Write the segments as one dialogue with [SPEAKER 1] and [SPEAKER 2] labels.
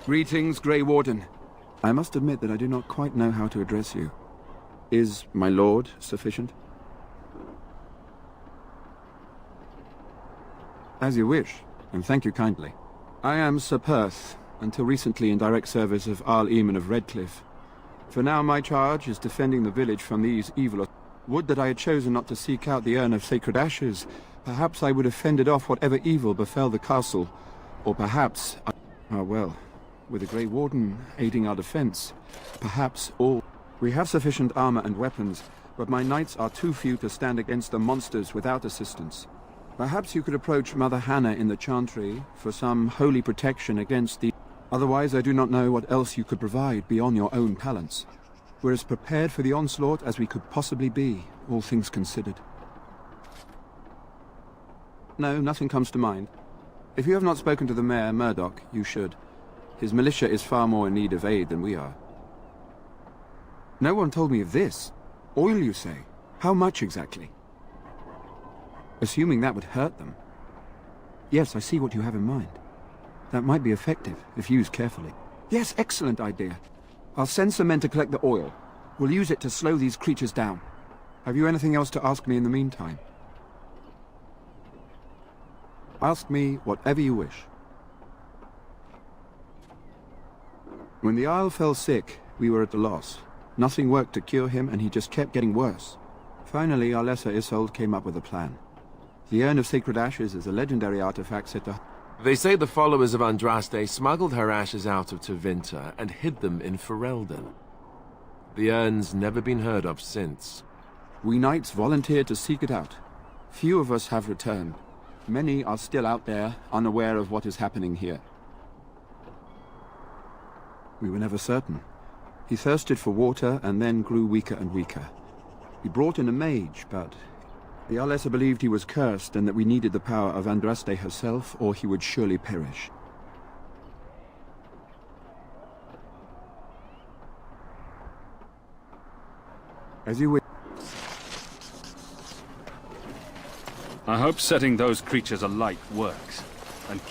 [SPEAKER 1] Greetings, Grey Warden. I must admit that I do not quite know how to address you. Is my lord sufficient? As you wish, and thank you kindly. I am Sir Perth, until recently in direct service of Arl Eamon of Redcliffe. For now my charge is defending the village from these evil... Would that I had chosen not to seek out the urn of sacred ashes. Perhaps I would have fended off whatever evil befell the castle. Or perhaps... well, with the Grey Warden aiding our defense, perhaps all... We have sufficient armor and weapons, but my knights are too few to stand against the monsters without assistance. Perhaps you could approach Mother Hannah in the Chantry for some holy protection against the... Otherwise I do not know what else you could provide beyond your own talents. We're as prepared for the onslaught as we could possibly be, all things considered. No, nothing comes to mind. If you have not spoken to the Mayor, Murdoch, you should. His militia is far more in need of aid than we are. No one told me of this. Oil, you say? How much exactly? Assuming that would hurt them. Yes, I see what you have in mind. That might be effective, if used carefully. Yes, excellent idea. I'll send some men to collect the oil. We'll use it to slow these creatures down. Have you anything else to ask me in the meantime? Ask me whatever you wish. When the Isle fell sick, we were at a loss. Nothing worked to cure him, and he just kept getting worse. Finally, our lesser Isolde came up with a plan. The Urn of Sacred Ashes is a legendary artifact set to...
[SPEAKER 2] They say the followers of Andraste smuggled her ashes out of Tevinter and hid them in Ferelden. The urn's never been heard of since.
[SPEAKER 1] We knights volunteered to seek it out. Few of us have returned. Many are still out there, unaware of what is happening here. We were never certain. He thirsted for water and then grew weaker and weaker. We brought in a mage, but the Arlessa believed he was cursed and that we needed the power of Andraste herself, or he would surely perish. As you wish.
[SPEAKER 3] I hope setting those creatures alight works, and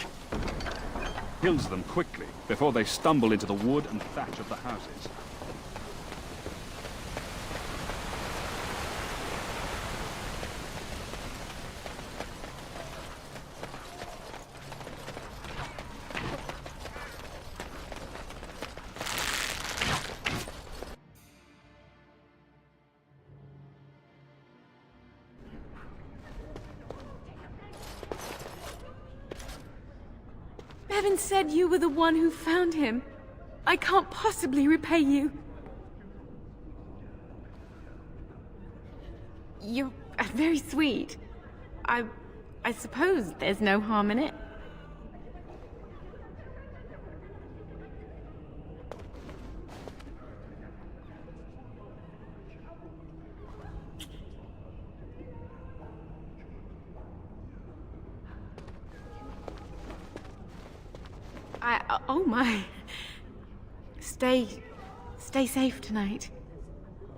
[SPEAKER 3] kills them quickly before they stumble into the wood and thatch of the houses.
[SPEAKER 4] Bevan said you were the one who found him. I can't possibly repay you. You're very sweet. I suppose there's no harm in it. Oh my. Stay safe tonight.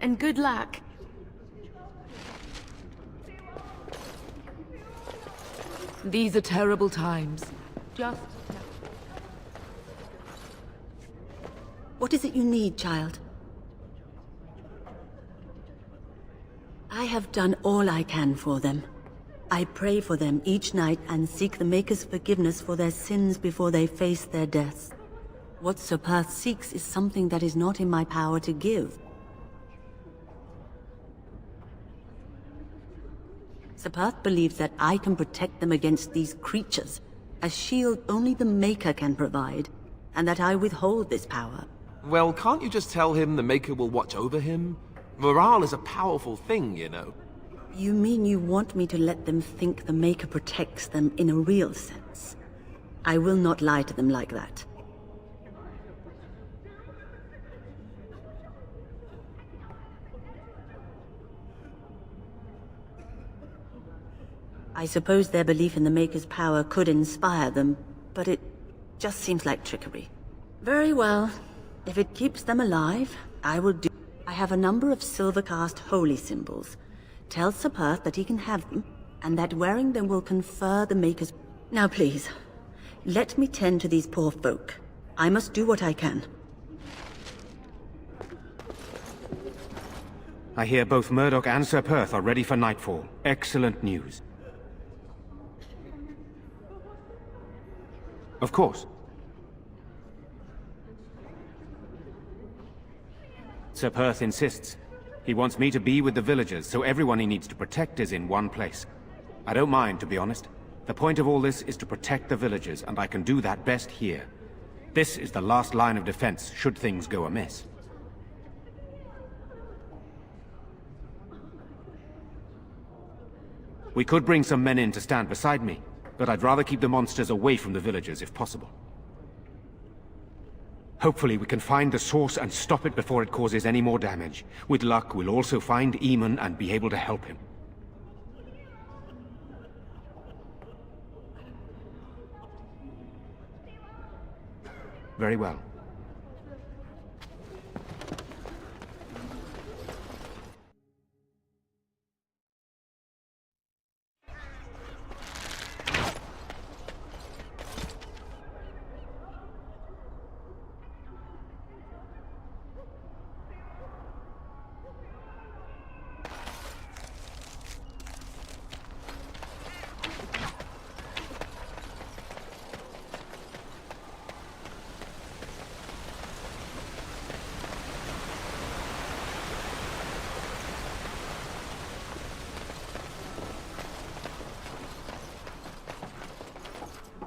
[SPEAKER 4] And good luck.
[SPEAKER 5] These are terrible times.
[SPEAKER 6] What is it you need, child? I have done all I can for them. I pray for them each night and seek the Maker's forgiveness for their sins before they face their deaths. What Sir Perth seeks is something that is not in my power to give. Sir Perth believes that I can protect them against these creatures, a shield only the Maker can provide, and that I withhold this power.
[SPEAKER 2] Well, can't you just tell him the Maker will watch over him? Morale is a powerful thing, you know.
[SPEAKER 6] You mean you want me to let them think the Maker protects them in a real sense? I will not lie to them like that. I suppose their belief in the Maker's power could inspire them, but it just seems like trickery. Very well. If it keeps them alive, I will do... I have a number of silver-cast holy symbols. Tell Sir Perth that he can have them, and that wearing them will confer the Maker's... Now please, let me tend to these poor folk. I must do what I can.
[SPEAKER 7] I hear both Murdoch and Sir Perth are ready for nightfall. Excellent news. Of course. Sir Perth insists. He wants me to be with the villagers, so everyone he needs to protect is in one place. I don't mind, to be honest. The point of all this is to protect the villagers, and I can do that best here. This is the last line of defense, should things go amiss. We could bring some men in to stand beside me, but I'd rather keep the monsters away from the villagers if possible. Hopefully we can find the source and stop it before it causes any more damage. With luck, we'll also find Eamon and be able to help him. Very well.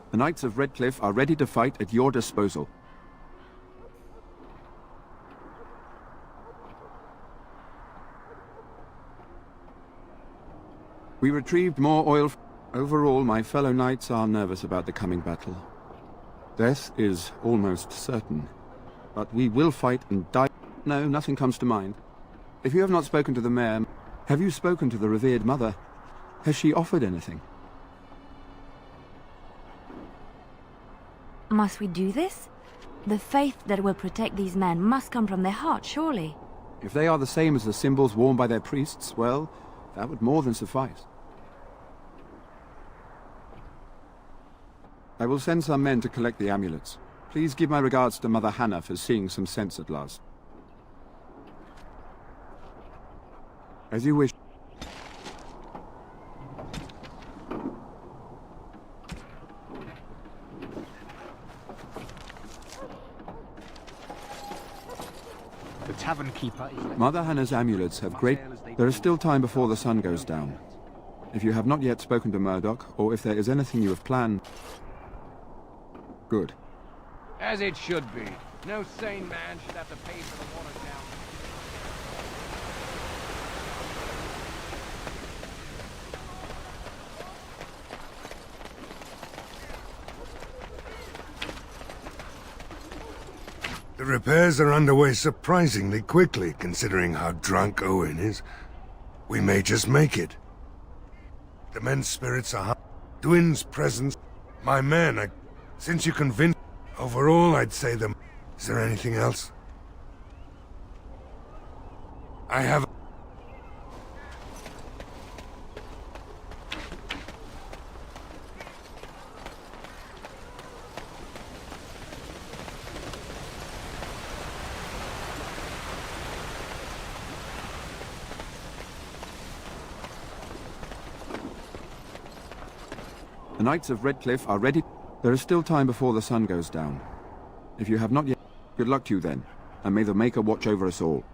[SPEAKER 1] The Knights of Redcliffe are ready to fight at your disposal. We retrieved more oil. Overall, my fellow knights are nervous about the coming battle. Death is almost certain. But we will fight and die. No, nothing comes to mind. If you have not spoken to the mayor, have you spoken to the revered mother? Has she offered anything?
[SPEAKER 8] Must we do this? The faith that will protect these men must come from their heart, surely.
[SPEAKER 1] If they are the same as the symbols worn by their priests, well, that would more than suffice. I will send some men to collect the amulets. Please give my regards to Mother Hannah for seeing some sense at last. As you wish.
[SPEAKER 9] Tavern keeper is...
[SPEAKER 1] Mother Hannah's amulets have great... There is still time before the sun goes down. If you have not yet spoken to Murdoch, or if there is anything you have planned... Good.
[SPEAKER 10] As it should be. No sane man should have to pay for the water down.
[SPEAKER 11] The repairs are underway surprisingly quickly, considering how drunk Owen is. We may just make it. The men's spirits are high. Dwin's presence. My men are... Since you convinced... Overall, I'd say them... Is there anything else? I have...
[SPEAKER 1] The Knights of Redcliffe are ready. There is still time before the sun goes down. If you have not yet... Good luck to you then, and may the Maker watch over us all.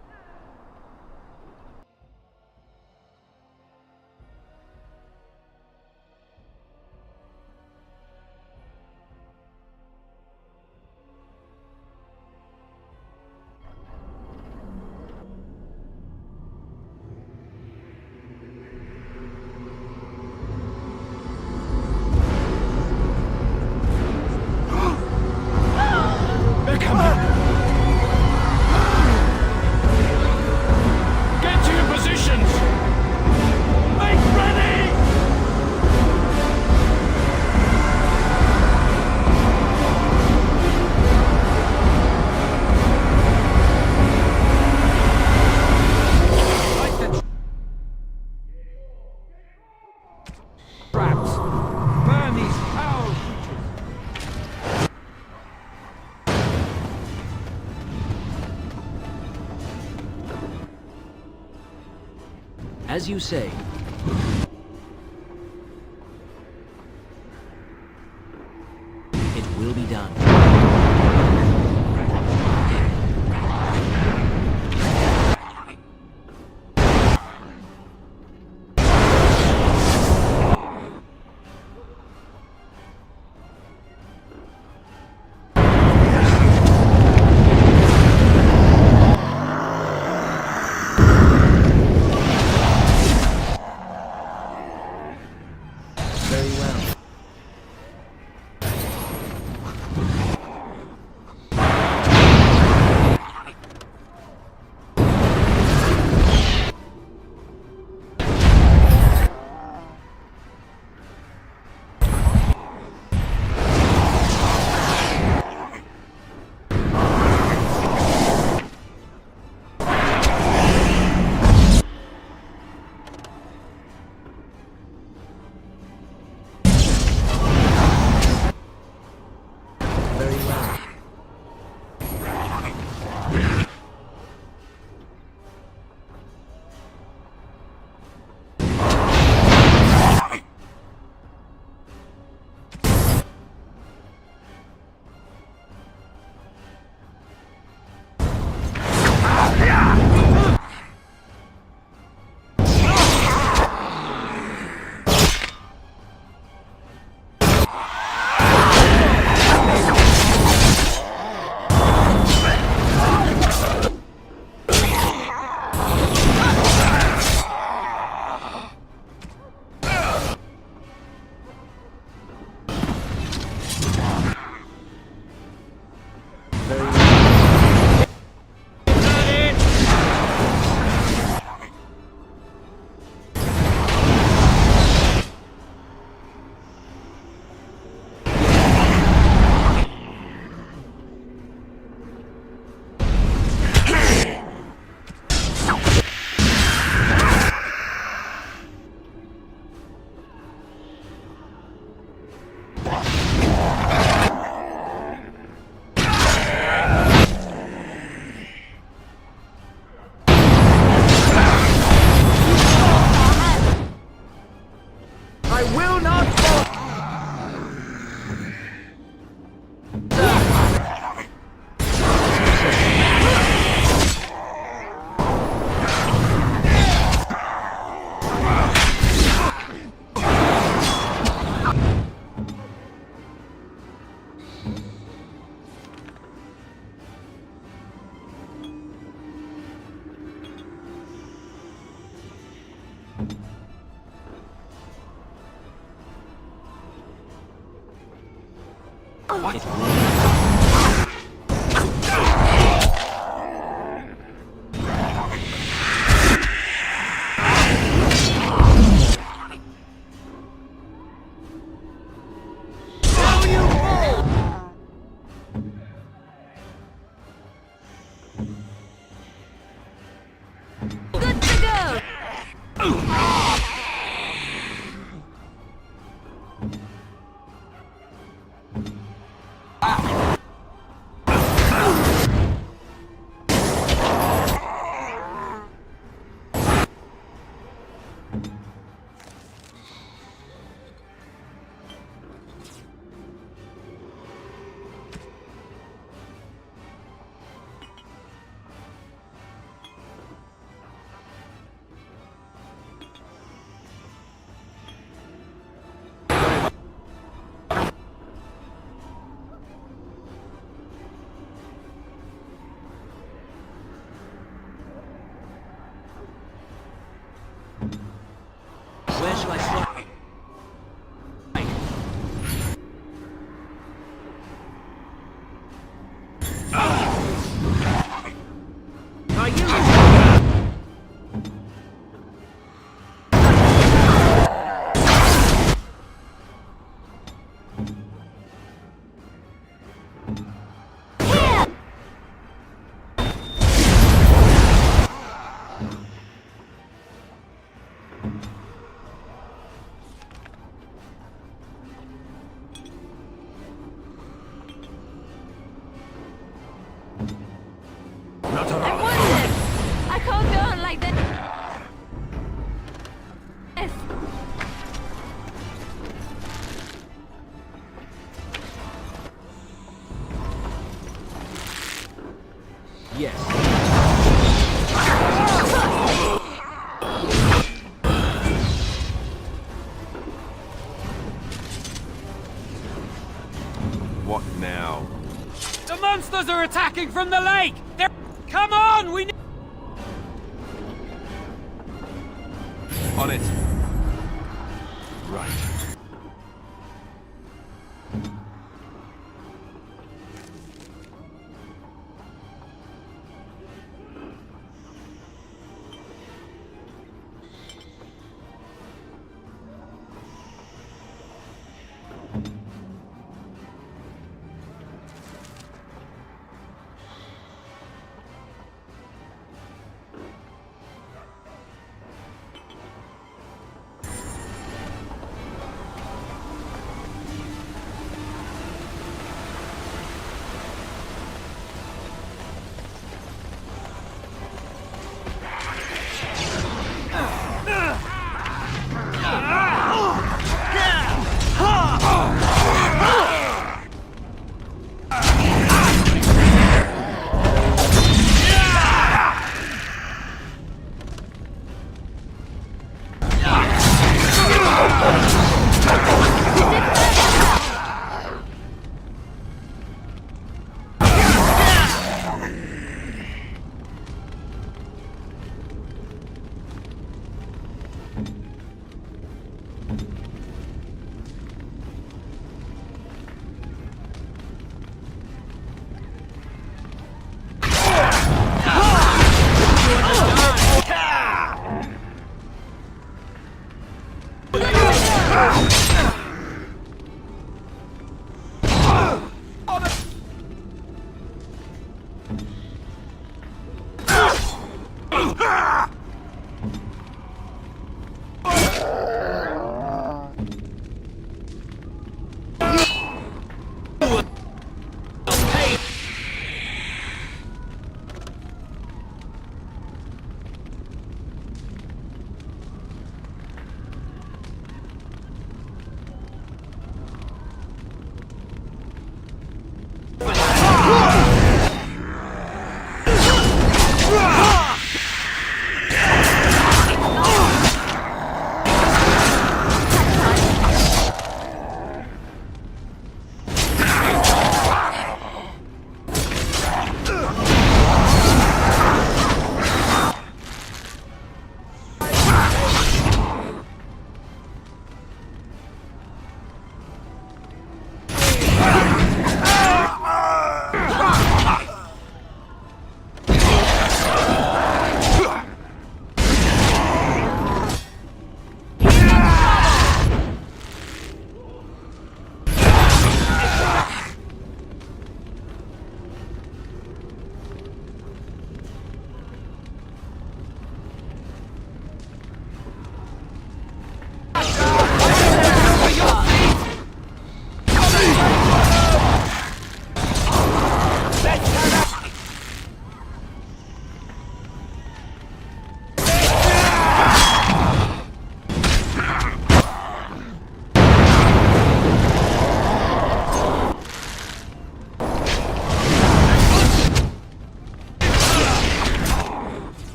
[SPEAKER 12] As you say. It will be done. Where shall I start? Are you?
[SPEAKER 10] They're attacking from the lake! They're... Come on! We need...
[SPEAKER 2] On it. Right.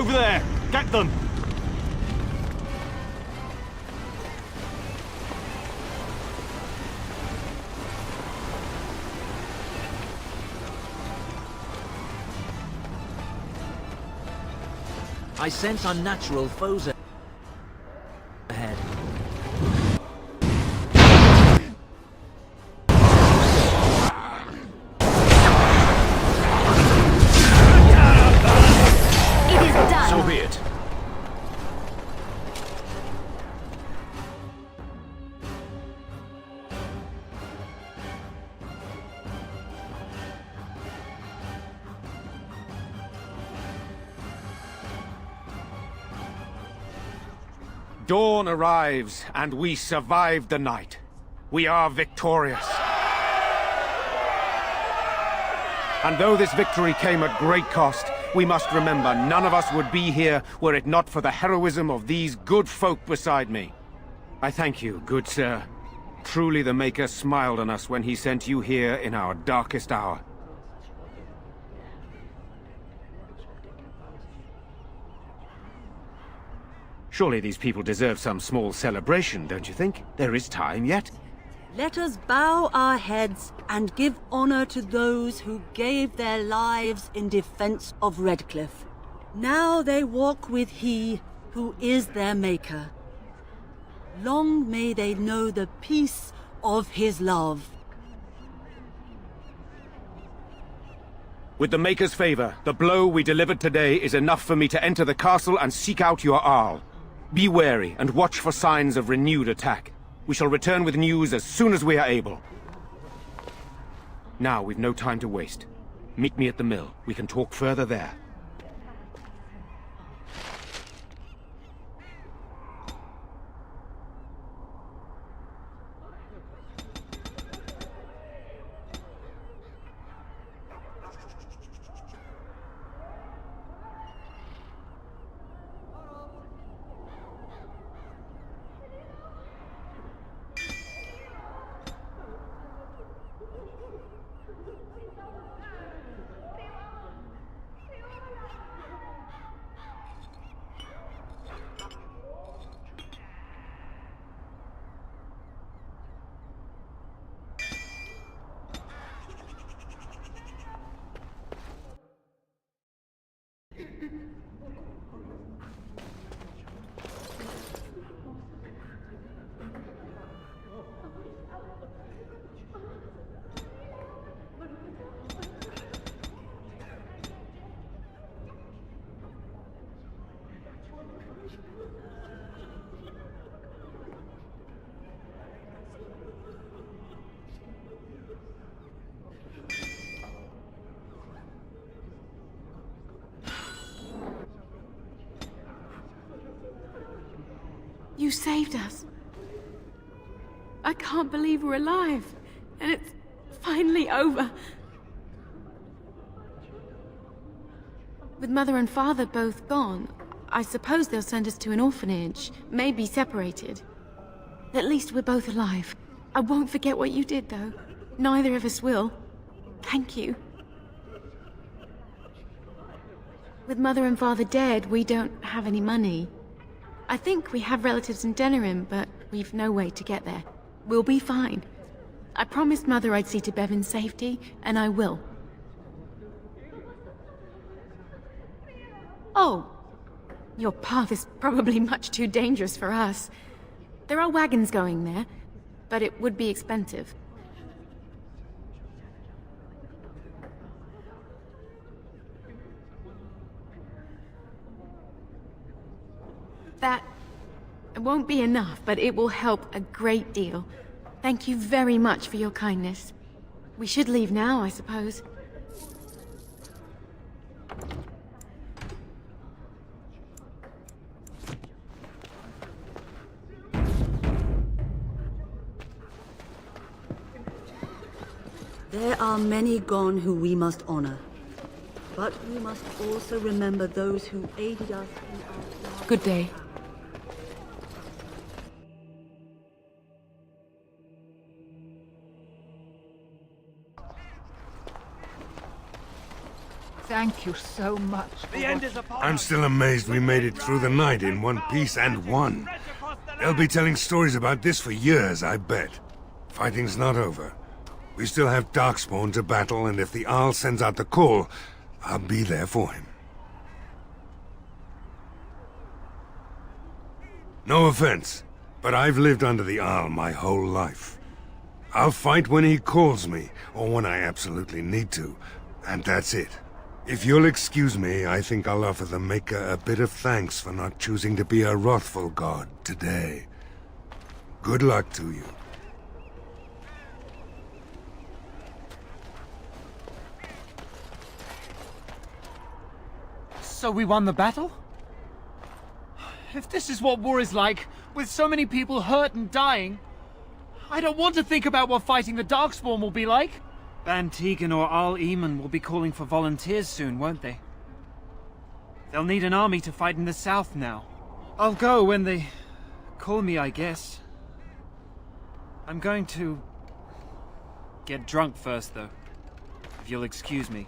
[SPEAKER 7] Over there! Get them!
[SPEAKER 12] I sense unnatural foes ahead.
[SPEAKER 8] It is done.
[SPEAKER 2] So be it.
[SPEAKER 7] Dawn arrives, and we survived the night. We are victorious. And though this victory came at great cost, we must remember none of us would be here were it not for the heroism of these good folk beside me. I thank you, good sir. Truly the Maker smiled on us when he sent you here in our darkest hour. Surely these people deserve some small celebration, don't you think? There is time yet.
[SPEAKER 6] Let us bow our heads and give honor to those who gave their lives in defense of Redcliffe. Now they walk with he who is their maker. Long may they know the peace of his love.
[SPEAKER 7] With the Maker's favor, the blow we delivered today is enough for me to enter the castle and seek out your Arl. Be wary and watch for signs of renewed attack. We shall return with news as soon as we are able. Now we've no time to waste. Meet me at the mill. We can talk further there.
[SPEAKER 4] You saved us. I can't believe we're alive. And it's finally over. With Mother and Father both gone, I suppose they'll send us to an orphanage, maybe separated. At least we're both alive. I won't forget what you did, though. Neither of us will. Thank you. With Mother and Father dead, we don't have any money. I think we have relatives in Denerim, but we've no way to get there. We'll be fine. I promised Mother I'd see to Bevan's safety, and I will. Oh, your path is probably much too dangerous for us. There are wagons going there, but it would be expensive. That won't be enough, but it will help a great deal. Thank you very much for your kindness. We should leave now, I suppose.
[SPEAKER 6] There are many gone who we must honor. But we must also remember those who aided us in our...
[SPEAKER 5] Good day.
[SPEAKER 9] Thank you so much.
[SPEAKER 10] The end is upon
[SPEAKER 11] I'm still amazed we made it through the night in one piece and won. They'll be telling stories about this for years, I bet. Fighting's not over. We still have Darkspawn to battle, and if the Arl sends out the call, I'll be there for him. No offense, but I've lived under the Arl my whole life. I'll fight when he calls me, or when I absolutely need to, and that's it. If you'll excuse me, I think I'll offer the Maker a bit of thanks for not choosing to be a wrathful god today. Good luck to you.
[SPEAKER 13] So we won the battle? If this is what war is like, with so many people hurt and dying, I don't want to think about what fighting the Darkspawn will be like. Van Tegan or Arl Eamon will be calling for volunteers soon, won't they? They'll need an army to fight in the south now. I'll go when they call me, I guess. I'm going to get drunk first, though, if you'll excuse me.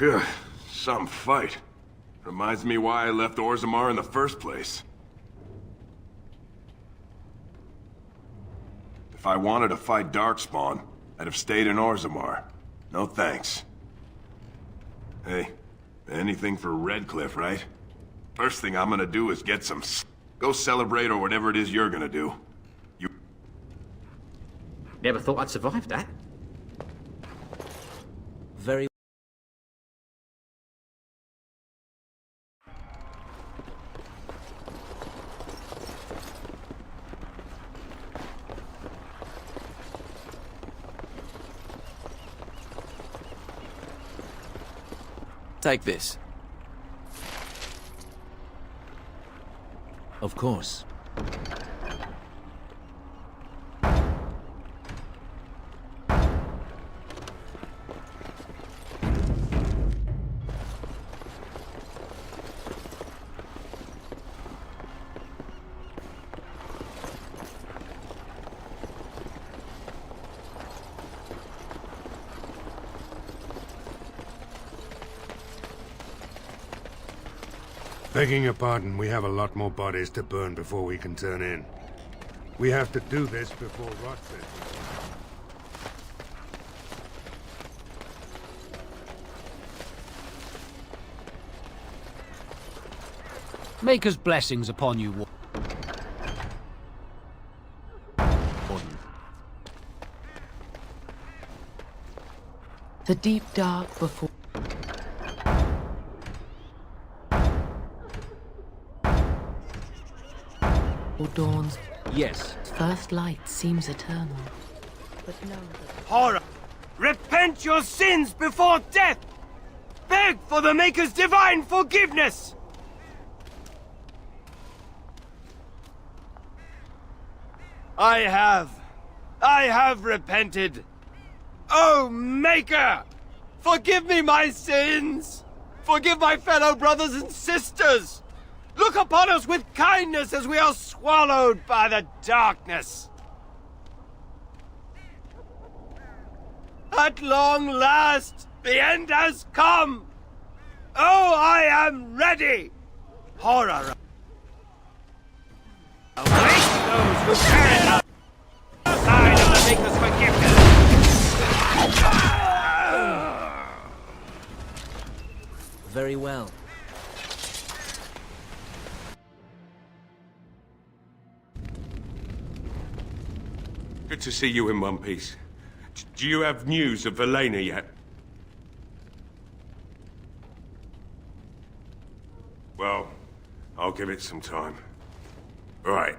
[SPEAKER 14] Phew, some fight. Reminds me why I left Orzammar in the first place. If I wanted to fight Darkspawn, I'd have stayed in Orzammar. No thanks. Hey, anything for Redcliffe, right? First thing I'm gonna do is get some go celebrate or whatever it is you're gonna do. You...
[SPEAKER 12] Never thought I'd survive that. Very
[SPEAKER 2] Take this.
[SPEAKER 12] Of course.
[SPEAKER 11] Begging your pardon, we have a lot more bodies to burn before we can turn in. We have to do this before rot sets in.
[SPEAKER 9] Maker's blessings upon you, Warden.
[SPEAKER 5] The deep dark before... Dawn's
[SPEAKER 12] yes.
[SPEAKER 5] First light seems eternal. But no.
[SPEAKER 10] horror! Repent your sins before death! Beg for the Maker's divine forgiveness! I have repented. Oh, Maker! Forgive me my sins! Forgive my fellow brothers and sisters! Look upon us with kindness as we are swallowed by the darkness! At long last, the end has come! Oh, I am ready! Horror! Await those who stand outside of the Maker's forgiveness!
[SPEAKER 12] Very well.
[SPEAKER 14] Good to see you in one piece. Do you have news of Elena yet? Well, I'll give it some time. Right.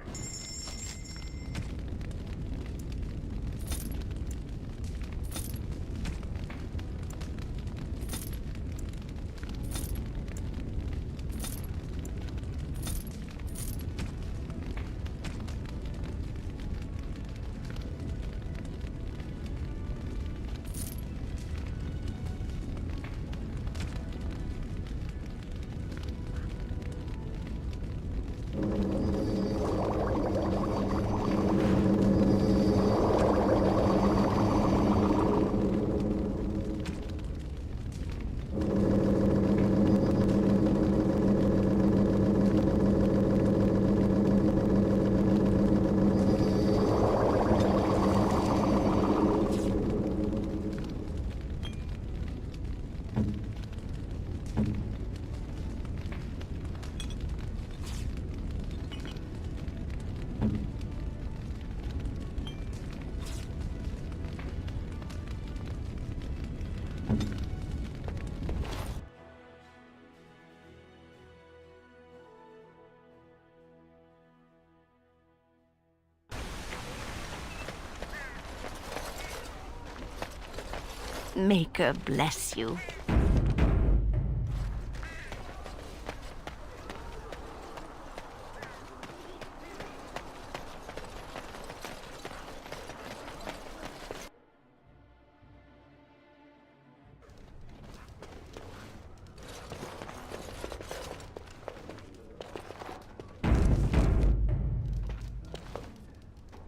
[SPEAKER 8] Maker bless you.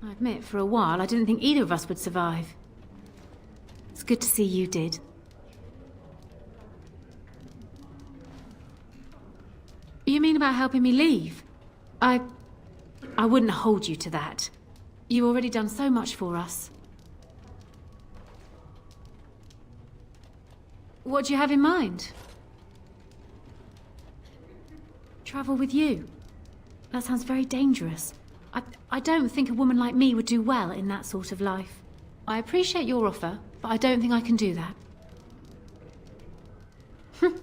[SPEAKER 4] I admit, for a while, I didn't think either of us would survive. It's good to see you did. You mean about helping me leave? I wouldn't hold you to that. You've already done so much for us. What do you have in mind? Travel with you? That sounds very dangerous. I don't think a woman like me would do well in that sort of life. I appreciate your offer, but I don't think I can do that.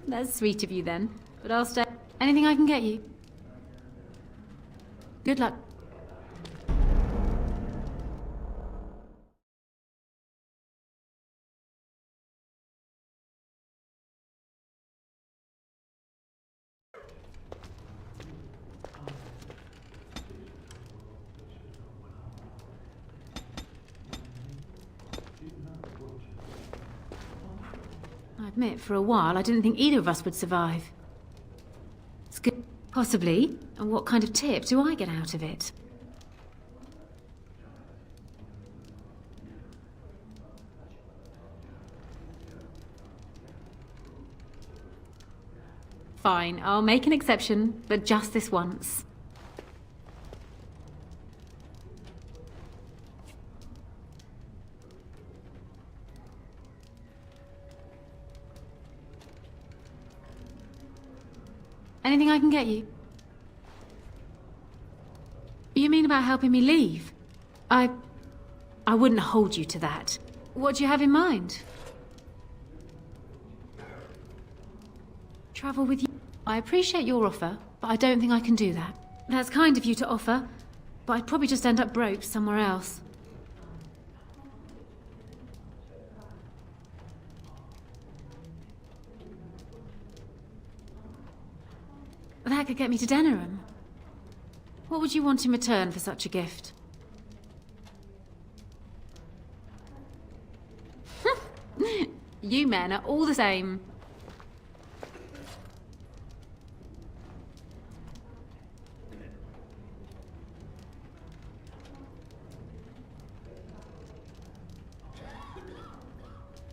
[SPEAKER 4] That's sweet of you then, but I'll stay. Anything I can get you? Good luck. I admit, for a while, I didn't think either of us would survive. It's good. Possibly. And what kind of tip do I get out of it? Fine, I'll make an exception, but just this once. Anything I can get you? You mean about helping me leave? I wouldn't hold you to that. What do you have in mind? Travel with you? I appreciate your offer, but I don't think I can do that. That's kind of you to offer, but I'd probably just end up broke somewhere else. That could get me to Denerim. What would you want in return for such a gift? You men are all the same.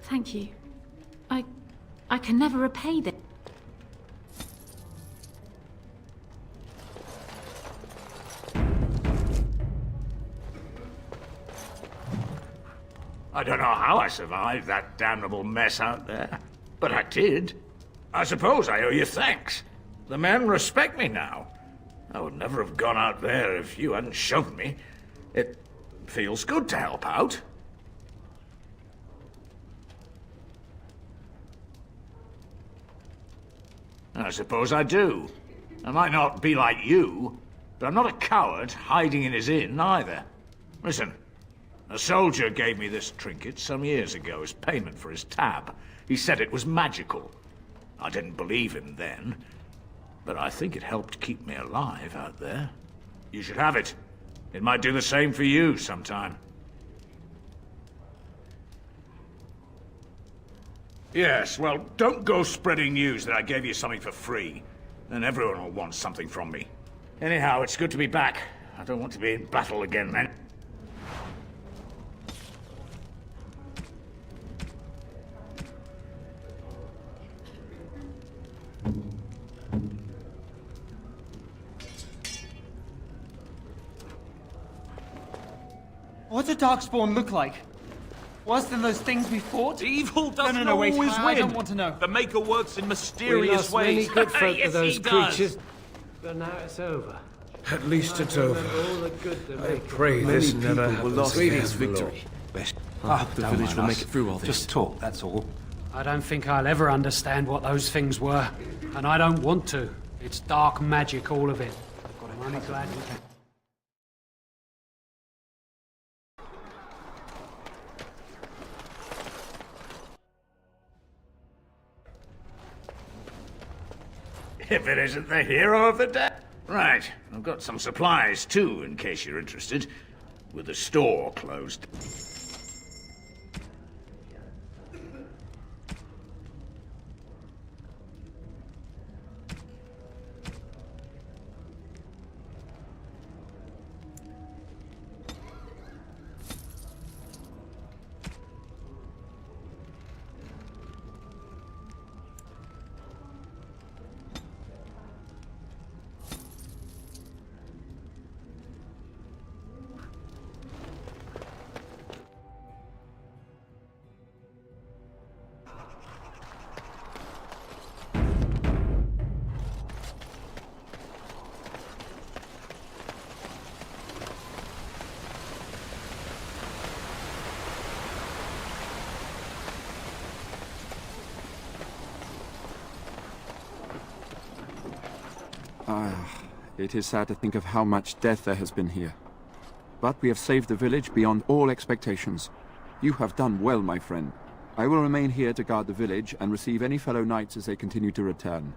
[SPEAKER 4] Thank you. I can never repay this.
[SPEAKER 15] I don't know how I survived that damnable mess out there, but I did. I suppose I owe you thanks. The men respect me now. I would never have gone out there if you hadn't shoved me. It feels good to help out. I suppose I do. I might not be like you, but I'm not a coward hiding in his inn either. Listen. A soldier gave me this trinket some years ago as payment for his tab. He said it was magical. I didn't believe him then, but I think it helped keep me alive out there. You should have it. It might do the same for you sometime. Yes, well, don't go spreading news that I gave you something for free. Then everyone will want something from me. Anyhow, it's good to be back. I don't want to be in battle again then.
[SPEAKER 13] What did Darkspawn look like? Worse than those things we fought?
[SPEAKER 16] Evil doesn't
[SPEAKER 13] no, wait,
[SPEAKER 16] always win.
[SPEAKER 13] I don't want to know.
[SPEAKER 16] The Maker works in mysterious
[SPEAKER 17] we lost
[SPEAKER 16] ways.
[SPEAKER 17] many good folk
[SPEAKER 16] Yes,
[SPEAKER 17] to those
[SPEAKER 16] he does.
[SPEAKER 17] creatures, but now it's over.
[SPEAKER 11] At least it's over.
[SPEAKER 17] All the good the
[SPEAKER 11] I
[SPEAKER 17] Maker
[SPEAKER 11] pray this
[SPEAKER 17] many
[SPEAKER 11] never
[SPEAKER 17] people
[SPEAKER 11] happens.
[SPEAKER 17] will lost
[SPEAKER 11] Sweetest
[SPEAKER 17] their
[SPEAKER 11] victory.
[SPEAKER 17] Best.
[SPEAKER 18] I hope the village will make it through all this.
[SPEAKER 19] Just talk, that's all.
[SPEAKER 18] I don't think I'll ever understand what those things were, and I don't want to. It's dark magic, all of it. I'm only glad we can.
[SPEAKER 15] If it isn't the hero of the day. Right, I've got some supplies too, in case you're interested. With the store closed.
[SPEAKER 1] It is sad to think of how much death there has been here. But we have saved the village beyond all expectations. You have done well, my friend. I will remain here to guard the village and receive any fellow knights as they continue to return.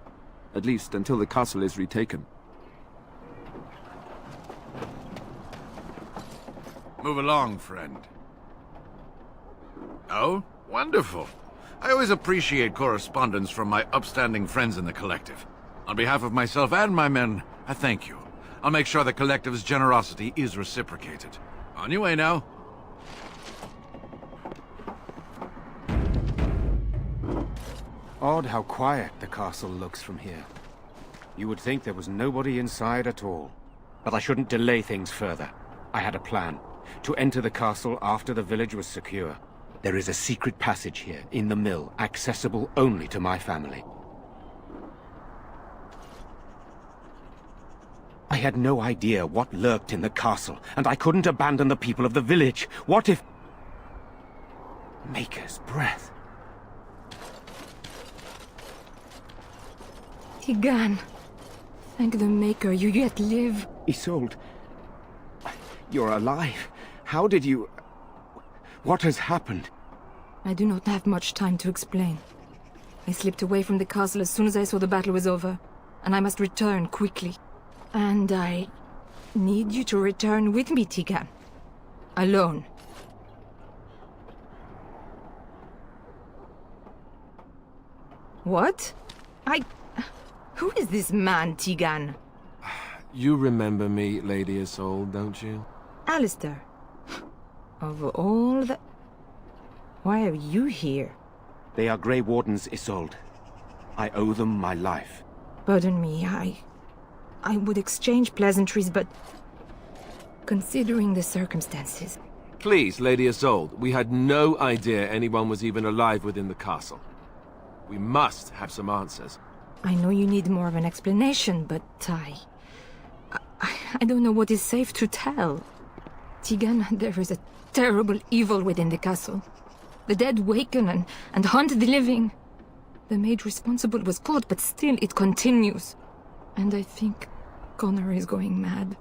[SPEAKER 1] At least until the castle is retaken.
[SPEAKER 19] Move along, friend. Oh, wonderful. I always appreciate correspondence from my upstanding friends in the Collective. On behalf of myself and my men, I thank you. I'll make sure the Collective's generosity is reciprocated. On your way now.
[SPEAKER 7] Odd how quiet the castle looks from here. You would think there was nobody inside at all. But I shouldn't delay things further. I had a plan. To enter the castle after the village was secure. There is a secret passage here, in the mill, accessible only to my family. I had no idea what lurked in the castle, and I couldn't abandon the people of the village. What if... Maker's breath.
[SPEAKER 20] Tigan, thank the Maker you yet live.
[SPEAKER 7] Isolde, you're alive. How did you... What has happened?
[SPEAKER 20] I do not have much time to explain. I slipped away from the castle as soon as I saw the battle was over, and I must return quickly. And I need you to return with me, Tigan. Alone. What? Who is this man, Tigan?
[SPEAKER 2] You remember me, Lady Isolde, don't you?
[SPEAKER 20] Alistair. Of all the... Why are you here?
[SPEAKER 7] They are Grey Wardens, Isolde. I owe them my life.
[SPEAKER 20] Pardon me, I would exchange pleasantries, but... Considering the circumstances...
[SPEAKER 2] Please, Lady Isolde, we had no idea anyone was even alive within the castle. We must have some answers.
[SPEAKER 20] I know you need more of an explanation, but I don't know what is safe to tell. Tigan, there is a terrible evil within the castle. The dead waken and haunt the living. The maid responsible was caught, but still it continues. And I think Connor is going mad.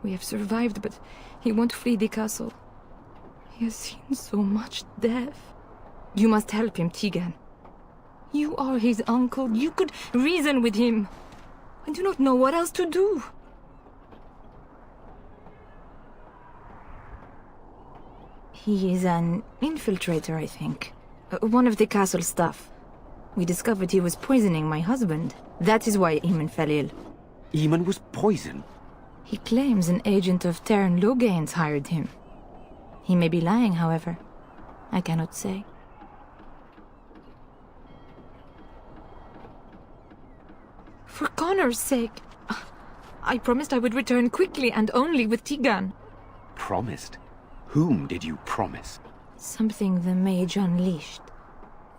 [SPEAKER 20] We have survived, but he won't flee the castle. He has seen so much death. You must help him, Tigan. You are his uncle. You could reason with him. I do not know what else to do. He is an infiltrator, I think. One of the castle staff. We discovered he was poisoning my husband. That is why Eamon fell ill.
[SPEAKER 7] Eamon was poisoned?
[SPEAKER 20] He claims an agent of Terran Logains hired him. He may be lying, however. I cannot say. For Connor's sake, I promised I would return quickly and only with Tigan.
[SPEAKER 7] Promised? Whom did you promise?
[SPEAKER 20] Something the mage unleashed.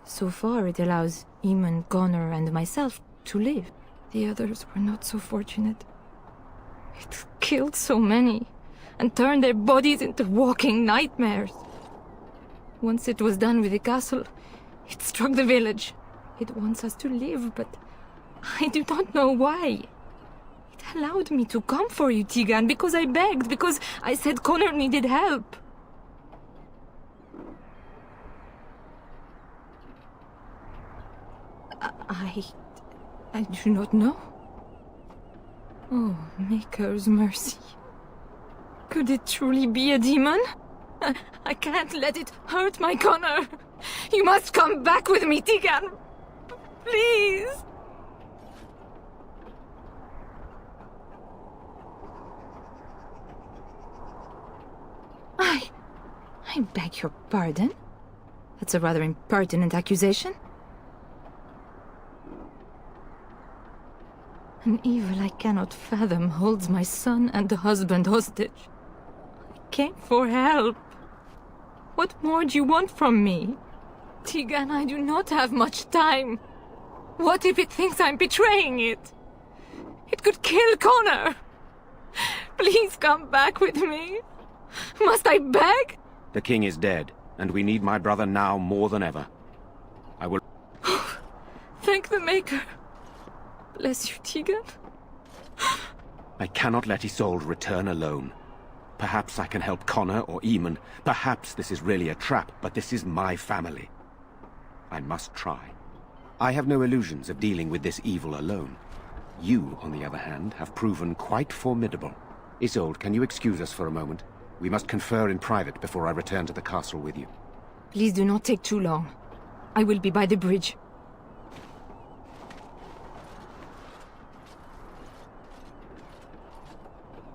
[SPEAKER 20] So far it allows Eamon, Connor, and myself to live. The others were not so fortunate. It killed so many, and turned their bodies into walking nightmares. Once it was done with the castle, it struck the village. It wants us to live, but I do not know why. It allowed me to come for you, Tigan, because I begged, because I said Connor needed help. I do not know. Oh, Maker's mercy. Could it truly be a demon? I can't let it hurt my Connor. You must come back with me, Tegan. Please. I beg your pardon? That's a rather impertinent accusation. An evil I cannot fathom holds my son and the husband hostage. I came for help. What more do you want from me? Tegan, I do not have much time. What if it thinks I'm betraying it? It could kill Connor. Please come back with me. Must I beg?
[SPEAKER 7] The king is dead, and we need my brother now more than ever. I will...
[SPEAKER 20] Thank the Maker. Bless you, Tegan.
[SPEAKER 7] I cannot let Isolde return alone. Perhaps I can help Connor or Eamon. Perhaps this is really a trap, but this is my family. I must try. I have no illusions of dealing with this evil alone. You, on the other hand, have proven quite formidable. Isolde, can you excuse us for a moment? We must confer in private before I return to the castle with you.
[SPEAKER 20] Please do not take too long. I will be by the bridge.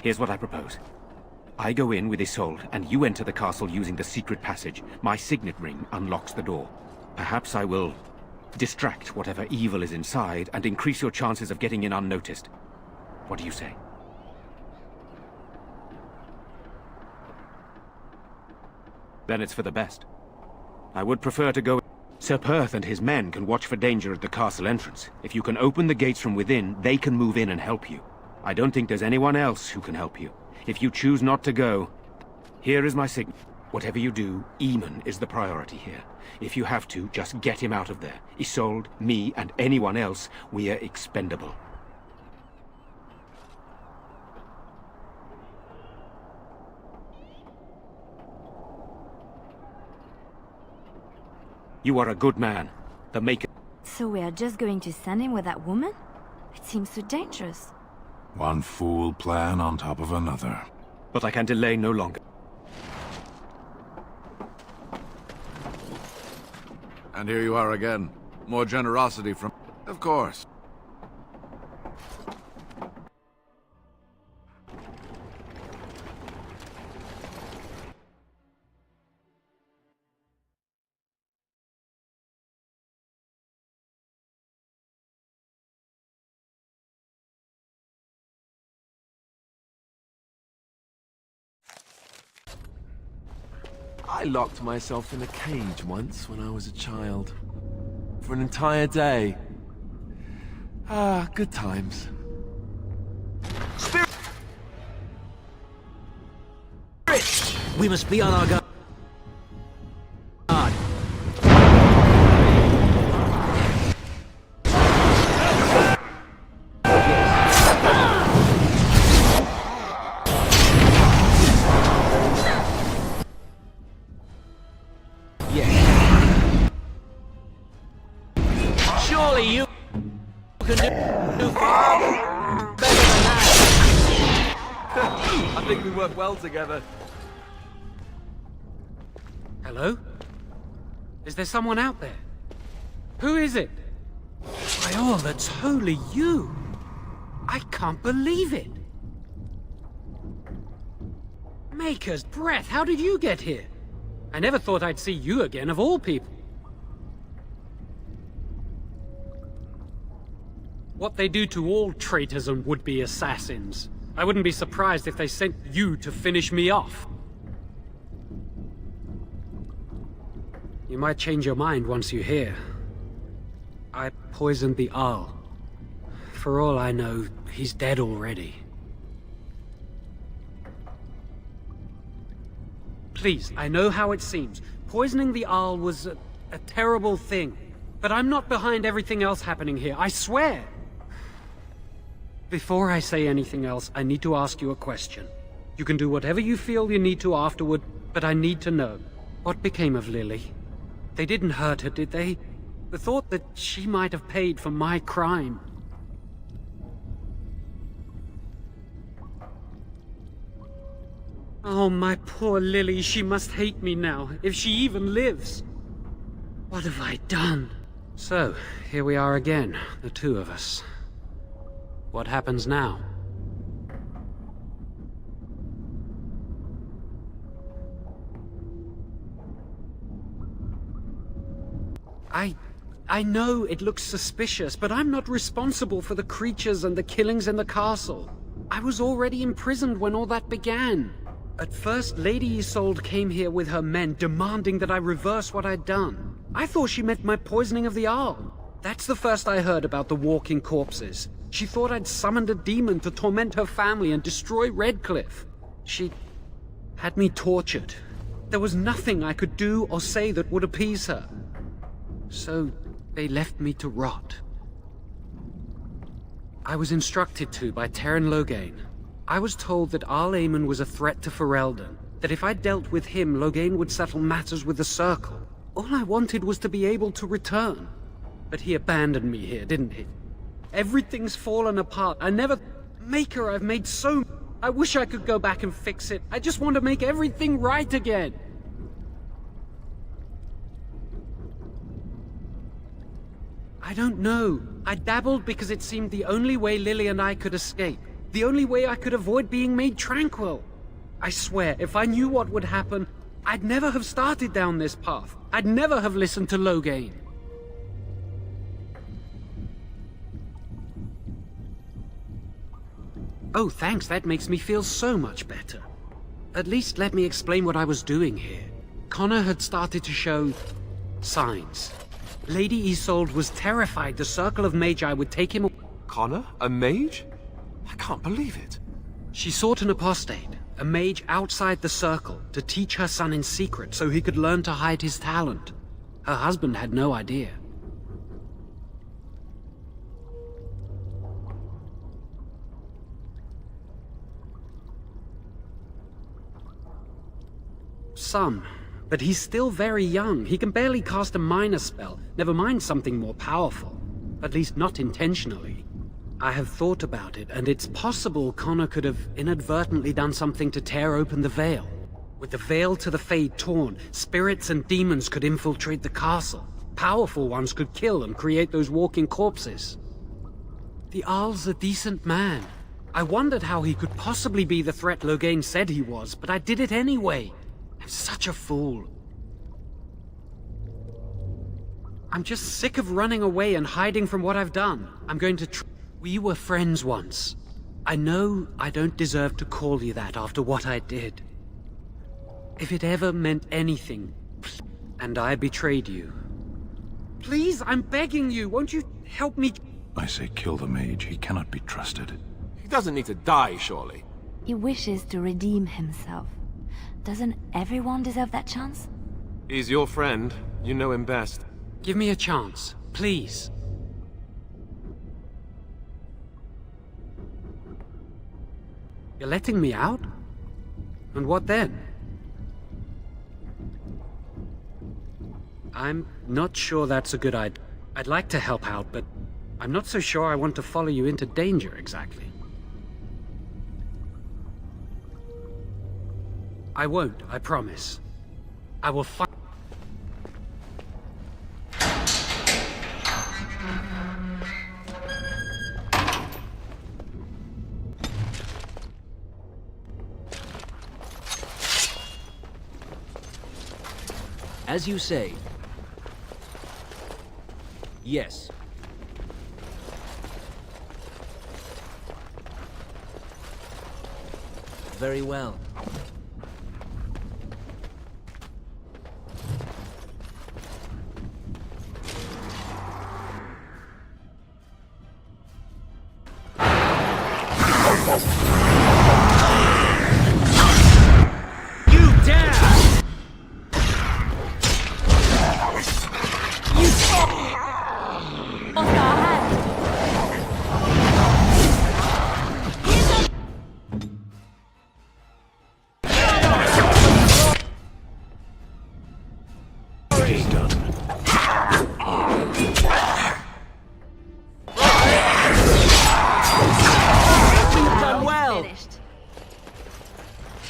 [SPEAKER 7] Here's what I propose. I go in with Isolde, and you enter the castle using the secret passage. My signet ring unlocks the door. Perhaps I will distract whatever evil is inside and increase your chances of getting in unnoticed. What do you say? Then it's for the best. I would prefer to go... Sir Perth and his men can watch for danger at the castle entrance. If you can open the gates from within, they can move in and help you. I don't think there's anyone else who can help you. If you choose not to go, here is my signet. Whatever you do, Eamon is the priority here. If you have to, just get him out of there. Isolde, me, and anyone else, we are expendable. You are a good man. The Maker...
[SPEAKER 8] So we are just going to send him with that woman? It seems so dangerous.
[SPEAKER 19] One fool plan on top of another.
[SPEAKER 7] But I can delay no longer.
[SPEAKER 19] And here you are again. More generosity from... Of course.
[SPEAKER 2] I locked myself in a cage once when I was a child. For an entire day. Ah, good times.
[SPEAKER 12] Spirit! We must be on our guard. Surely you can do far better than that.
[SPEAKER 2] I think we work well together.
[SPEAKER 18] Hello? Is there someone out there? Who is it? Viola, it's totally you. I can't believe it. Maker's breath, how did you get here? I never thought I'd see you again, of all people. What they do to all traitors and would-be assassins. I wouldn't be surprised if they sent you to finish me off. You might change your mind once you hear. I poisoned the Arl. For all I know, he's dead already. Please, I know how it seems. Poisoning the Arl was a terrible thing. But I'm not behind everything else happening here, I swear. Before I say anything else, I need to ask you a question. You can do whatever you feel you need to afterward, but I need to know. What became of Lily? They didn't hurt her, did they? The thought that she might have paid for my crime. Oh, my poor Lily, she must hate me now, if she even lives. What have I done? So, here we are again, the two of us. What happens now? I know it looks suspicious, but I'm not responsible for the creatures and the killings in the castle. I was already imprisoned when all that began. At first, Lady Isolde came here with her men, demanding that I reverse what I'd done. I thought she meant my poisoning of the Arl. That's the first I heard about the walking corpses. She thought I'd summoned a demon to torment her family and destroy Redcliffe. She had me tortured. There was nothing I could do or say that would appease her. So they left me to rot. I was instructed to by Terran Loghain. I was told that Arl Eamon was a threat to Ferelden, that if I dealt with him, Loghain would settle matters with the Circle. All I wanted was to be able to return. But he abandoned me here, didn't he? Everything's fallen apart. Maker, I've made so... I wish I could go back and fix it. I just want to make everything right again. I don't know. I dabbled because it seemed the only way Lily and I could escape. The only way I could avoid being made tranquil. I swear, if I knew what would happen, I'd never have started down this path. I'd never have listened to Loghain. Oh, thanks. That makes me feel so much better. At least let me explain what I was doing here. Connor had started to show signs. Lady Isolde was terrified the Circle of Magi would take him.
[SPEAKER 2] Connor? A mage? I can't believe it.
[SPEAKER 18] She sought an apostate, a mage outside the Circle, to teach her son in secret so he could learn to hide his talent. Her husband had no idea. Some. But he's still very young. He can barely cast a minor spell, never mind something more powerful. At least not intentionally. I have thought about it, and it's possible Connor could have inadvertently done something to tear open the veil. With the veil to the Fade torn, spirits and demons could infiltrate the castle. Powerful ones could kill and create those walking corpses. The Arl's a decent man. I wondered how he could possibly be the threat Loghain said he was, but I did it anyway. I'm such a fool. I'm just sick of running away and hiding from what I've done. I'm going to We were friends once. I know I don't deserve to call you that after what I did. If it ever meant anything, and I betrayed you. Please, I'm begging you, won't you help me?
[SPEAKER 19] I say kill the mage. He cannot be trusted.
[SPEAKER 2] He doesn't need to die, surely.
[SPEAKER 8] He wishes to redeem himself. Doesn't everyone deserve that chance?
[SPEAKER 2] He's your friend. You know him best.
[SPEAKER 18] Give me a chance, please. You're letting me out? And what then? I'm not sure that's a good idea. I'd like to help out, but I'm not so sure I want to follow you into danger exactly. I won't, I promise. I will find...
[SPEAKER 12] As you say. Yes. Very well.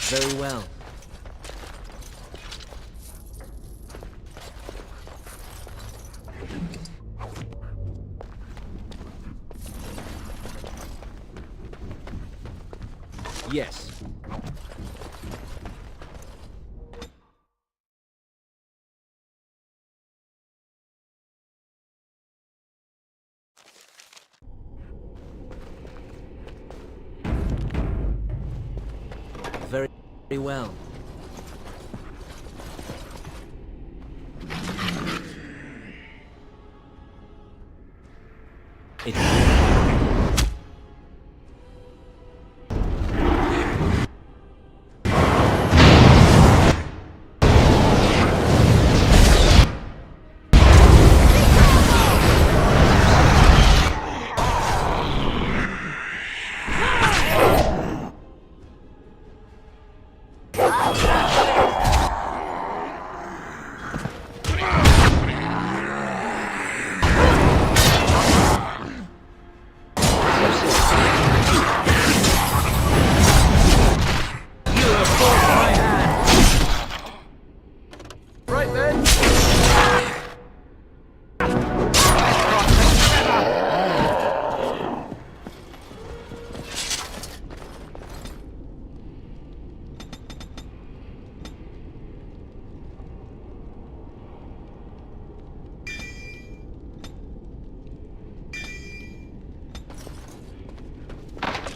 [SPEAKER 12] Very well. Yes. Very well.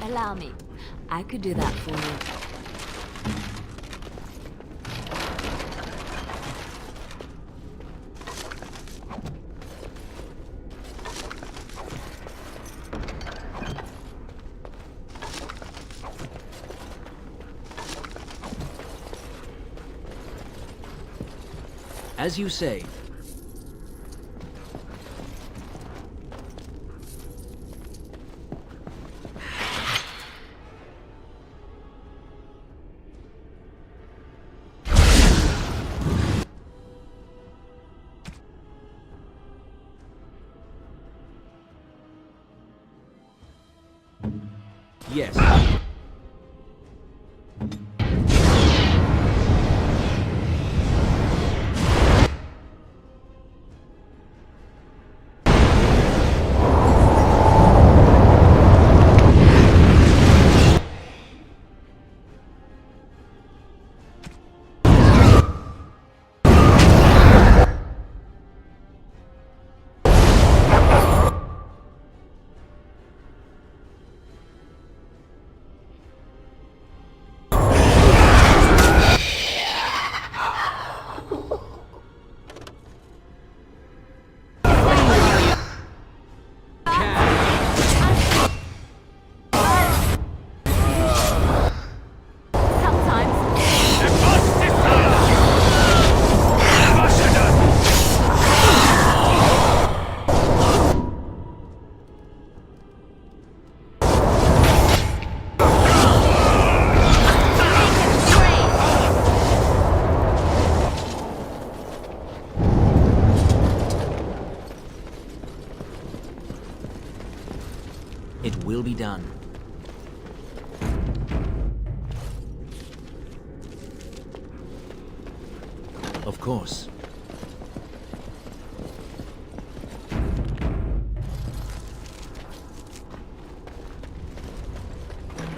[SPEAKER 8] Allow me. I could do that for you.
[SPEAKER 12] As you say. Yes. It will be done. Of course.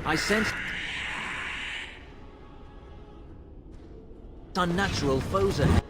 [SPEAKER 12] I sense unnatural foes ahead.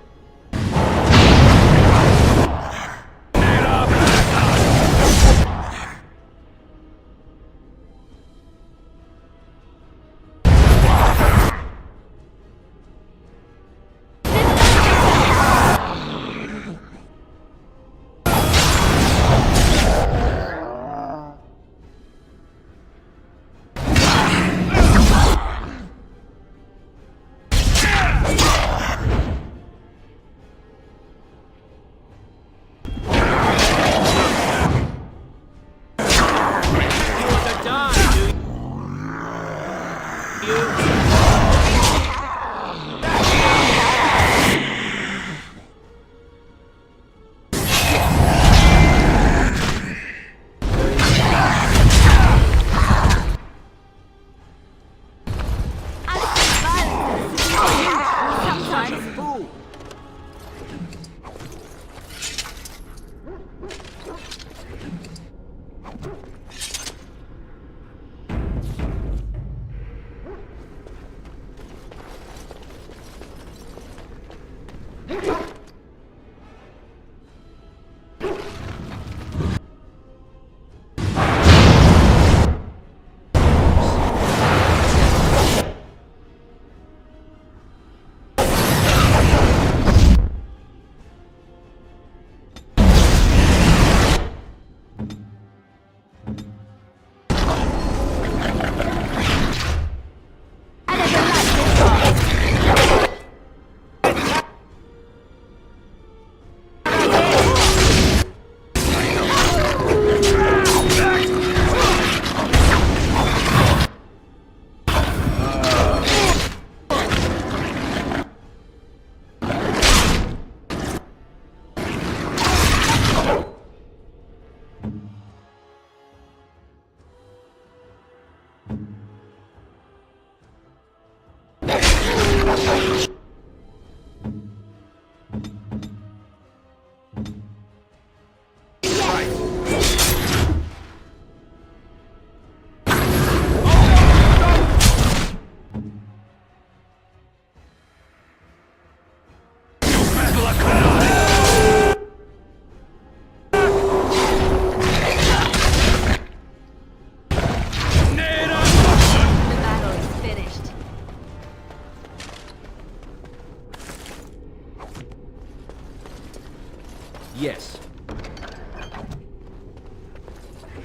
[SPEAKER 12] Yes.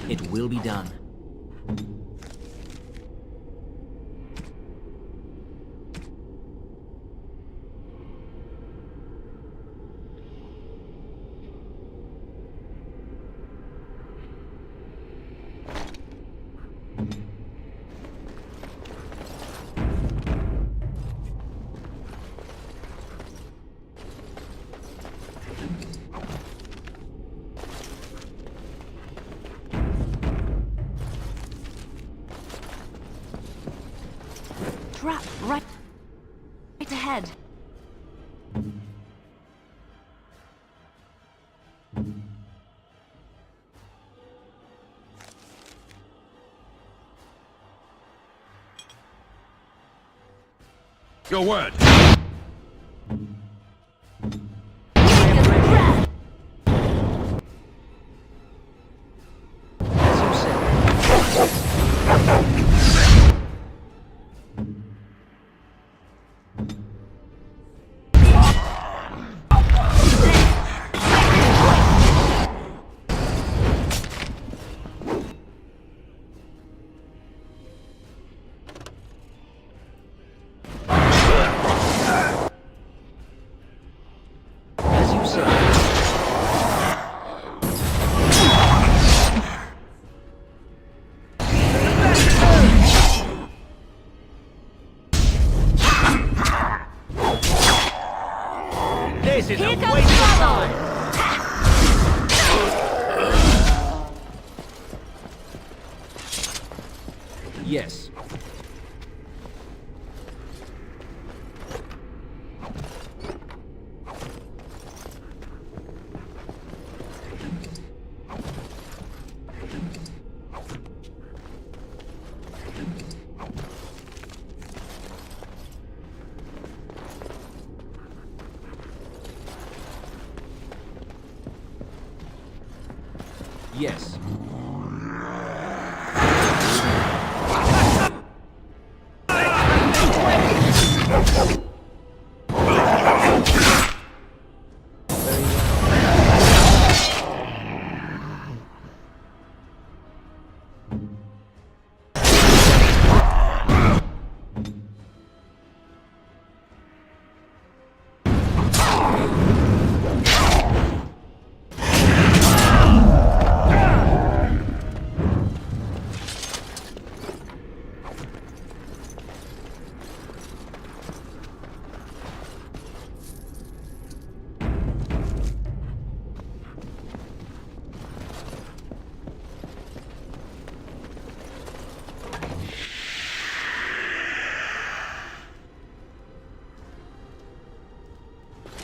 [SPEAKER 12] It will be done.
[SPEAKER 8] Trap right ahead.
[SPEAKER 19] Your word.
[SPEAKER 12] This is a waste of time. Yes. Yes.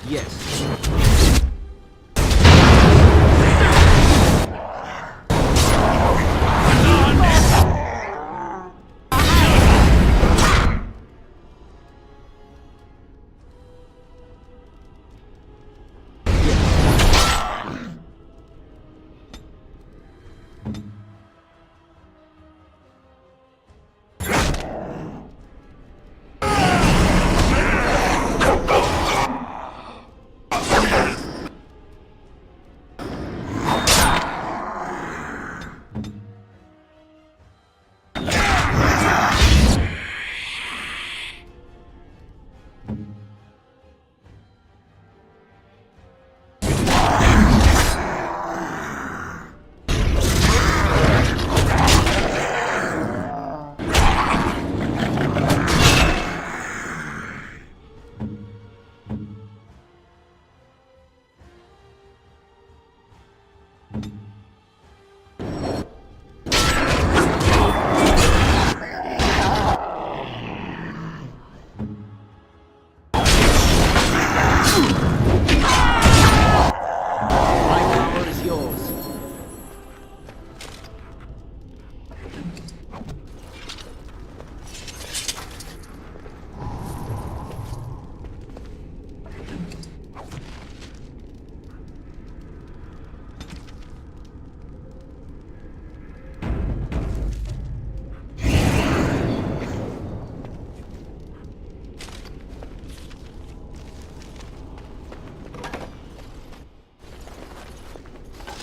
[SPEAKER 12] Yes.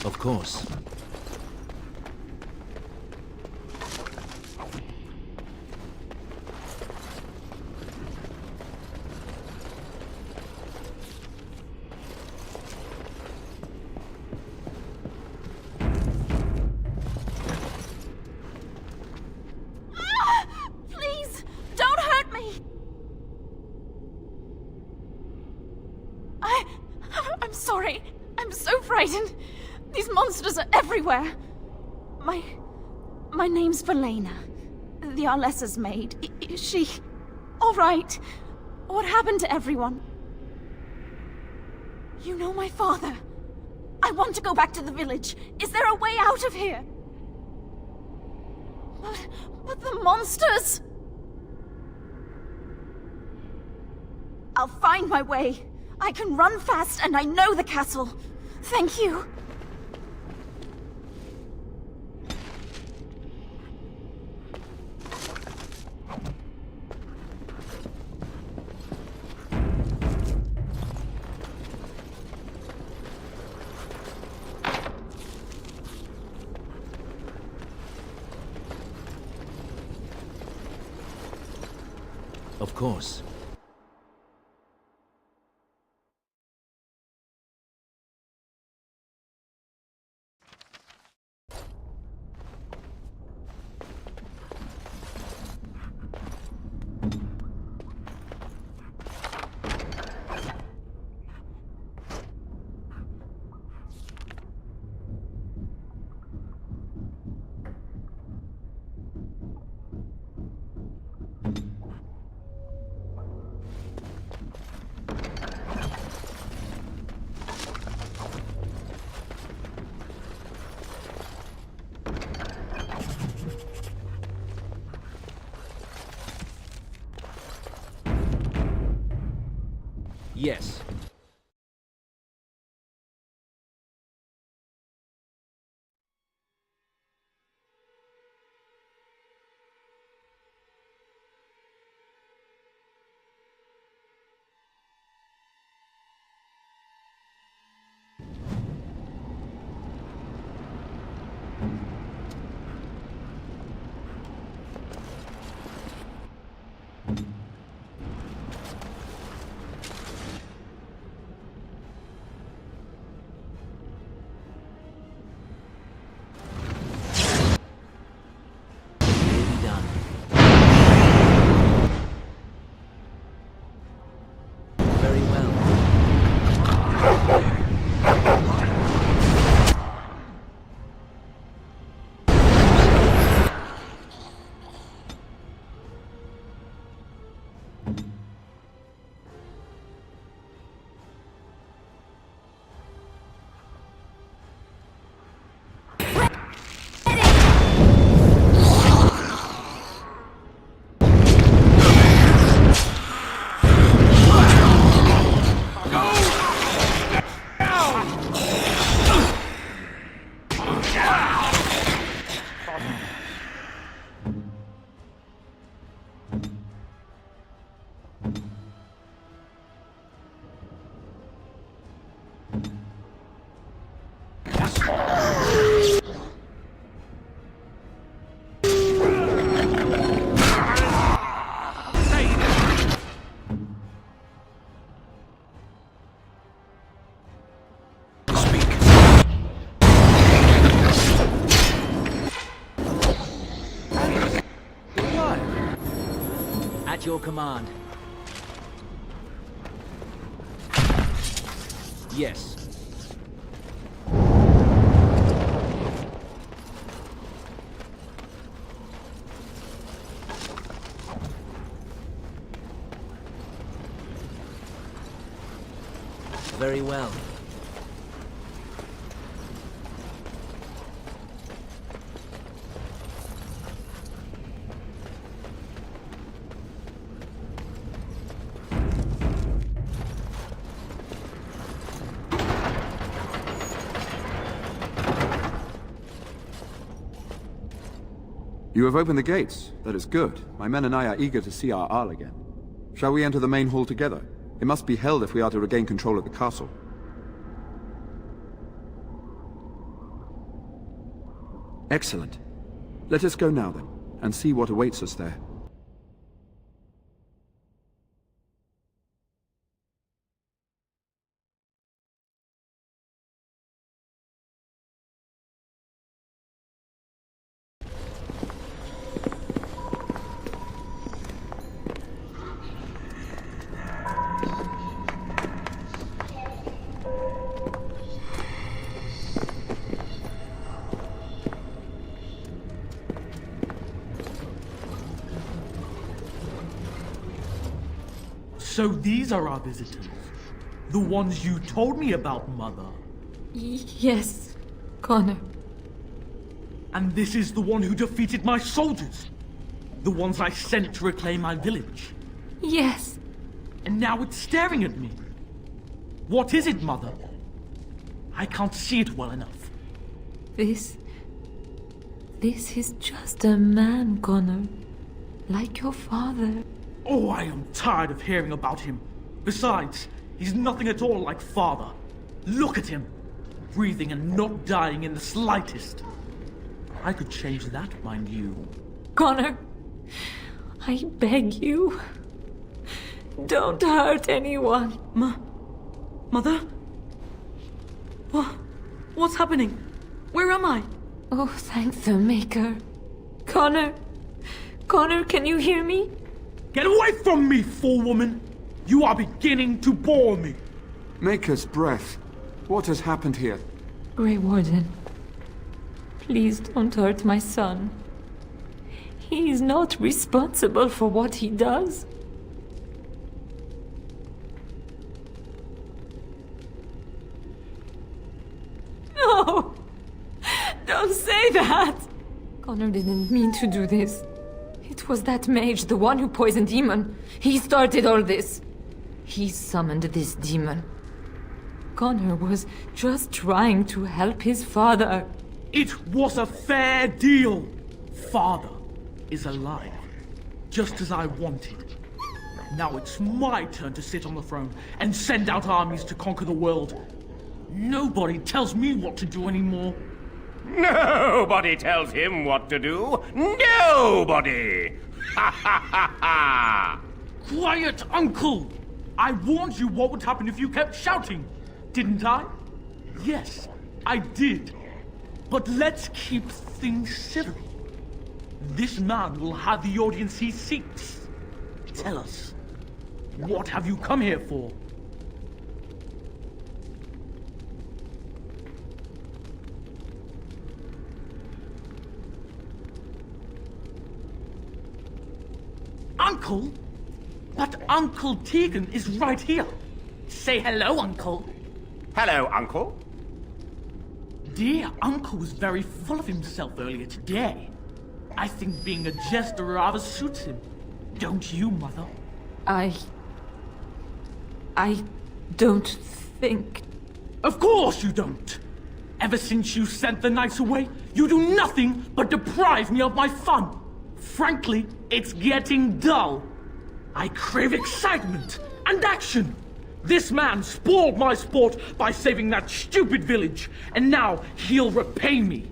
[SPEAKER 21] Of course.
[SPEAKER 22] Please, don't hurt me! I'm sorry. I'm so frightened. These monsters are everywhere. My name's Valena. The Arlessa's maid. Is she all right? What happened to everyone? You know my father. I want to go back to the village. Is there a way out of here? But the monsters! I'll find my way. I can run fast and I know the castle. Thank you.
[SPEAKER 21] Of course. Yes. At your command. Yes. Very well.
[SPEAKER 1] You have opened the gates. That is good. My men and I are eager to see our Arl again. Shall we enter the main hall together? It must be held if we are to regain control of the castle. Excellent. Let us go now, then, and see what awaits us there.
[SPEAKER 3] So these are our visitors? The ones you told me about, Mother?
[SPEAKER 20] Yes, Connor.
[SPEAKER 3] And this is the one who defeated my soldiers? The ones I sent to reclaim my village?
[SPEAKER 20] Yes.
[SPEAKER 3] And now it's staring at me. What is it, Mother? I can't see it well enough.
[SPEAKER 20] This is just a man, Connor. Like your father.
[SPEAKER 3] Oh, I am tired of hearing about him. Besides, he's nothing at all like Father. Look at him. Breathing and not dying in the slightest. I could change that, mind you.
[SPEAKER 20] Connor, I beg you. Don't hurt anyone.
[SPEAKER 6] Mother? What's happening? Where am I?
[SPEAKER 20] Oh, thank the Maker. Connor, can you hear me?
[SPEAKER 3] Get away from me, fool woman! You are beginning to bore me.
[SPEAKER 1] Maker's breath. What has happened here?
[SPEAKER 20] Grey Warden, please don't hurt my son. He is not responsible for what he does. No! Don't say that! Connor didn't mean to do this. It was that mage, the one who poisoned Demon. He started all this. He summoned this demon. Connor was just trying to help his father.
[SPEAKER 3] It was a fair deal. Father is alive, just as I wanted. Now it's my turn to sit on the throne and send out armies to conquer the world. Nobody tells me what to do anymore.
[SPEAKER 7] Nobody tells him what to do. Nobody! Ha ha ha ha!
[SPEAKER 3] Quiet, Uncle! I warned you what would happen if you kept shouting, didn't I? Yes, I did. But let's keep things civil. This man will have the audience he seeks. Tell us, what have you come here for? Uncle? But Uncle Tegan is right here. Say hello, Uncle.
[SPEAKER 7] Hello, Uncle.
[SPEAKER 3] Dear Uncle was very full of himself earlier today. I think being a jester rather suits him. Don't you, Mother?
[SPEAKER 20] I don't think...
[SPEAKER 3] Of course you don't! Ever since you sent the knights away, you do nothing but deprive me of my fun. Frankly, it's getting dull. I crave excitement and action. This man spoiled my sport by saving that stupid village, and now he'll repay me.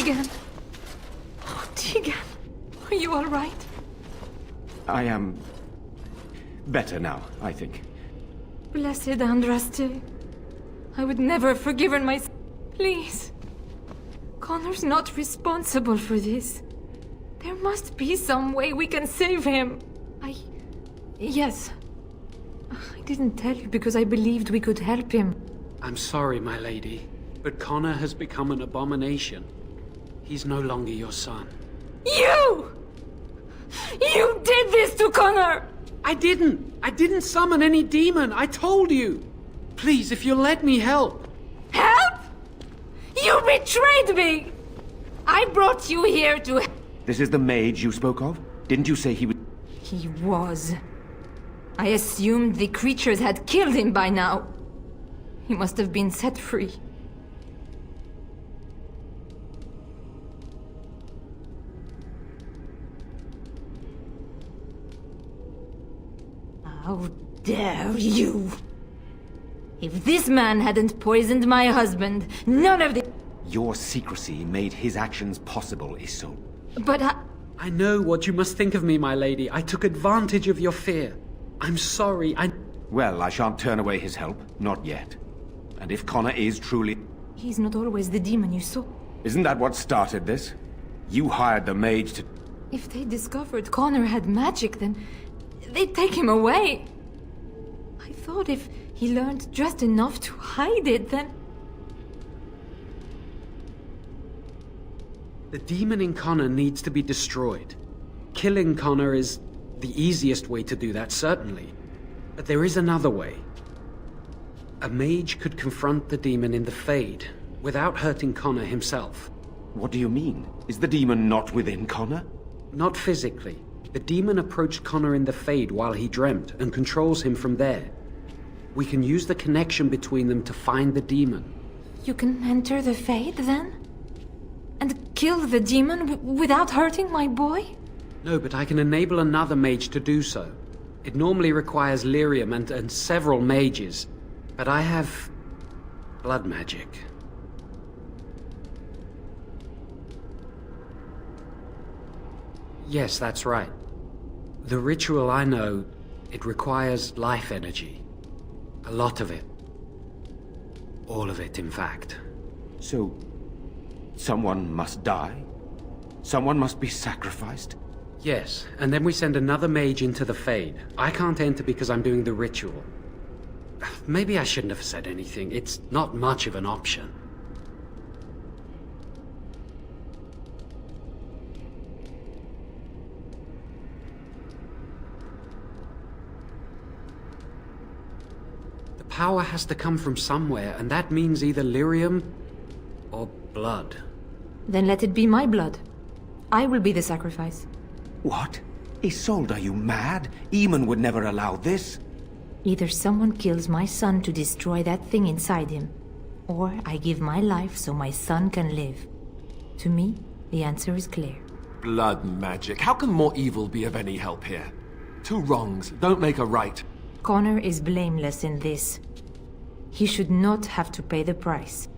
[SPEAKER 20] Tegan! Oh, Tegan! Are you all right?
[SPEAKER 7] I am... better now, I think.
[SPEAKER 20] Blessed Andraste. I would never have forgiven myself. Please. Connor's not responsible for this. There must be some way we can save him. Yes. I didn't tell you because I believed we could help him.
[SPEAKER 18] I'm sorry, my lady, but Connor has become an abomination. He's no longer your son.
[SPEAKER 20] You! You did this to Connor!
[SPEAKER 18] I didn't summon any demon, I told you! Please, if you'll let me help.
[SPEAKER 20] Help? You betrayed me! I brought you here to...
[SPEAKER 7] This is the mage you spoke of? Didn't you say he would...
[SPEAKER 20] He was. I assumed the creatures had killed him by now. He must have been set free. How dare you! If this man hadn't poisoned my husband, none of the...
[SPEAKER 7] Your secrecy made his actions possible, Isolde.
[SPEAKER 20] But
[SPEAKER 18] I know what you must think of me, my lady. I took advantage of your fear. I'm sorry,
[SPEAKER 7] Well, I shan't turn away his help. Not yet. And if Connor is truly...
[SPEAKER 20] He's not always the demon you saw.
[SPEAKER 7] Isn't that what started this? You hired the mage to...
[SPEAKER 20] If they discovered Connor had magic, then they'd take him away. I thought if he learned just enough to hide it, then...
[SPEAKER 18] The demon in Connor needs to be destroyed. Killing Connor is the easiest way to do that, certainly. But there is another way. A mage could confront the demon in the Fade, without hurting Connor himself.
[SPEAKER 7] What do you mean? Is the demon not within Connor?
[SPEAKER 18] Not physically. The demon approached Connor in the Fade while he dreamt, and controls him from there. We can use the connection between them to find the demon.
[SPEAKER 20] You can enter the Fade, then? And kill the demon without hurting my boy?
[SPEAKER 18] No, but I can enable another mage to do so. It normally requires lyrium and several mages. But I have... blood magic. Yes, that's right. The ritual I know, it requires life energy. A lot of it. All of it, in fact.
[SPEAKER 7] So, someone must die? Someone must be sacrificed?
[SPEAKER 18] Yes, and then we send another mage into the Fade. I can't enter because I'm doing the ritual. Maybe I shouldn't have said anything. It's not much of an option. The power has to come from somewhere, and that means either lyrium or blood.
[SPEAKER 20] Then let it be my blood. I will be the sacrifice.
[SPEAKER 7] What? Isolde, are you mad? Eamon would never allow this.
[SPEAKER 20] Either someone kills my son to destroy that thing inside him, or I give my life so my son can live. To me, the answer is clear.
[SPEAKER 2] Blood magic. How can more evil be of any help here? Two wrongs don't make a right.
[SPEAKER 20] Connor is blameless in this. He should not have to pay the price.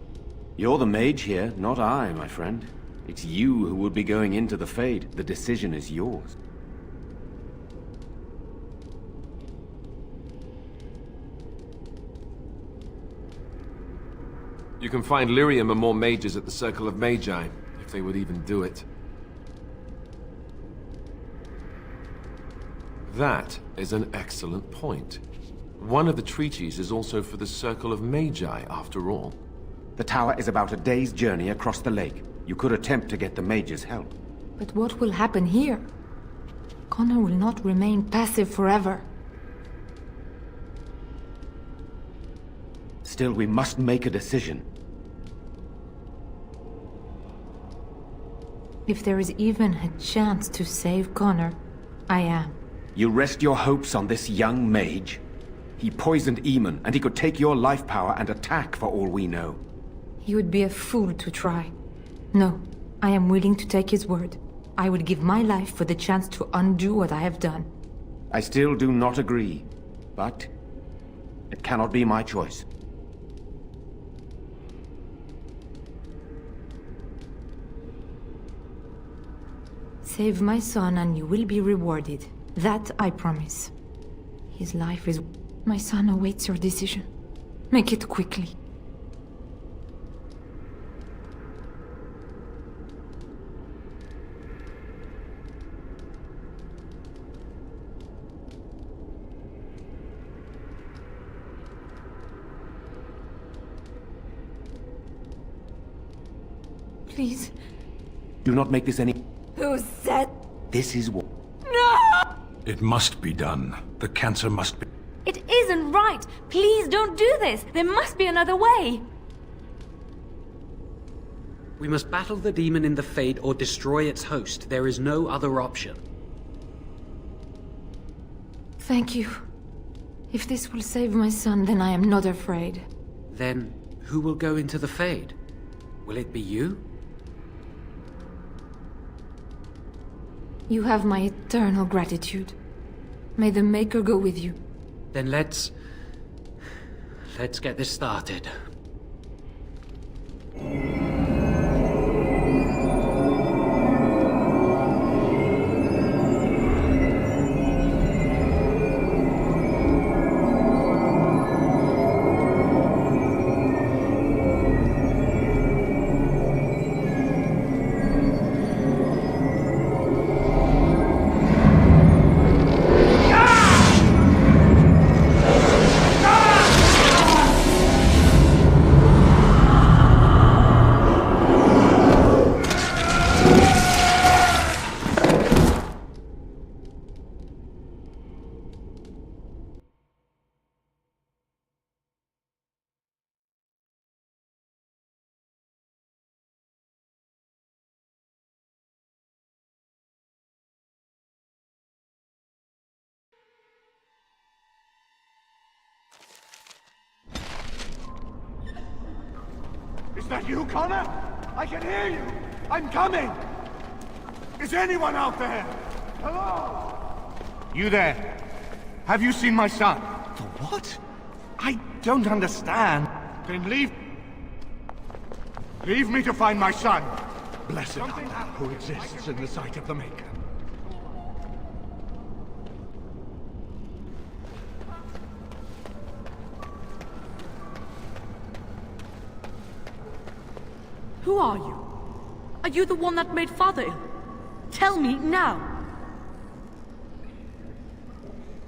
[SPEAKER 7] You're the mage here, not I, my friend. It's you who would be going into the Fade. The decision is yours.
[SPEAKER 2] You can find lyrium and more mages at the Circle of Magi, if they would even do it. That is an excellent point. One of the treaties is also for the Circle of Magi, after all.
[SPEAKER 7] The tower is about a day's journey across the lake. You could attempt to get the mage's help.
[SPEAKER 20] But what will happen here? Connor will not remain passive forever.
[SPEAKER 7] Still, we must make a decision.
[SPEAKER 20] If there is even a chance to save Connor, I am.
[SPEAKER 7] You rest your hopes on this young mage? He poisoned Eamon, and he could take your life power and attack for all we know.
[SPEAKER 20] He would be a fool to try. No, I am willing to take his word. I would give my life for the chance to undo what I have done.
[SPEAKER 7] I still do not agree, but it cannot be my choice.
[SPEAKER 20] Save my son and you will be rewarded. That I promise. His life is... My son awaits your decision. Make it quickly. Please.
[SPEAKER 7] Do not make this any...
[SPEAKER 20] Who said...
[SPEAKER 7] This is what...
[SPEAKER 20] No!
[SPEAKER 5] It must be done. The cancer must be...
[SPEAKER 20] It isn't right! Please don't do this! There must be another way!
[SPEAKER 18] We must battle the demon in the Fade or destroy its host. There is no other option.
[SPEAKER 20] Thank you. If this will save my son, then I am not afraid.
[SPEAKER 18] Then, who will go into the Fade? Will it be you?
[SPEAKER 20] You have my eternal gratitude. May the Maker go with you.
[SPEAKER 18] Then let's get this started.
[SPEAKER 11] Is that you, Connor? I can hear you! I'm coming! Is anyone out there? Hello? You there? Have you seen my son? The what? I don't understand. Then leave... Leave me to find my son. Blessed are thou who exists in the sight of the Maker.
[SPEAKER 6] Who are you? Are you the one that made Father ill? Tell me now!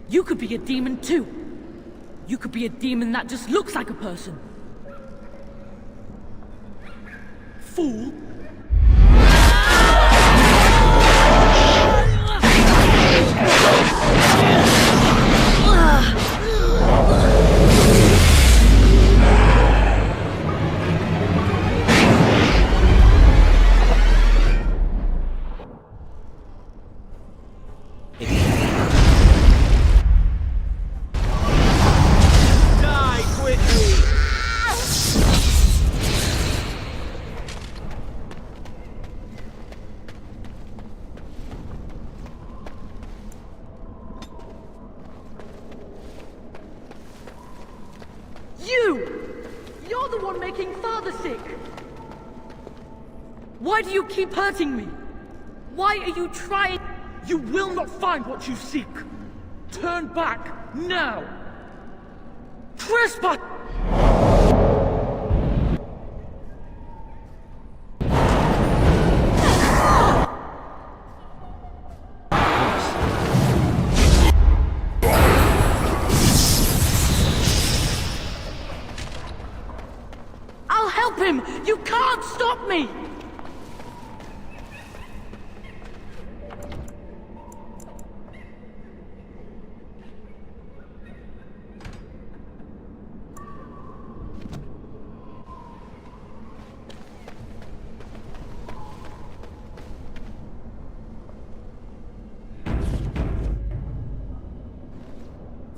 [SPEAKER 6] You could be a demon too. You could be a demon that just looks like a person. Fool! You're the one making Father sick! Why do you keep hurting me? Why are you trying? You will not find what you seek! Turn back, now! Trespass! I'll help him! You can't stop me!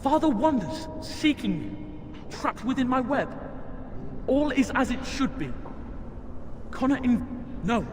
[SPEAKER 6] Father wanders, seeking me, trapped within my web. All is as it should be. Connor in... No.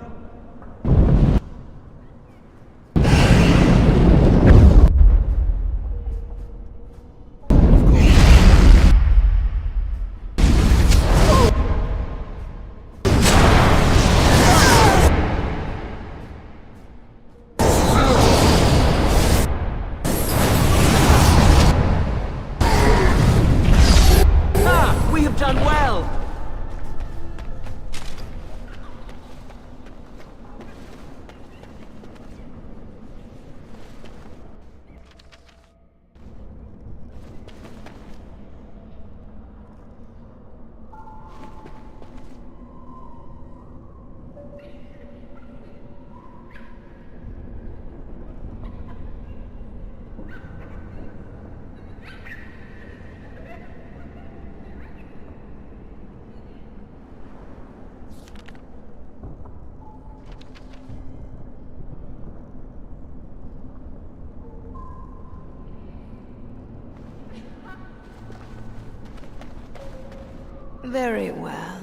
[SPEAKER 9] Very well.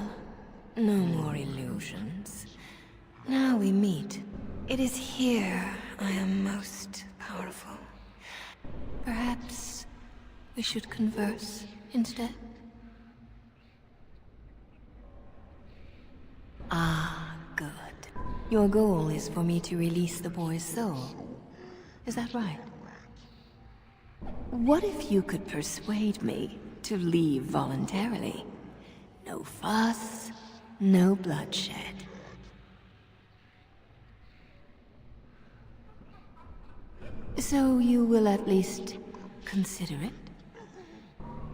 [SPEAKER 9] No more illusions. Now we meet. It is here I am most powerful. Perhaps we should converse instead? Ah, good. Your goal is for me to release the boy's soul. Is that right? What if you could persuade me to leave voluntarily? No fuss, no bloodshed. So you will at least consider it?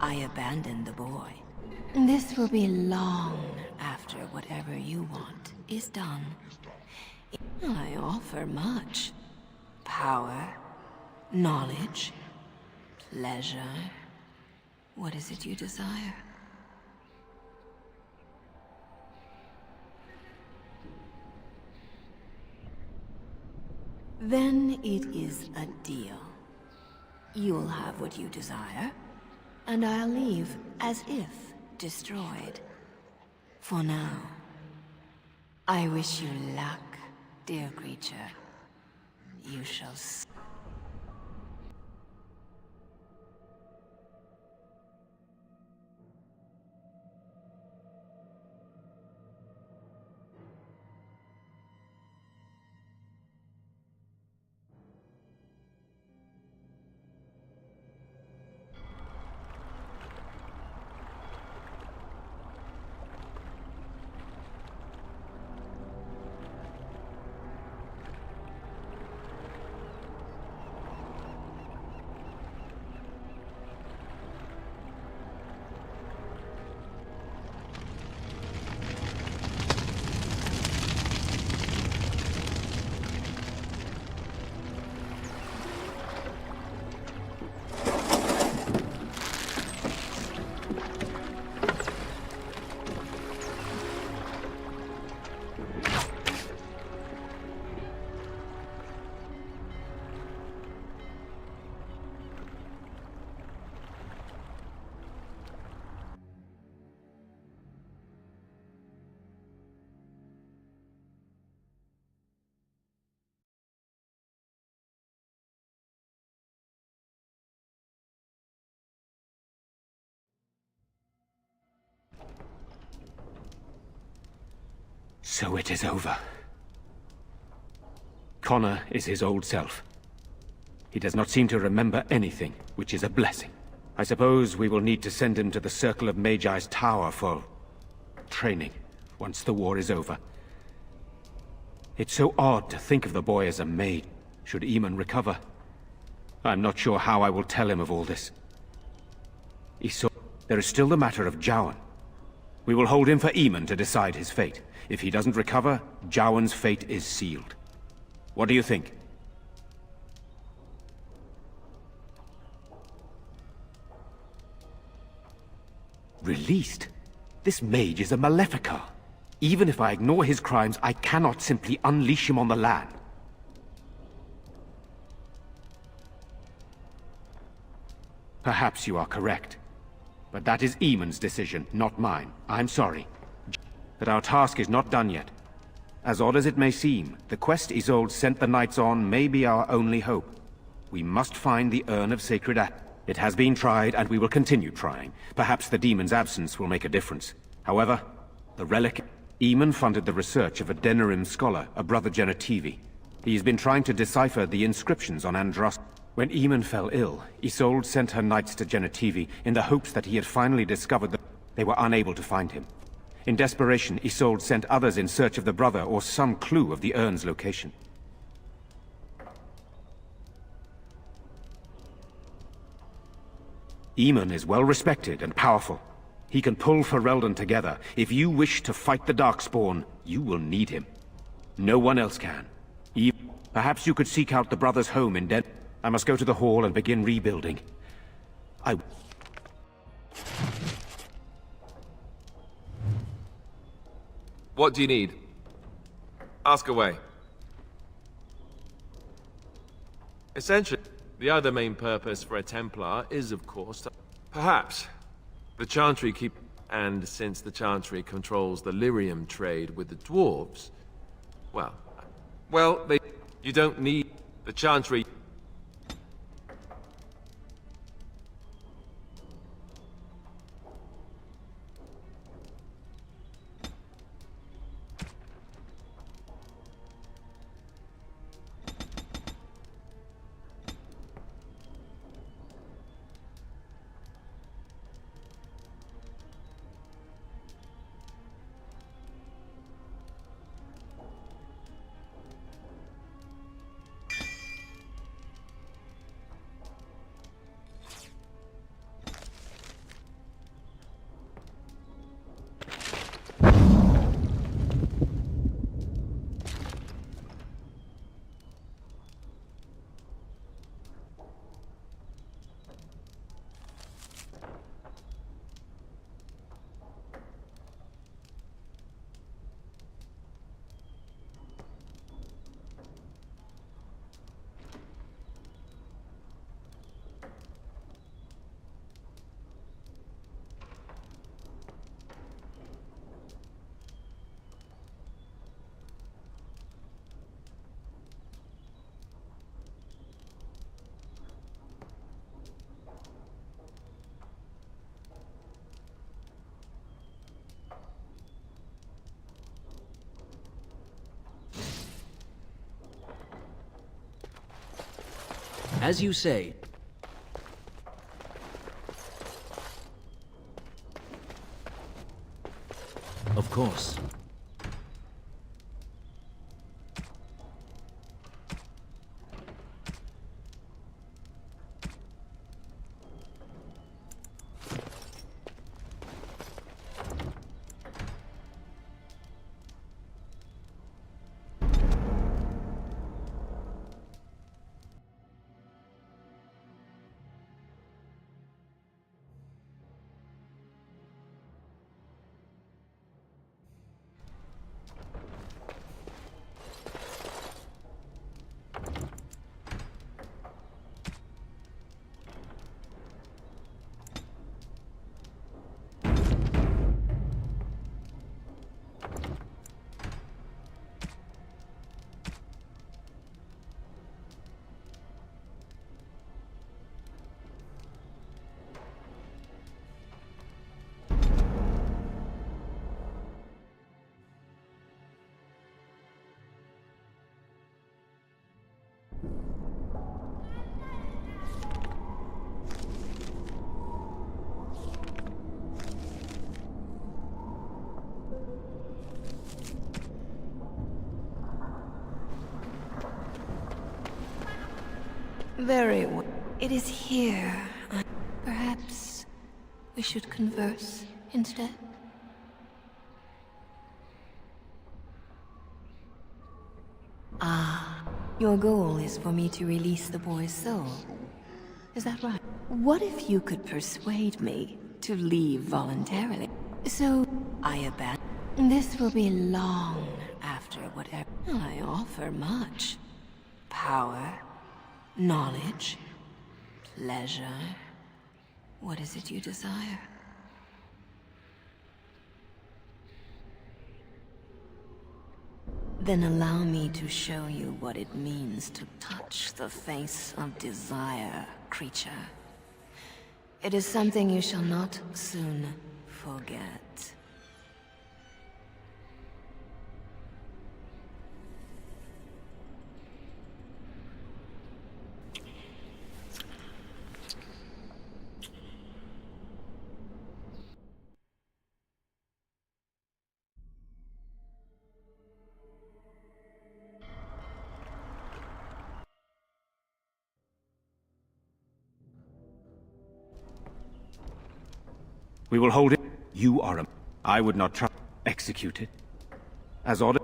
[SPEAKER 9] I abandoned the boy. This will be long after whatever you want is done. I offer much. Power, knowledge, pleasure. What is it you desire? Then it is a deal. You'll have what you desire, and I'll leave as if destroyed. For now, I wish you luck, dear creature. You shall see.
[SPEAKER 7] So it is over. Connor is his old self. He does not seem to remember anything, which is a blessing. I suppose we will need to send him to the Circle of Magi's tower for training, once the war is over. It's so odd to think of the boy as a maid, should Eamon recover. I'm not sure how I will tell him of all this. There is still the matter of Jowan. We will hold him for Eamon to decide his fate. If he doesn't recover, Jowan's fate is sealed. What do you think? Released? This mage is a Maleficar. Even if I ignore his crimes, I cannot simply unleash him on the land. Perhaps you are correct. But that is Eamon's decision, not mine. I'm sorry. But our task is not done yet. As odd as it may seem, the quest Isolde sent the knights on may be our only hope. We must find the Urn of Sacred It has been tried, and we will continue trying. Perhaps the demon's absence will make a difference. However, the relic... Eamon funded the research of a Denerim scholar, a brother Genetivi. He has been trying to decipher the inscriptions on Andros. When Eamon fell ill, Isolde sent her knights to Genetivi in the hopes that he had finally discovered that they were unable to find him. In desperation, Isolde sent others in search of the brother or some clue of the urn's location. Eamon is well respected and powerful. He can pull Ferelden together. If you wish to fight the Darkspawn, you will need him. No one else can. Perhaps you could seek out the brother's home in Den... I must go to the hall and begin rebuilding.
[SPEAKER 2] What do you need? Ask away. Essentially, the other main purpose for a Templar is, of course, to... Perhaps. The Chantry keep... And since the Chantry controls the lyrium trade with the dwarves, you don't need the Chantry.
[SPEAKER 21] As you say. Of course.
[SPEAKER 9] Very well. It is here. Perhaps we should converse instead. Ah, your goal is for me to release the boy's soul. Is that right? What if you could persuade me to leave voluntarily? So, I abandon. This will be long after whatever. I offer much. Power, knowledge, pleasure. What is it you desire? Then allow me to show you what it means to touch the face of desire, creature. It is something you shall not soon forget.
[SPEAKER 7] We will hold it. You are a... I would not try... execute it. As ordered.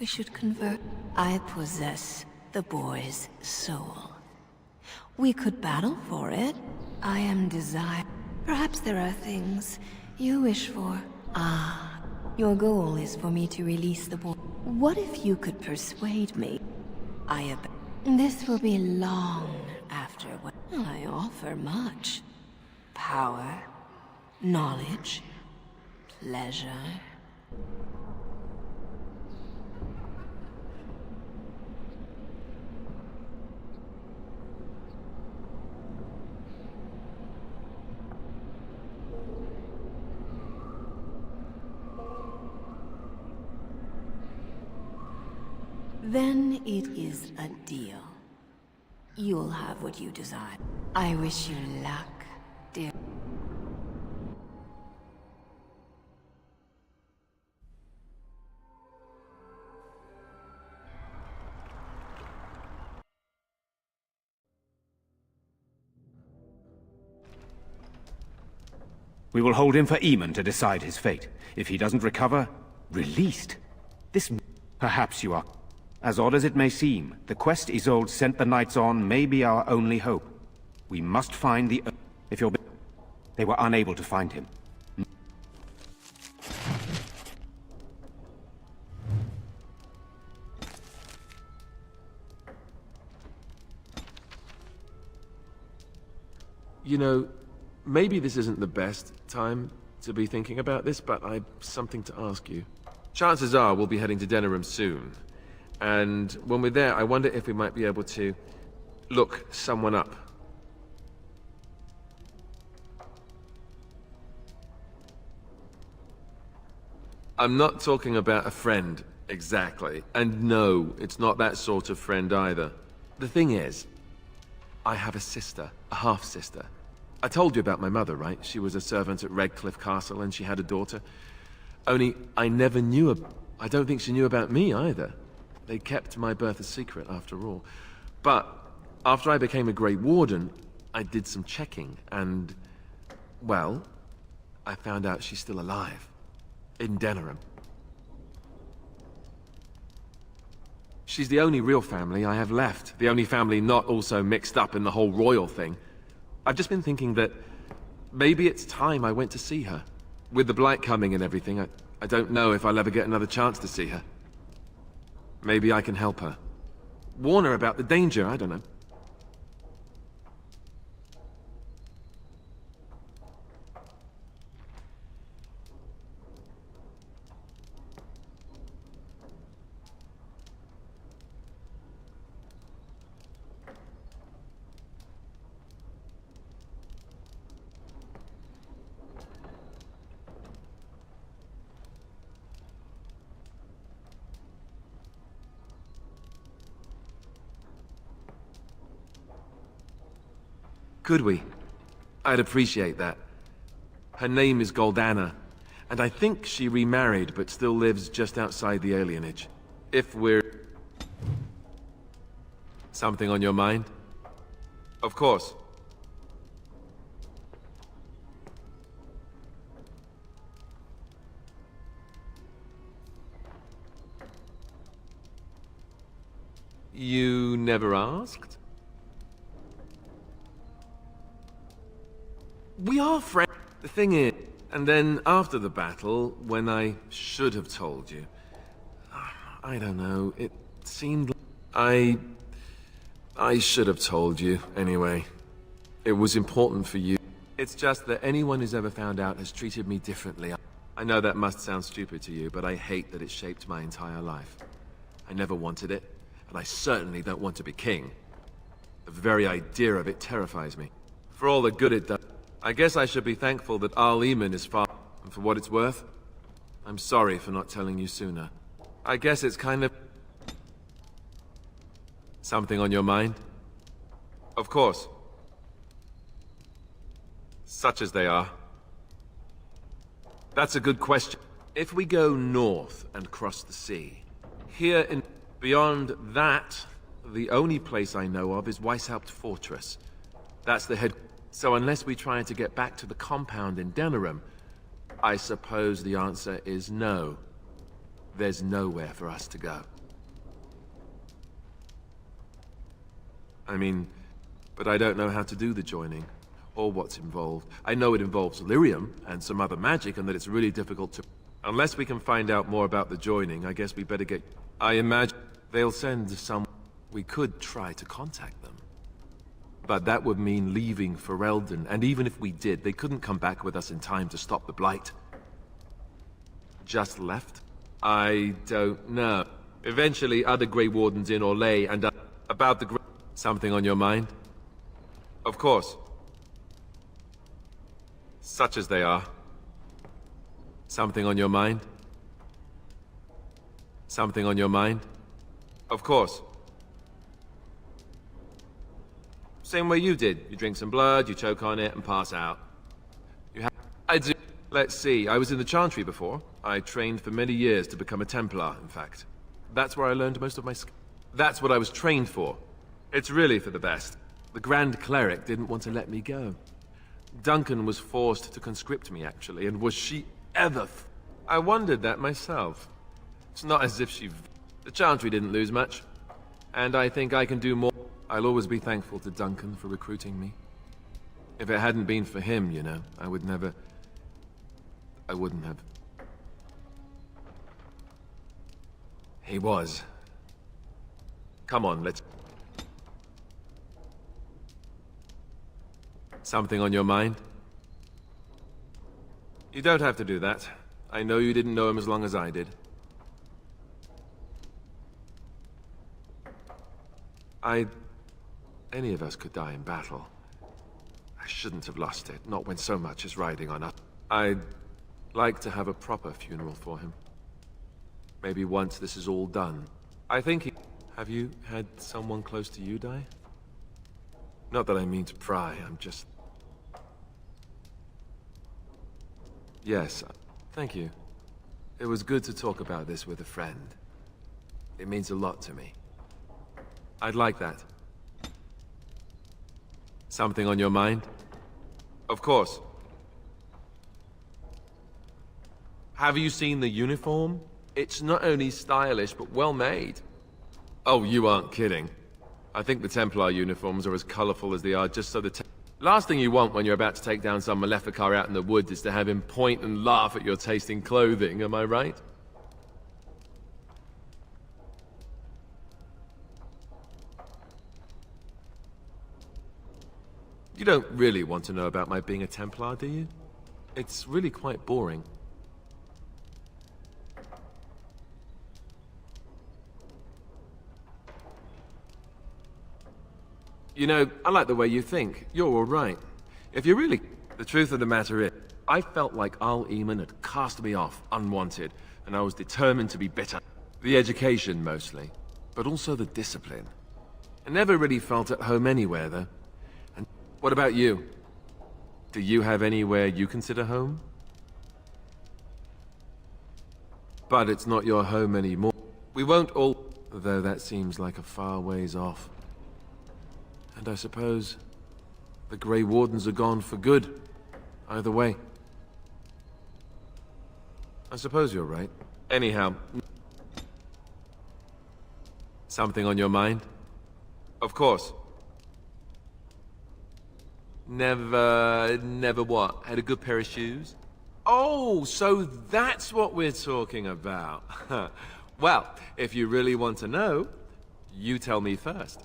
[SPEAKER 9] We should convert. I possess the boy's soul. We could battle for it. I am desire. Perhaps there are things you wish for. Ah, your goal is for me to release the boy. What if you could persuade me? This will be long after what I offer much. Power, knowledge, pleasure. Then it is a deal. You'll have what you desire. I wish you luck, dear.
[SPEAKER 7] We will hold him for Eamon to decide his fate. If he doesn't recover, released. This... Perhaps you are... As odd as it may seem, the quest Isolde sent the knights on may be our only hope. We must find the... If you're... They were unable to find him.
[SPEAKER 2] You know, maybe this isn't the best time to be thinking about this, but I've something to ask you. Chances are we'll be heading to Denerim soon. And when we're there, I wonder if we might be able to look someone up. I'm not talking about a friend, exactly. And no, it's not that sort of friend either. The thing is, I have a sister, a half-sister. I told you about my mother, right? She was a servant at Redcliffe Castle and she had a daughter. Only, I never knew I don't think she knew about me either. They kept my birth a secret, after all. But after I became a Grey Warden, I did some checking, and... well, I found out she's still alive. In Denerim. She's the only real family I have left. The only family not also mixed up in the whole royal thing. I've just been thinking that maybe it's time I went to see her. With the Blight coming and everything, I don't know if I'll ever get another chance to see her. Maybe I can help her. Warn her about the danger, I don't know. Could we? I'd appreciate that. Her name is Goldana, and I think she remarried but still lives just outside the alienage. If we're... Something on your mind? Of course. You never asked? We are friends. The thing is, and then after the battle, when I should have told you, I don't know, it seemed I should have told you, anyway. It was important for you. It's just that anyone who's ever found out has treated me differently. I know that must sound stupid to you, but I hate that it shaped my entire life. I never wanted it, and I certainly don't want to be king. The very idea of it terrifies me. For all the good it does, I guess I should be thankful that Eamon is far, and for what it's worth, I'm sorry for not telling you sooner. I guess it's kind of... Something on your mind? Of course. Such as they are. That's a good question. If we go north and cross the sea, here in... Beyond that, the only place I know of is Weishaupt Fortress. That's the head... So unless we try to get back to the compound in Denerim, I suppose the answer is no. There's nowhere for us to go. I mean, but I don't know how to do the joining, or what's involved. I know it involves lyrium and some other magic, and that it's really difficult to... Unless we can find out more about the joining, I guess we better get... I imagine they'll send some... We could try to contact them. But that would mean leaving Ferelden, and even if we did, they couldn't come back with us in time to stop the Blight. Just left? I don't know. Eventually, other Grey Wardens in Orlais and... about the... Something on your mind? Of course. Such as they are. Something on your mind? Something on your mind? Of course. Same way you did. You drink some blood, you choke on it, and pass out. You have... I do... Let's see, I was in the Chantry before. I trained for many years to become a Templar, in fact. That's where I learned most of my skills. That's what I was trained for. It's really for the best. The Grand Cleric didn't want to let me go. Duncan was forced to conscript me, actually, and was she ever... I wondered that myself. It's not as if she... The Chantry didn't lose much. And I think I can do more. I'll always be thankful to Duncan for recruiting me. If it hadn't been for him, you know, I would never... I wouldn't have... He was. Come on, let's... Something on your mind? You don't have to do that. I know you didn't know him as long as I did. Any of us could die in battle. I shouldn't have lost it, not when so much is riding on us. I'd like to have a proper funeral for him. Maybe once this is all done. I think he... Have you had someone close to you die? Not that I mean to pry, I'm just... Yes, thank you. It was good to talk about this with a friend. It means a lot to me. I'd like that. Something on your mind? Of course. Have you seen the uniform? It's not only stylish, but well made. Oh, you aren't kidding. I think the Templar uniforms are as colorful as they are just so the... Last thing you want when you're about to take down some Maleficar out in the woods is to have him point and laugh at your taste in clothing, am I right? You don't really want to know about my being a Templar, do you? It's really quite boring. You know, I like the way you think. You're all right. If you really... The truth of the matter is, I felt like Al Eamon had cast me off, unwanted, and I was determined to be better. The education, mostly, but also the discipline. I never really felt at home anywhere, though. And what about you? Do you have anywhere you consider home? But it's not your home anymore. We won't all... Though that seems like a far ways off. And I suppose the Grey Wardens are gone for good. Either way. I suppose you're right. Anyhow. Something on your mind? Of course. Never what? Had a good pair of shoes? Oh, so that's what we're talking about. Well, if you really want to know, you tell me first.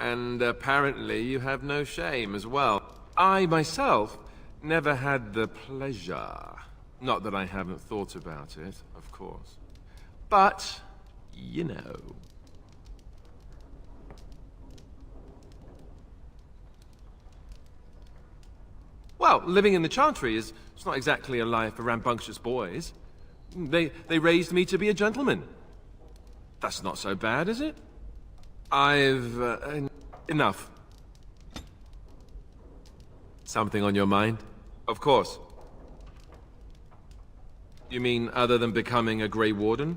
[SPEAKER 2] And apparently you have no shame as well. I, myself, never had the pleasure. Not that I haven't thought about it, of course. But, you know. Well, living in the Chantry is it's not exactly a life for rambunctious boys. They raised me to be a gentleman. That's not so bad, is it? Enough. Something on your mind? Of course. You mean other than becoming a Grey Warden?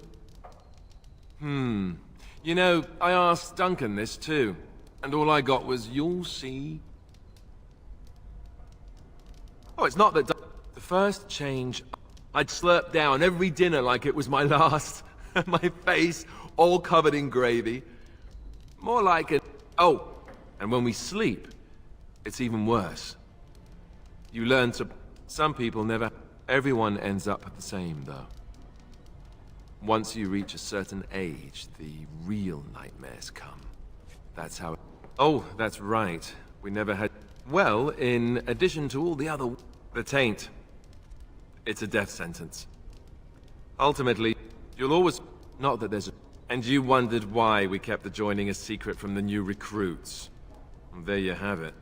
[SPEAKER 2] You know, I asked Duncan this too, and all I got was, you'll see. Oh, it's not that... The first change... I'd slurp down every dinner like it was my last. My face all covered in gravy. More like it. Oh, and when we sleep, it's even worse. You learn to... Some people never... Everyone ends up the same, though. Once you reach a certain age, the real nightmares come. That's how... Oh, that's right. We never had... Well, in addition to all the other... The taint. It's a death sentence. Ultimately, you'll always... Not that there's a... And you wondered why we kept the joining a secret from the new recruits. And there you have it.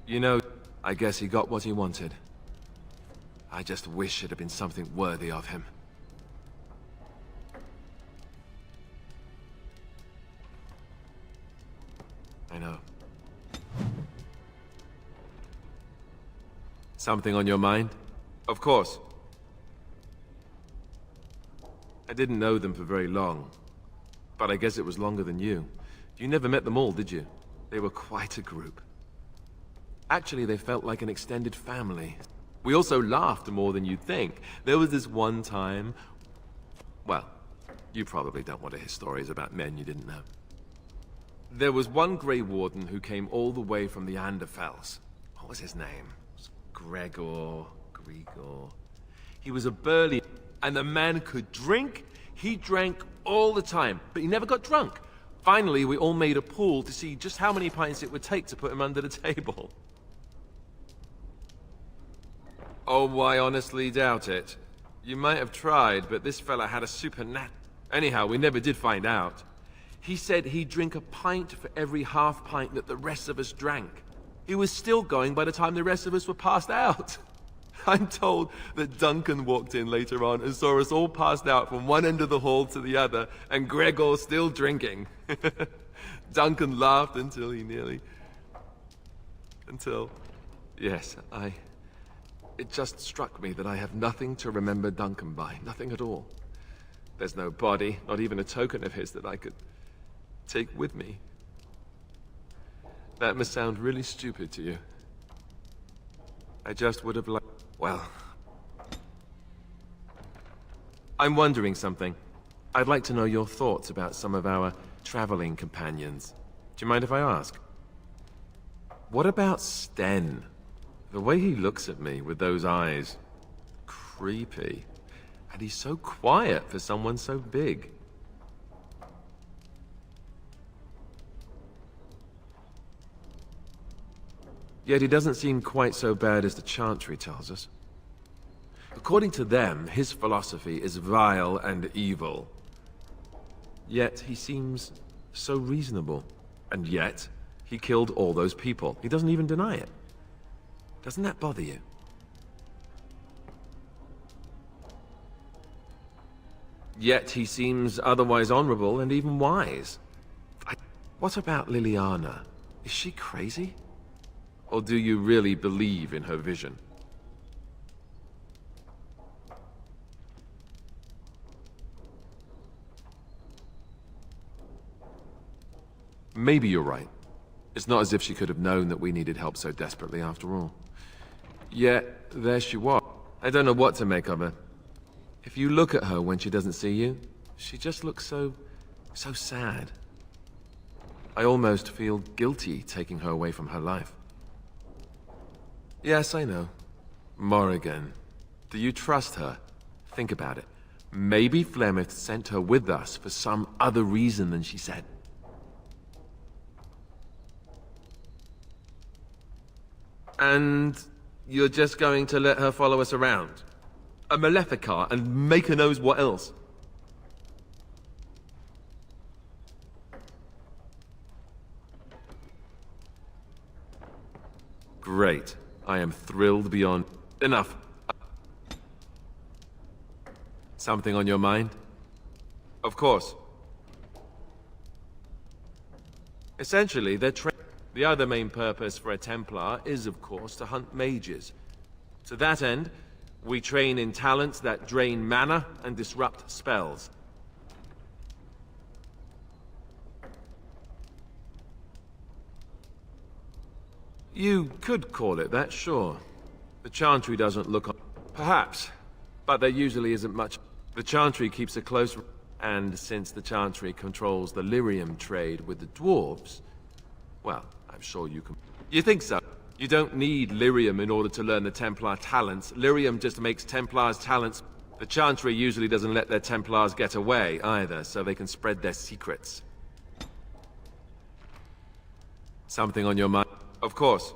[SPEAKER 2] You know, I guess he got what he wanted. I just wish it had been something worthy of him. I know. Something on your mind? Of course. I didn't know them for very long, but I guess it was longer than you. You never met them all, did you? They were quite a group. Actually, they felt like an extended family. We also laughed more than you'd think. There was this one time... Well, you probably don't want to hear stories about men you didn't know. There was one Grey Warden who came all the way from the Anderfells. What was his name? It was Gregor... He was a burly... And the man could drink. He drank all the time, but he never got drunk. Finally, we all made a pool to see just how many pints it would take to put him under the table. Oh, I honestly doubt it. You might have tried, but this fella had a supernat... Anyhow, we never did find out. He said he'd drink a pint for every half pint that the rest of us drank. He was still going by the time the rest of us were passed out. I'm told that Duncan walked in later on and saw us all passed out from one end of the hall to the other, and Gregor still drinking. Duncan laughed until he nearly... Yes, It just struck me that I have nothing to remember Duncan by. Nothing at all. There's no body, not even a token of his that I could take with me. That must sound really stupid to you. I just would have liked... Well... I'm wondering something. I'd like to know your thoughts about some of our traveling companions. Do you mind if I ask? What about Sten? The way he looks at me with those eyes. Creepy. And he's so quiet for someone so big. Yet he doesn't seem quite so bad as the Chantry tells us. According to them, his philosophy is vile and evil. Yet he seems so reasonable. And yet, he killed all those people. He doesn't even deny it. Doesn't that bother you? Yet he seems otherwise honorable and even wise. What about Liliana? Is she crazy? Or do you really believe in her vision? Maybe you're right. It's not as if she could have known that we needed help so desperately after all. Yet, there she was. I don't know what to make of her. If you look at her when she doesn't see you, she just looks so sad. I almost feel guilty taking her away from her life. Yes, I know. Morrigan. Do you trust her? Think about it. Maybe Flemeth sent her with us for some other reason than she said. And you're just going to let her follow us around? A Maleficar and make her knows what else? Great. I am thrilled beyond... Enough. Something on your mind? Of course. Essentially, they're the other main purpose for a Templar is, of course, to hunt mages. To that end, we train in talents that drain mana and disrupt spells. You could call it that, sure. The Chantry doesn't look on... Perhaps. But there usually isn't much. The Chantry keeps a close... And since the Chantry controls the lyrium trade with the dwarves... Well, I'm sure you can... You think so? You don't need lyrium in order to learn the Templar talents. Lyrium just makes Templars' talents... The Chantry usually doesn't let their Templars get away, either, so they can spread their secrets. Something on your mind? Of course.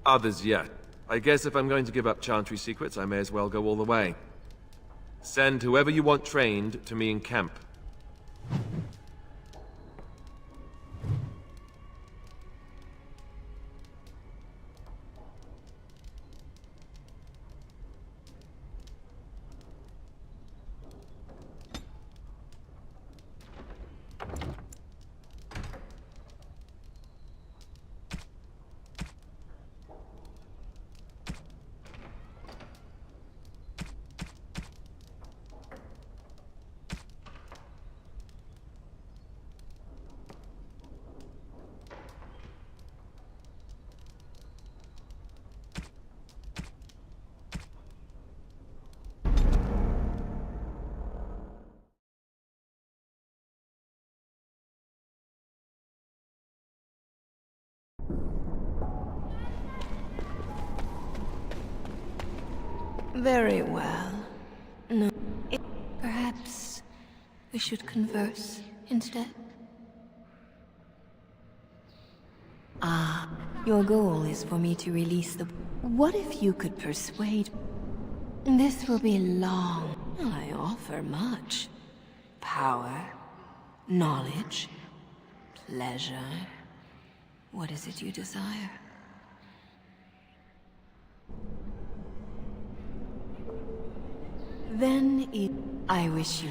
[SPEAKER 2] Others yet. I guess if I'm going to give up Chantry secrets, I may as well go all the way. Send whoever you want trained to me in camp.
[SPEAKER 9] Very well. No. Perhaps we should converse instead? Ah, your goal is for me to release the... What if you could persuade... This will be long. I offer much. Power, knowledge, pleasure. What is it you desire? Then I wish you...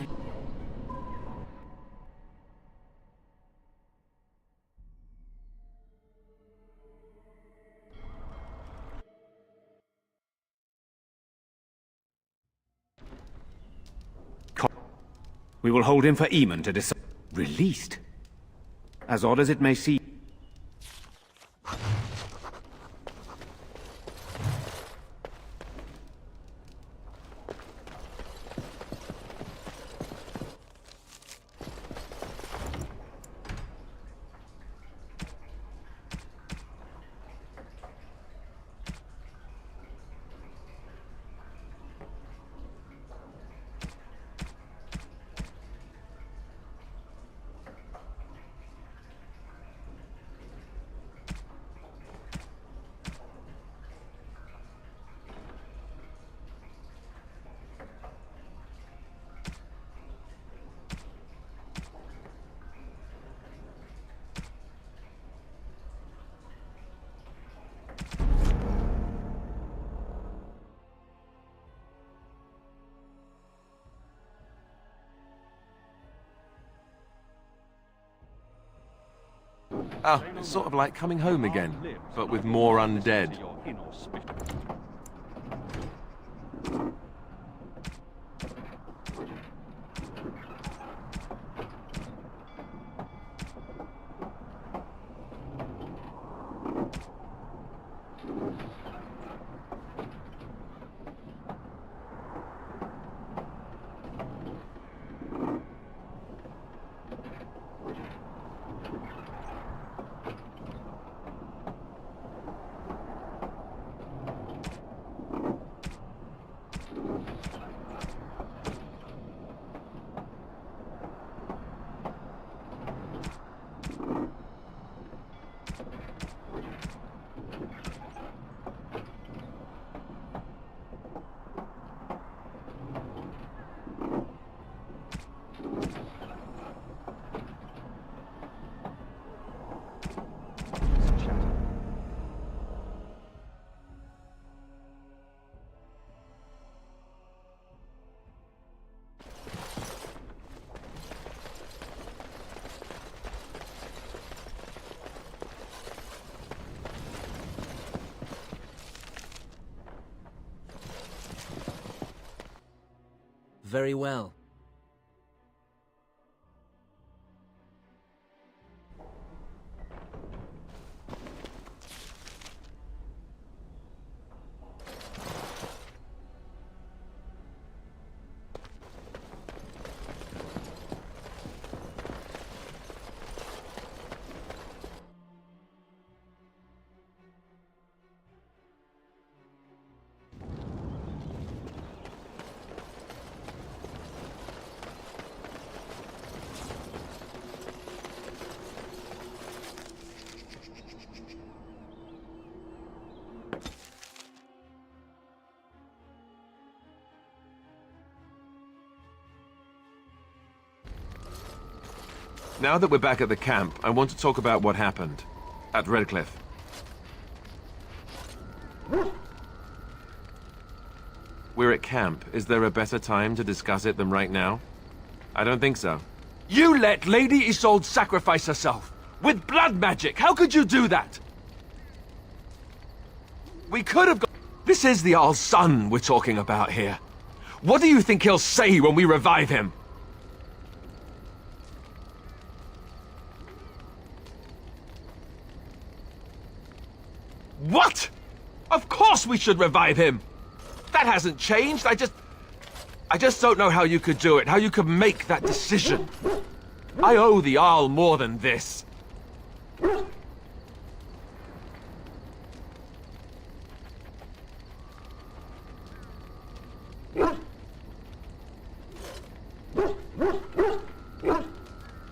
[SPEAKER 7] We will hold him for Eamon to decide. Released? As odd as it may seem.
[SPEAKER 2] Oh, it's sort of like coming home again, but with more undead.
[SPEAKER 21] Very well.
[SPEAKER 2] Now that we're back at the camp, I want to talk about what happened at Redcliffe. We're at camp. Is there a better time to discuss it than right now? I don't think so.
[SPEAKER 16] You let Lady Isolde sacrifice herself! With blood magic! How could you do that? We could have got... This is the Jarl's son we're talking about here. What do you think he'll say when we revive him? What? Of course we should revive him! That hasn't changed, I just don't know how you could do it, how you could make that decision. I owe the Jarl more than this.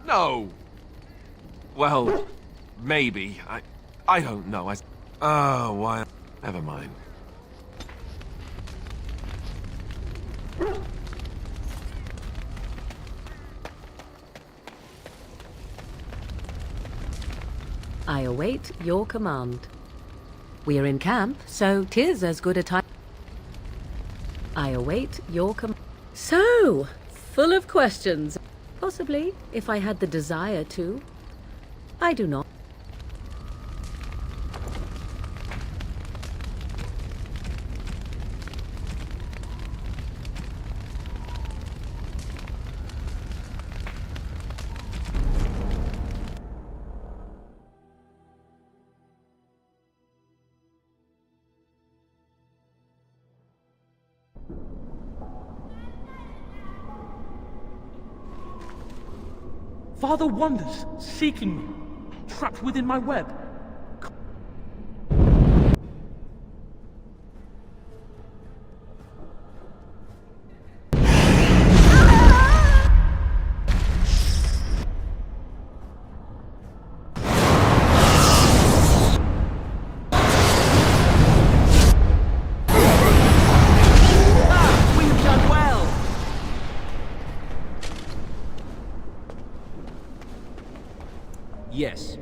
[SPEAKER 16] No. Well, maybe. I don't know. Oh, why? Never mind.
[SPEAKER 10] I await your command. We are in camp, so 'tis as good a time. I await your command. So, full of questions. Possibly, if I had the desire to. I do not.
[SPEAKER 6] Father wanders, seeking me, trapped within my web.
[SPEAKER 16] We've done well!
[SPEAKER 21] Yes.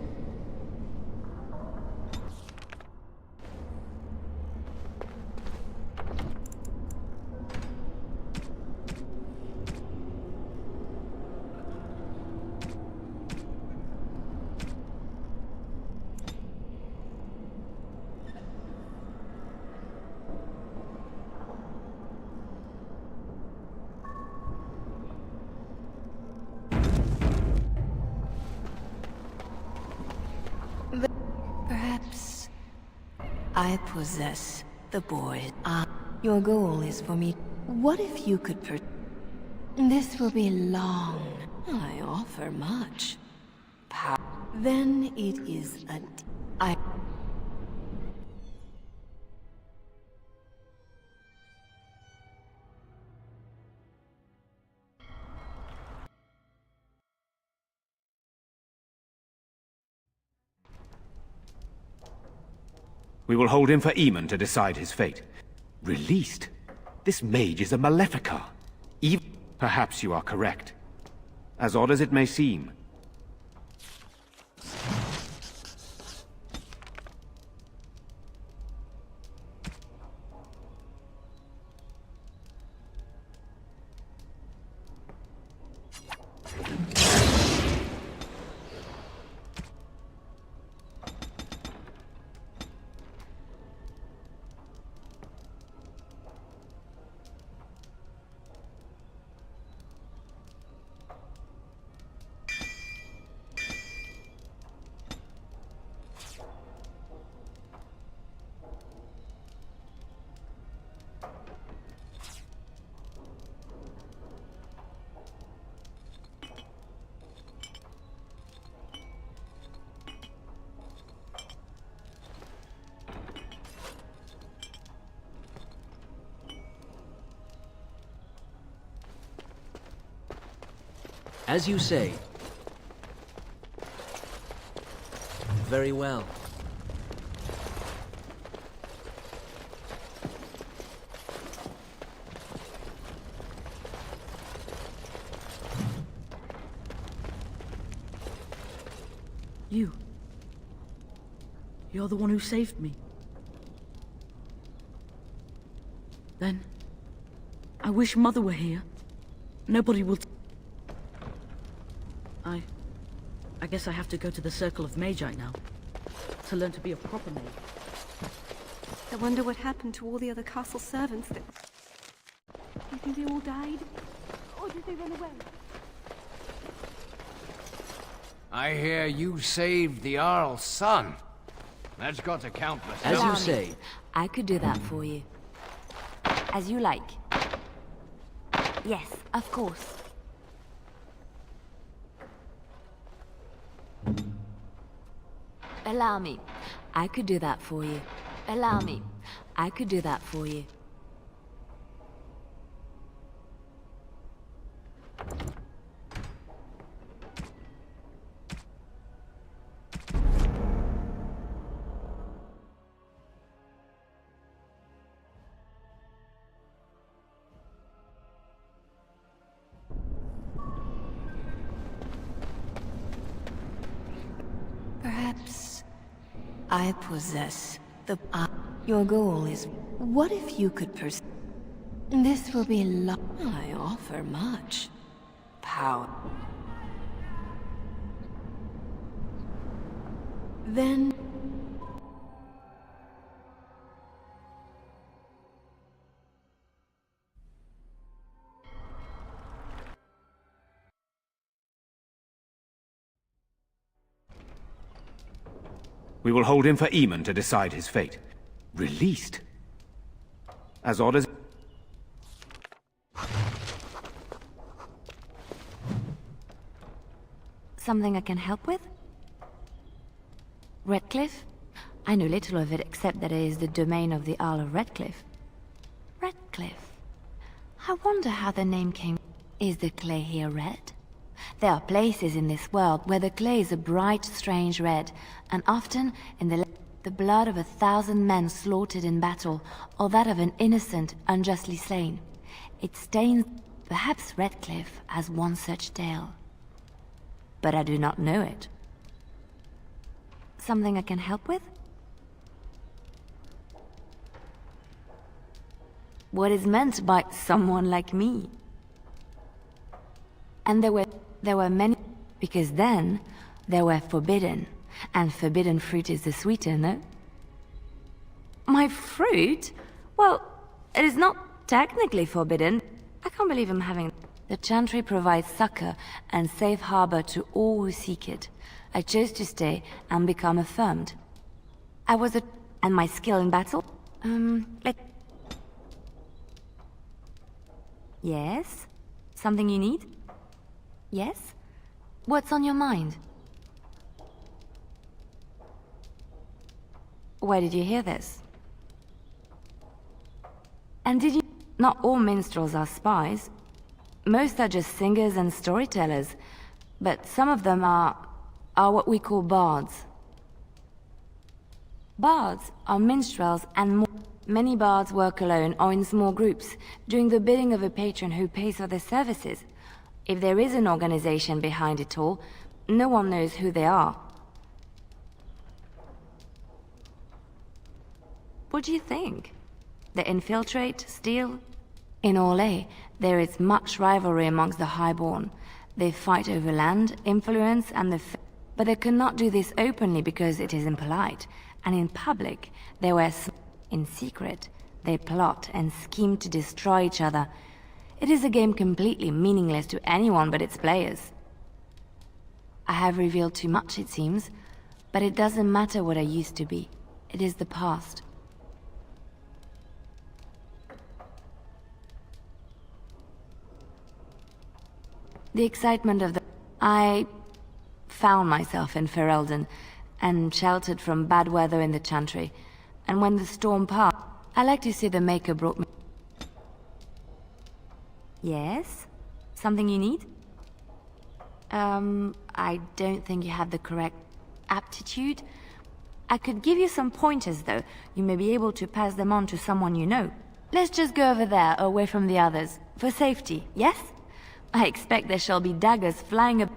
[SPEAKER 9] Perhaps I possess the board. Your goal is for me. What if you could This will be long. I offer much power. Then it is I...
[SPEAKER 7] We will hold him for Eamon to decide his fate. Released? This mage is a Maleficar. Perhaps you are correct. As odd as it may seem.
[SPEAKER 21] As you say. Very well.
[SPEAKER 6] You. You're the one who saved me. Then, I wish Mother were here. Nobody will... I guess I have to go to the Circle of Magi now. To learn to be a proper mage.
[SPEAKER 4] I wonder what happened to all the other castle servants that... Do you think they all died? Or did they run away?
[SPEAKER 12] I hear you saved the Earl's son. That's got to count for
[SPEAKER 21] As
[SPEAKER 12] something.
[SPEAKER 21] you say.
[SPEAKER 8] I could do that for you. As you like. Yes, of course. Allow me. I could do that for you. Allow me. I could do that for you.
[SPEAKER 9] Perhaps I possess the... your goal is... What if you could This will be I offer much. Power. Then...
[SPEAKER 7] We will hold him for Eamon to decide his fate. Released? As odd as...
[SPEAKER 8] Something I can help with? Redcliffe? I know little of it except that it is the domain of the Earl of Redcliffe. Redcliffe? I wonder how the name came... Is the clay here red? There are places in this world where the clay is a bright, strange red, and often in the blood of 1,000 men slaughtered in battle, or that of an innocent unjustly slain. It stains... Perhaps Redcliffe has one such tale. But I do not know it. Something I can help with? What is meant by someone like me? And there were many, because then they were forbidden, and forbidden fruit is the sweeter, no? My fruit? Well, it is not technically forbidden. I can't believe I'm having... The Chantry provides succor and safe harbor to all who seek it. I chose to stay and become affirmed. And my skill in battle? Yes? Something you need? Yes? What's on your mind? Where did you hear this? And did you... Not all minstrels are spies. Most are just singers and storytellers, but some of them are what we call bards. Bards are minstrels and more. Many bards work alone or in small groups, doing the bidding of a patron who pays for their services. If there is an organization behind it all, no one knows who they are. What do you think? They infiltrate, steal? In Orlais, there is much rivalry amongst the Highborn. They fight over land, influence, and but they cannot do this openly because it is impolite. And in public, they wear... In secret, they plot and scheme to destroy each other. It is a game completely meaningless to anyone but its players. I have revealed too much, it seems, but it doesn't matter what I used to be. It is the past. The excitement of the... I found myself in Ferelden, and sheltered from bad weather in the Chantry. And when the storm passed, I like to see the Maker brought me... Yes? Something you need? I don't think you have the correct aptitude. I could give you some pointers, though. You may be able to pass them on to someone you know. Let's just go over there, away from the others. For safety, yes? I expect there shall be daggers flying up...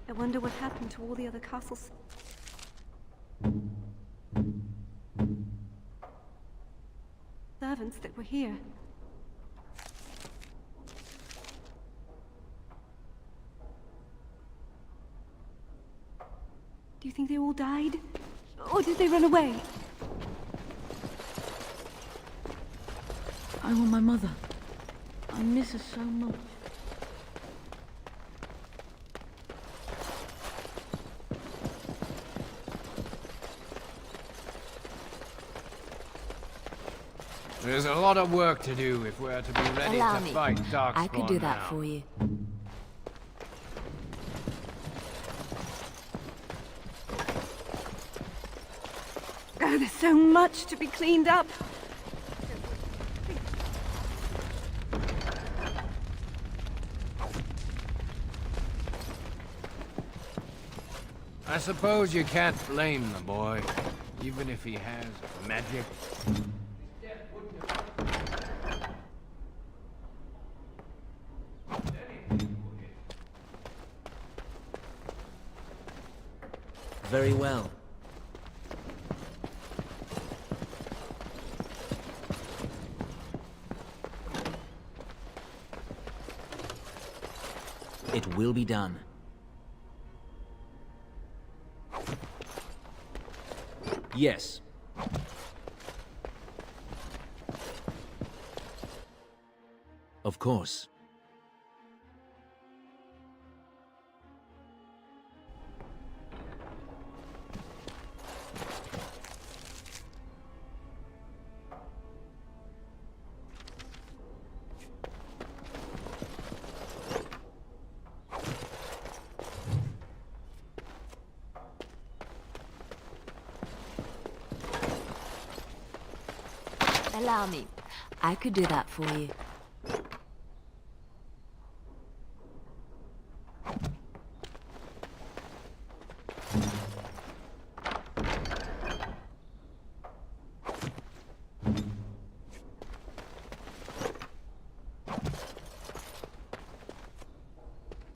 [SPEAKER 4] I wonder what happened to all the other castles. Servants that were here. Do you think they all died? Or did they run away?
[SPEAKER 3] I want my mother. I miss her so much.
[SPEAKER 12] There's a lot of work to do if we're to be ready
[SPEAKER 8] Allow
[SPEAKER 12] to
[SPEAKER 8] me.
[SPEAKER 12] fight Darkspawn
[SPEAKER 8] I could do that
[SPEAKER 12] now.
[SPEAKER 8] for you.
[SPEAKER 4] Oh, there's so much to be cleaned up.
[SPEAKER 12] I suppose you can't blame the boy, even if he has magic.
[SPEAKER 21] Very well. It will be done. Yes. Of course.
[SPEAKER 8] Allow me. I could do that for you.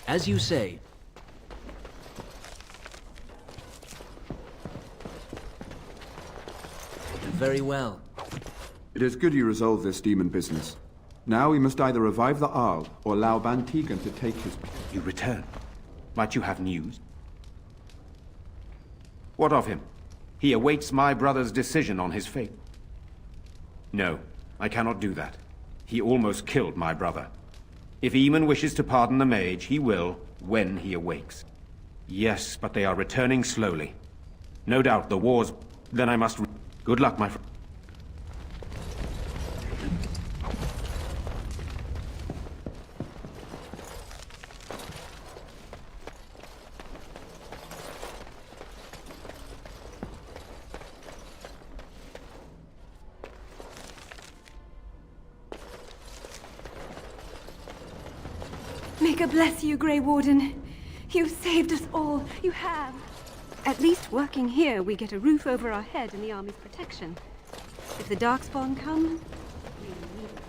[SPEAKER 21] As you say. Very well.
[SPEAKER 1] It is good you resolve this demon business. Now we must either revive the Arl, or allow Ban Tegan to take his...
[SPEAKER 7] You return? Might you have news? What of him? He awaits my brother's decision on his fate. No, I cannot do that. He almost killed my brother. If Eamon wishes to pardon the mage, he will, when he awakes. Yes, but they are returning slowly. No doubt the war's... Then I must... Good luck, my friend.
[SPEAKER 4] May God bless you, Grey Warden. You've saved us all. You have. At least working here, we get a roof over our head and the army's protection. If the Darkspawn come, we need it.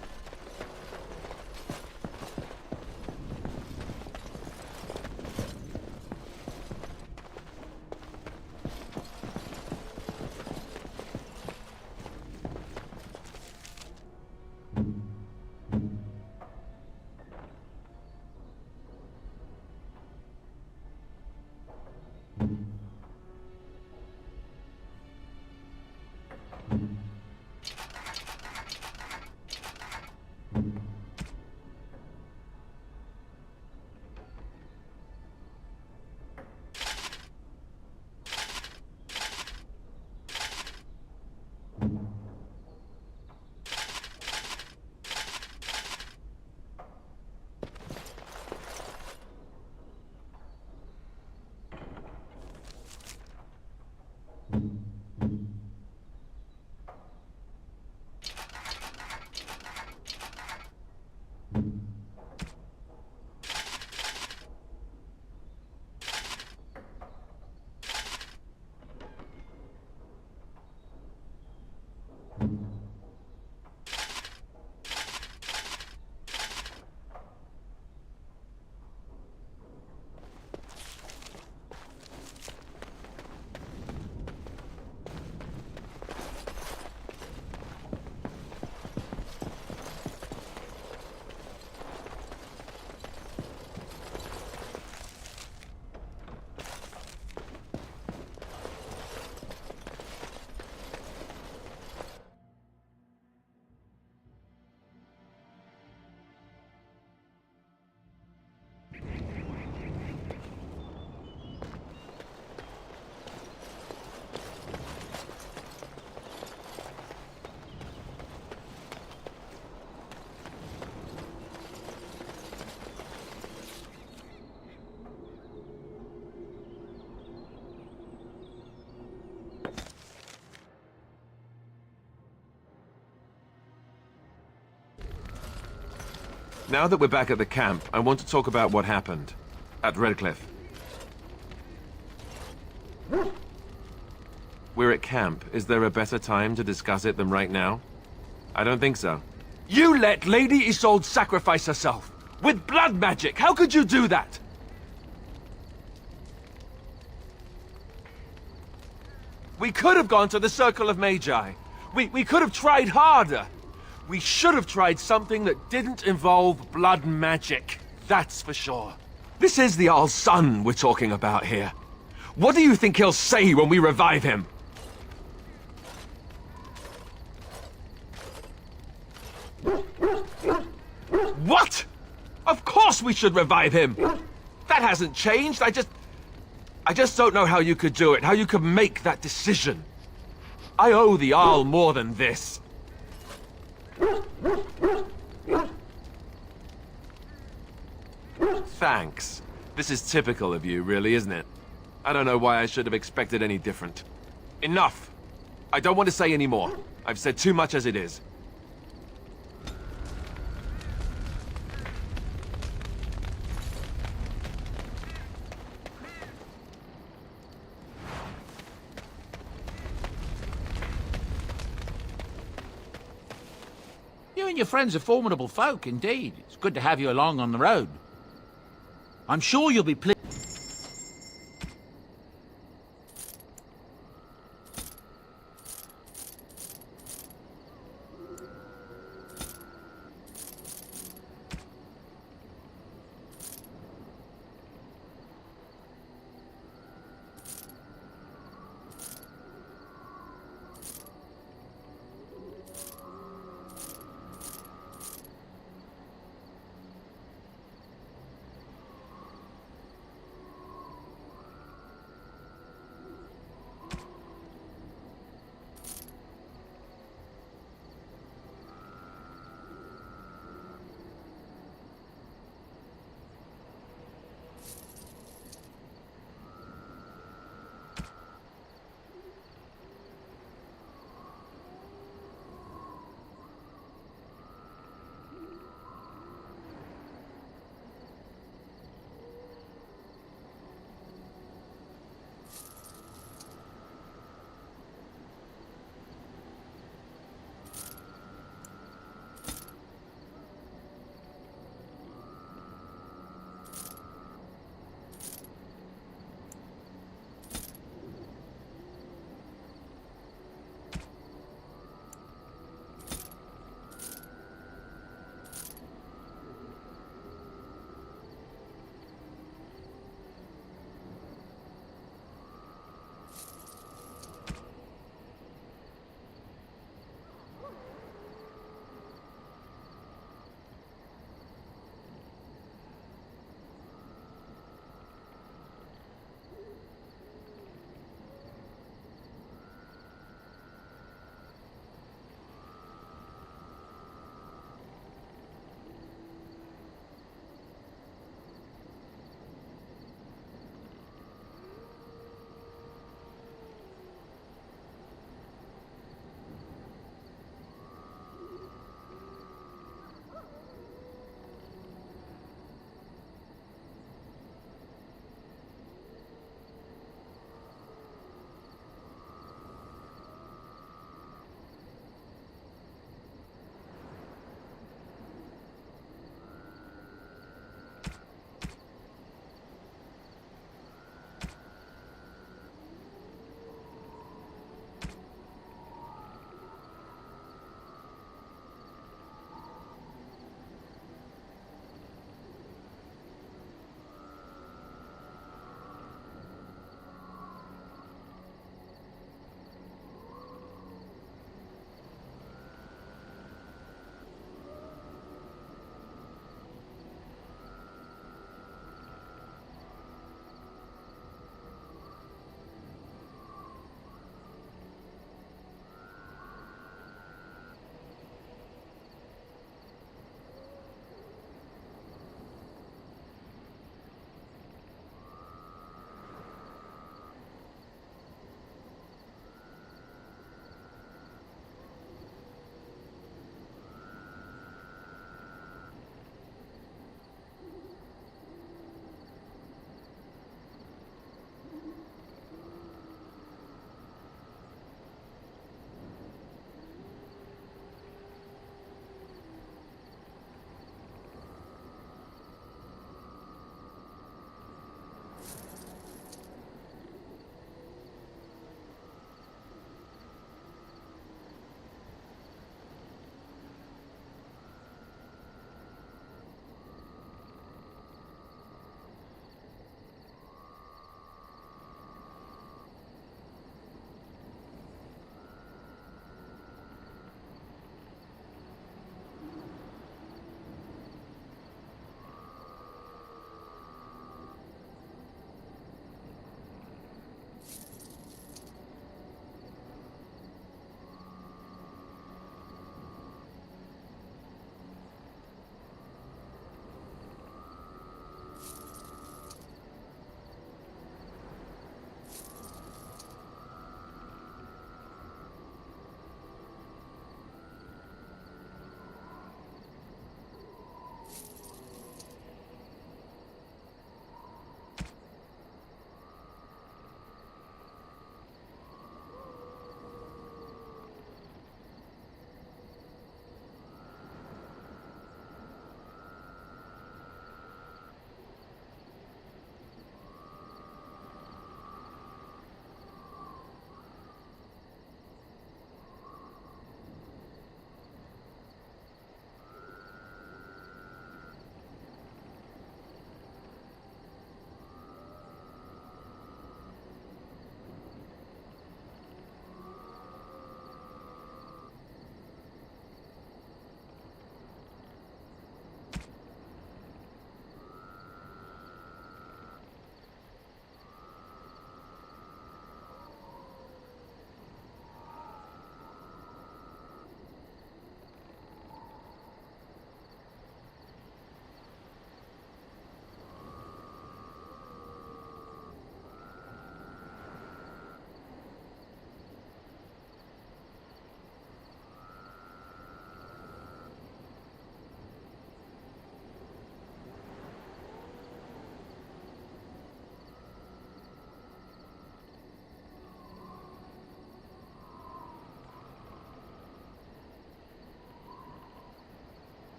[SPEAKER 2] Now that we're back at the camp, I want to talk about what happened at Redcliffe. We're at camp. Is there a better time to discuss it than right now? I don't think so.
[SPEAKER 16] You let Lady Isolde sacrifice herself! With blood magic! How could you do that? We could have gone to the Circle of Magi. We could have tried harder. We should have tried something that didn't involve blood magic. That's for sure. This is the Jarl's son we're talking about here. What do you think he'll say when we revive him? What? Of course we should revive him! That hasn't changed, I just don't know how you could do it, how you could make that decision. I owe the Jarl more than this.
[SPEAKER 2] Thanks. This is typical of you, really, isn't it? I don't know why I should have expected any different.
[SPEAKER 16] Enough! I don't want to say any more. I've said too much as it is.
[SPEAKER 15] You and your friends are formidable folk, indeed. It's good to have you along on the road. I'm sure you'll be pleased.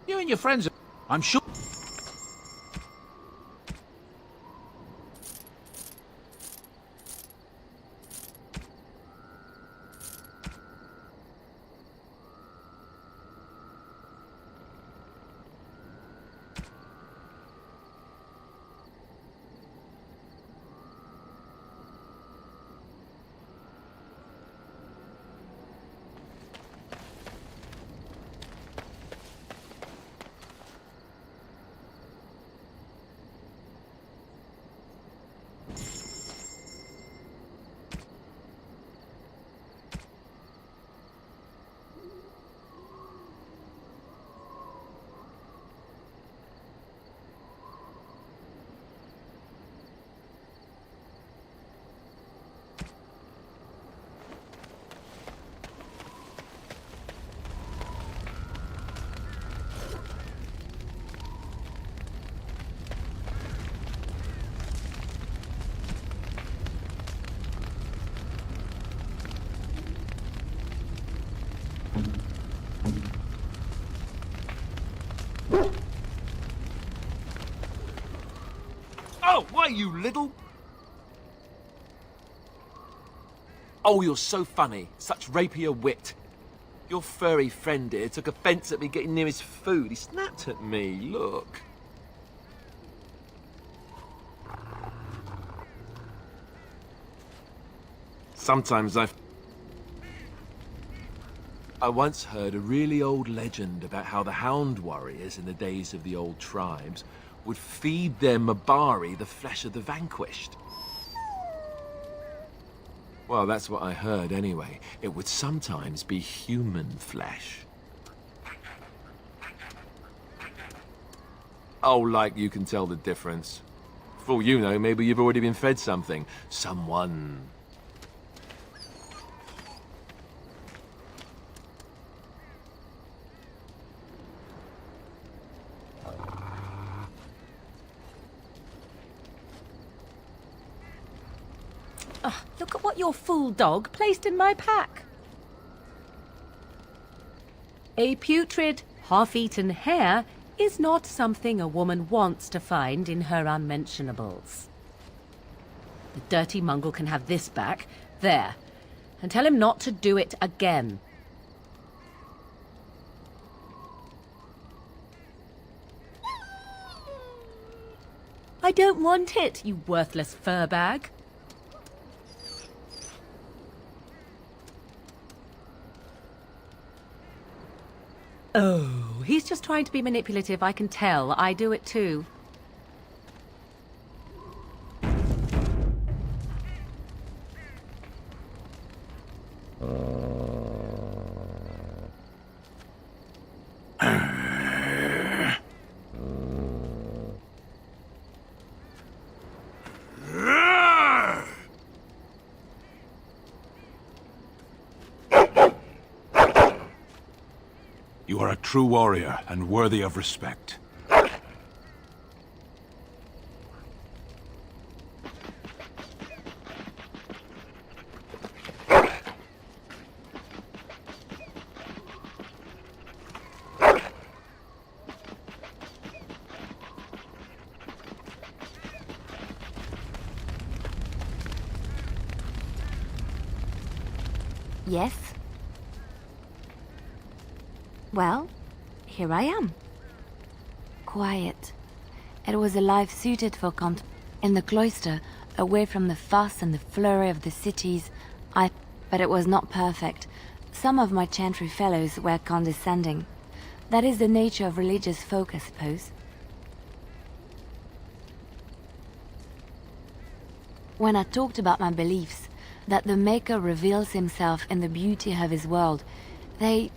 [SPEAKER 12] You and your friends, I'm sure.
[SPEAKER 16] Oh, why, you little... Oh, you're so funny. Such rapier wit. Your furry friend here took offence at me getting near his food. He snapped at me, look. Sometimes I once heard a really old legend about how the Hound warriors in the days of the old tribes would feed their Mabari the flesh of the vanquished. Well, that's what I heard anyway. It would sometimes be human flesh. Oh, like you can tell the difference. For all you know, maybe you've already been fed something. Someone.
[SPEAKER 10] Look at what your fool dog placed in my pack. A putrid, half-eaten hare is not something a woman wants to find in her unmentionables. The dirty mongrel can have this back, there, and tell him not to do it again. I don't want it, you worthless fur bag. Oh, he's just trying to be manipulative, I can tell. I do it too.
[SPEAKER 5] You are a true warrior and worthy of respect.
[SPEAKER 8] Yes? Well, here I am. Quiet. It was a life suited for in the cloister, away from the fuss and the flurry of the cities. But it was not perfect. Some of my chantry fellows were condescending. That is the nature of religious folk, I suppose. When I talked about my beliefs, that the Maker reveals himself in the beauty of his world, they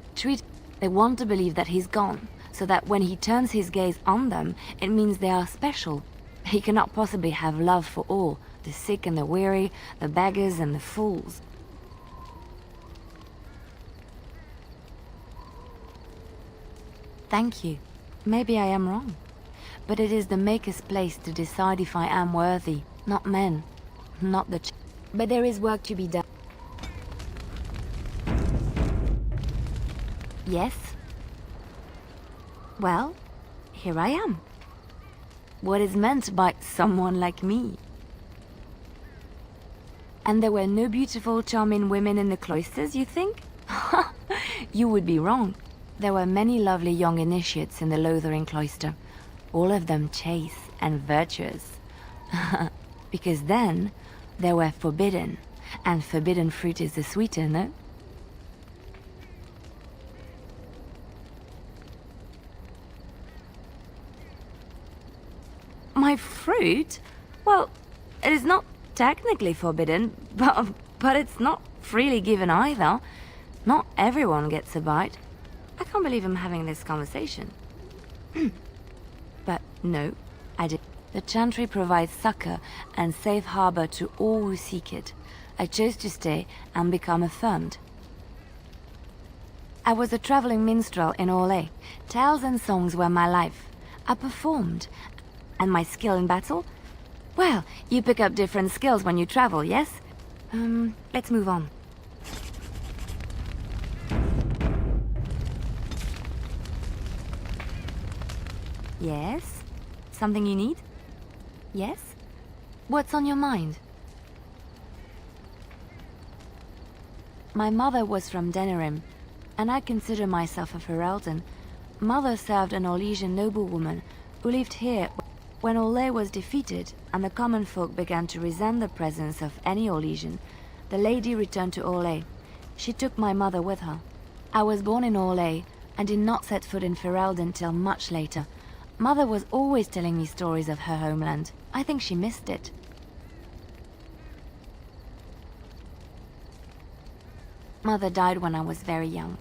[SPEAKER 8] want to believe that he's gone, so that when he turns his gaze on them, it means they are special. He cannot possibly have love for all, the sick and the weary, the beggars and the fools. Thank you. Maybe I am wrong. But it is the Maker's place to decide if I am worthy, not men, not the But there is work to be done. Yes? Well, here I am. What is meant by someone like me? And there were no beautiful, charming women in the cloisters, you think? You would be wrong. There were many lovely young initiates in the Lothering cloister, all of them chaste and virtuous. Because then, they were forbidden, and forbidden fruit is the sweeter, no? My fruit? Well, it is not technically forbidden, but it's not freely given either. Not everyone gets a bite. I can't believe I'm having this conversation. But no, I did. The Chantry provides succor and safe harbor to all who seek it. I chose to stay and become affirmed. I was a traveling minstrel in Orlais. Tales and songs were my life. I performed. And my skill in battle? Well, you pick up different skills when you travel, yes? Let's move on. Yes? Something you need? Yes? What's on your mind? My mother was from Denerim, and I consider myself a Ferelden. Mother served an Orlesian noblewoman who lived here when Orlais was defeated and the common folk began to resent the presence of any Orlesian. The lady returned to Orlais. She took my mother with her. I was born in Orlais and did not set foot in Ferelden till much later. Mother was always telling me stories of her homeland. I think she missed it. Mother died when I was very young.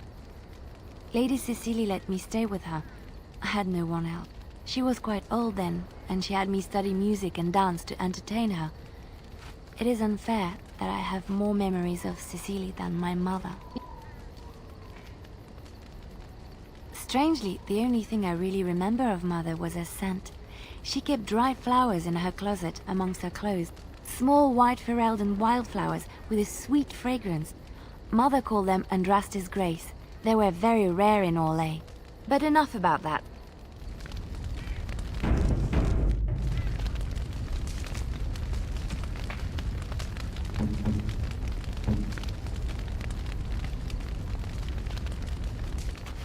[SPEAKER 8] Lady Cecily let me stay with her. I had no one else. She was quite old then, and she had me study music and dance to entertain her. It is unfair that I have more memories of Cecily than my mother. Strangely, the only thing I really remember of Mother was her scent. She kept dried flowers in her closet amongst her clothes. Small white Ferelden wildflowers with a sweet fragrance. Mother called them Andrastis Grace. They were very rare in Orlais. But enough about that.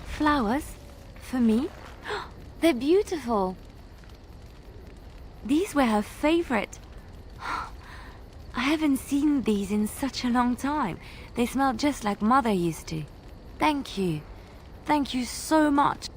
[SPEAKER 8] Flowers? For me? They're beautiful. These were her favorite. I haven't seen these in such a long time. They smell just like Mother used to. Thank you. Thank you so much.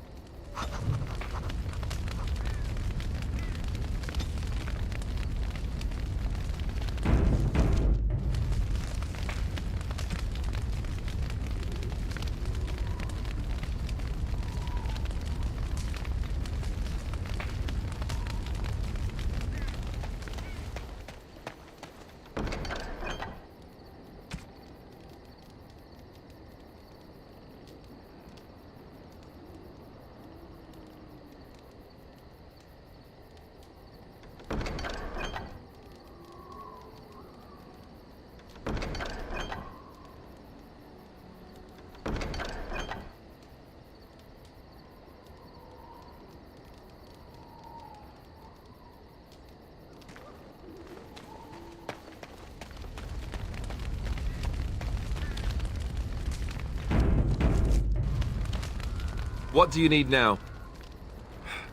[SPEAKER 16] What do you need now?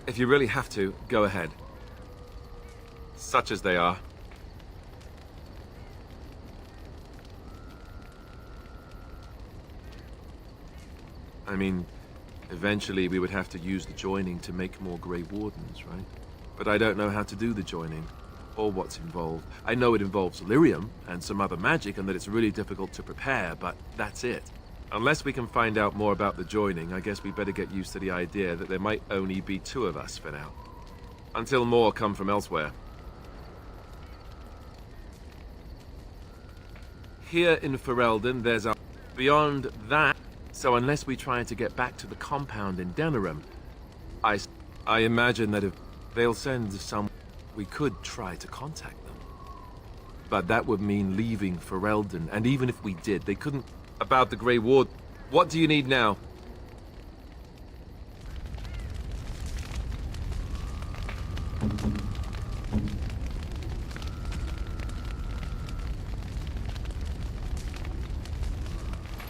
[SPEAKER 16] If you really have to, go ahead. Such as they are. I mean, eventually we would have to use the joining to make more Grey Wardens, right? But I don't know how to do the joining, or what's involved. I know it involves lyrium and some other magic, and that it's really difficult to prepare, but that's it. Unless we can find out more about the joining, I guess we better get used to the idea that there might only be 2 of us for now. Until more come from elsewhere. Here in Ferelden, there's a... Beyond that, so unless we try to get back to the compound in Denerim, I imagine that if they'll send some... We could try to contact them. But that would mean leaving Ferelden, and even if we did, they couldn't... About the Grey Ward. What do you need now?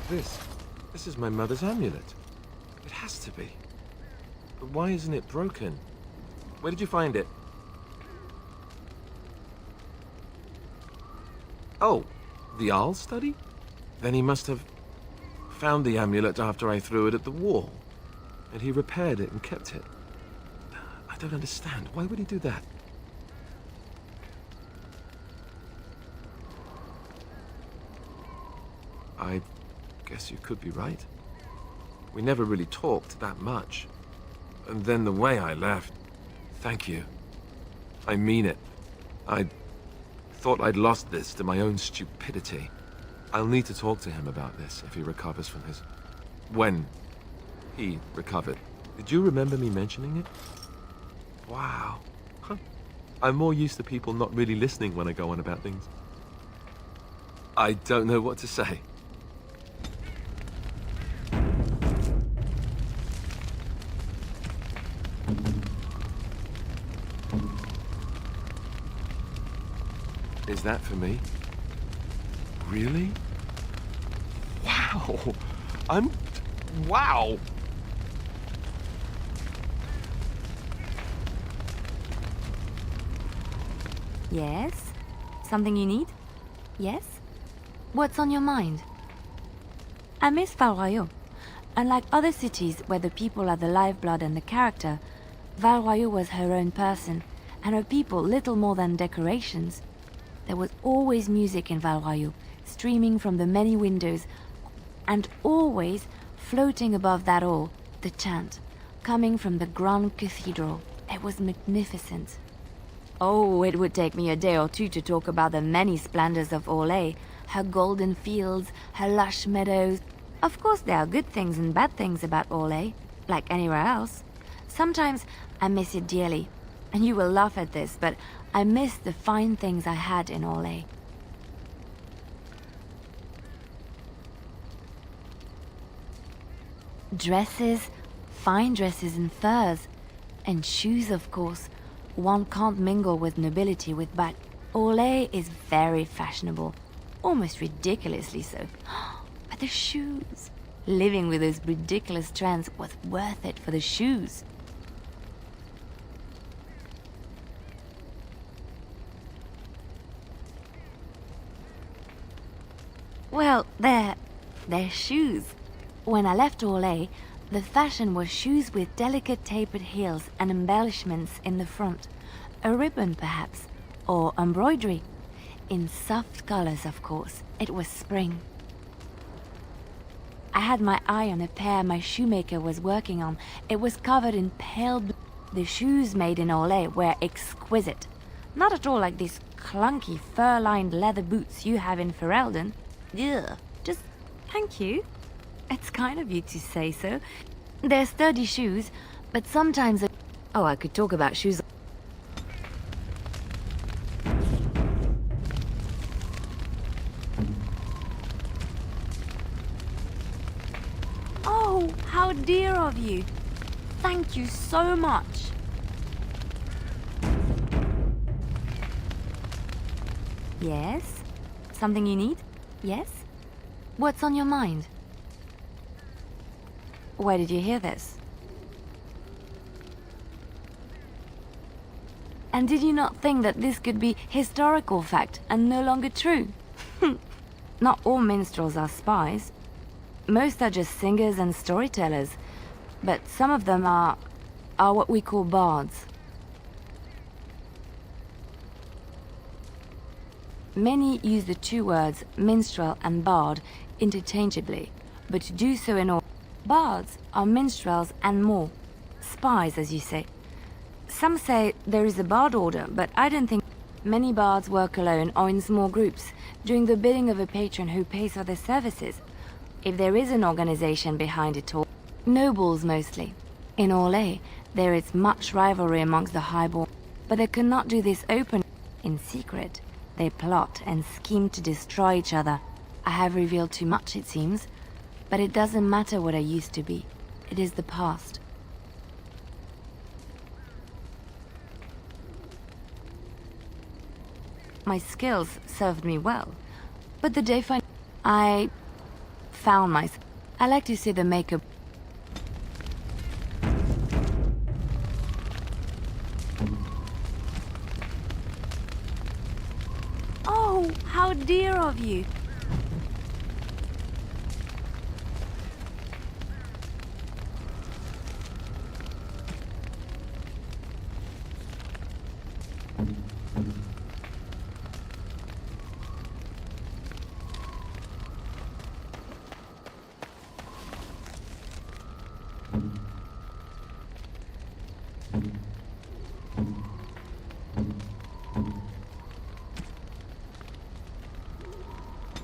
[SPEAKER 16] This is my mother's amulet. It has to be. But why isn't it broken? Where did you find it? Oh, the Arl study? Then he must have found the amulet after I threw it at the wall. And he repaired it and kept it. I don't understand. Why would he do that? I guess you could be right. We never really talked that much. And then the way I left... Thank you. I mean it. I thought I'd lost this to my own stupidity. I'll need to talk to him about this if he recovers from his... When he recovered. Did you remember me mentioning it? Wow. Huh. I'm more used to people not really listening when I go on about things. I don't know what to say. Is that for me? Really? Wow. Wow!
[SPEAKER 8] Yes? Something you need? Yes? What's on your mind? I miss Val Royeaux. Unlike other cities where the people are the lifeblood and the character, Val Royeaux was her own person, and her people little more than decorations. There was always music in Val Royeaux, streaming from the many windows, and always, floating above that all, the chant, coming from the Grand Cathedral. It was magnificent. Oh, it would take me a day or two to talk about the many splendors of Orlais, her golden fields, her lush meadows. Of course there are good things and bad things about Orlais, like anywhere else. Sometimes I miss it dearly, and you will laugh at this, but I miss the fine things I had in Orlais. Dresses, fine dresses and furs, and shoes, of course. One can't mingle with nobility with but Orlais is very fashionable, almost ridiculously so. But the shoes! Living with those ridiculous trends was worth it for the shoes. Well, they're shoes. When I left Orlais, the fashion was shoes with delicate tapered heels and embellishments in the front. A ribbon, perhaps, or embroidery. In soft colors, of course. It was spring. I had my eye on a pair my shoemaker was working on. It was covered in pale blue. The shoes made in Orlais were exquisite. Not at all like these clunky fur-lined leather boots you have in Ferelden. Ugh. Just thank you. It's kind of you to say so. They're sturdy shoes, but sometimes... Oh, I could talk about shoes. Oh, how dear of you. Thank you so much. Yes? Something you need? Yes? What's on your mind? Where did you hear this? And did you not think that this could be historical fact and no longer true? Not all minstrels are spies. Most are just singers and storytellers, but some of them are what we call bards. Many use the two words minstrel and bard interchangeably, but to do so in all. Bards are minstrels and more. Spies, as you say. Some say there is a bard order, but I don't think many bards work alone or in small groups, doing the bidding of a patron who pays for their services. If there is an organization behind it all, nobles mostly. In Orlais, there is much rivalry amongst the highborn, but they cannot do this openly. In secret, they plot and scheme to destroy each other. I have revealed too much, it seems. But it doesn't matter what I used to be. It is the past. My skills served me well. But the day I found myself. I like to see the makeup. Oh, how dear of you.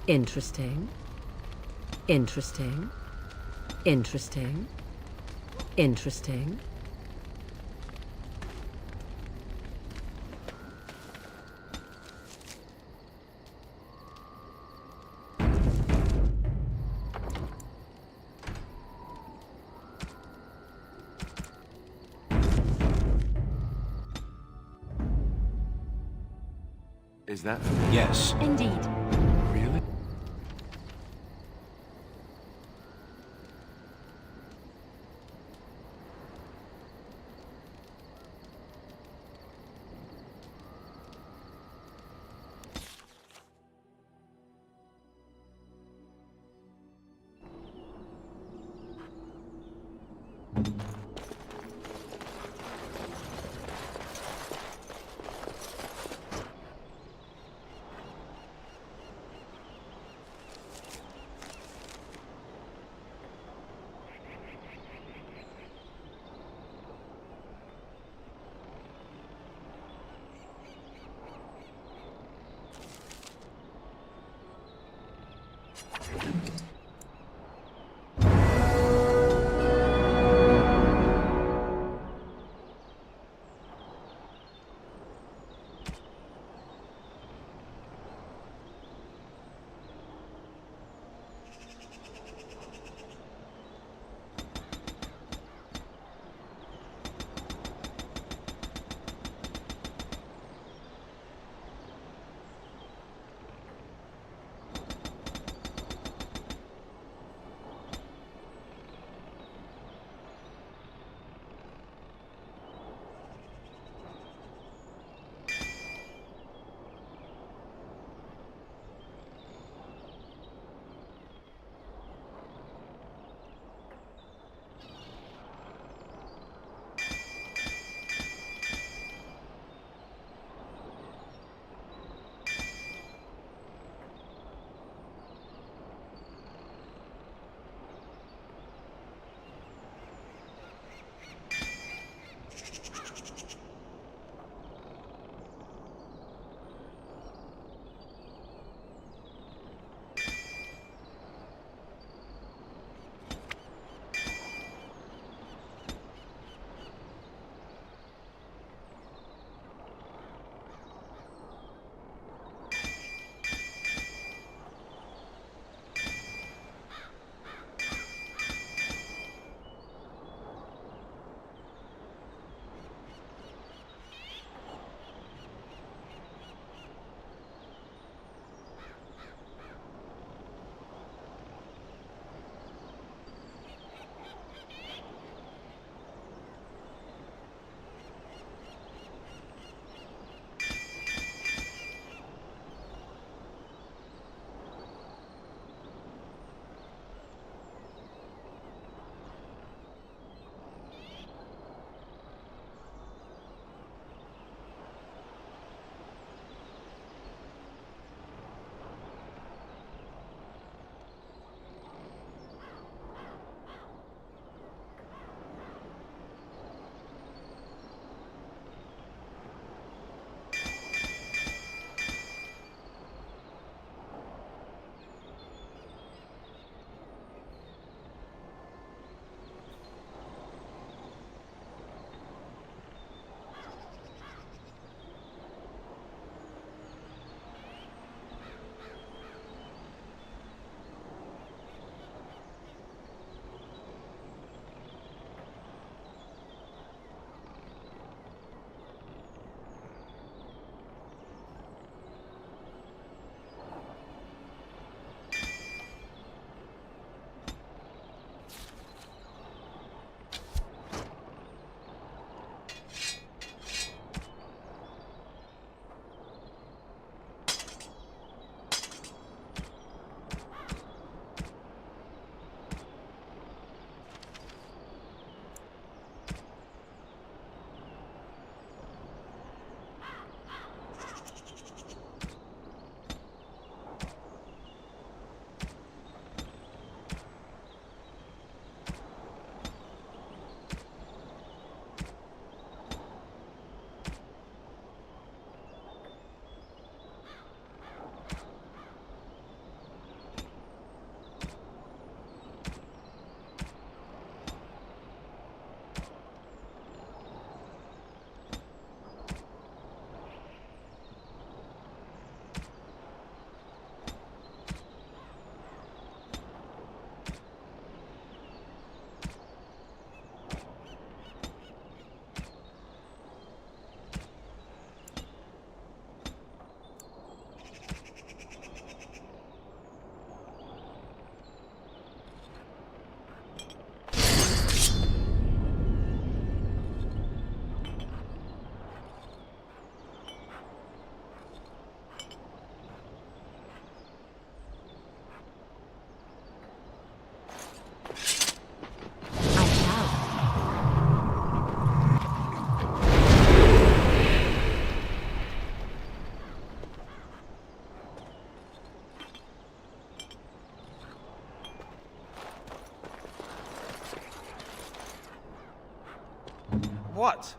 [SPEAKER 10] Interesting. Interesting. Interesting. Interesting.
[SPEAKER 2] Is that...
[SPEAKER 5] Yes.
[SPEAKER 8] Indeed.
[SPEAKER 2] Really?
[SPEAKER 16] What?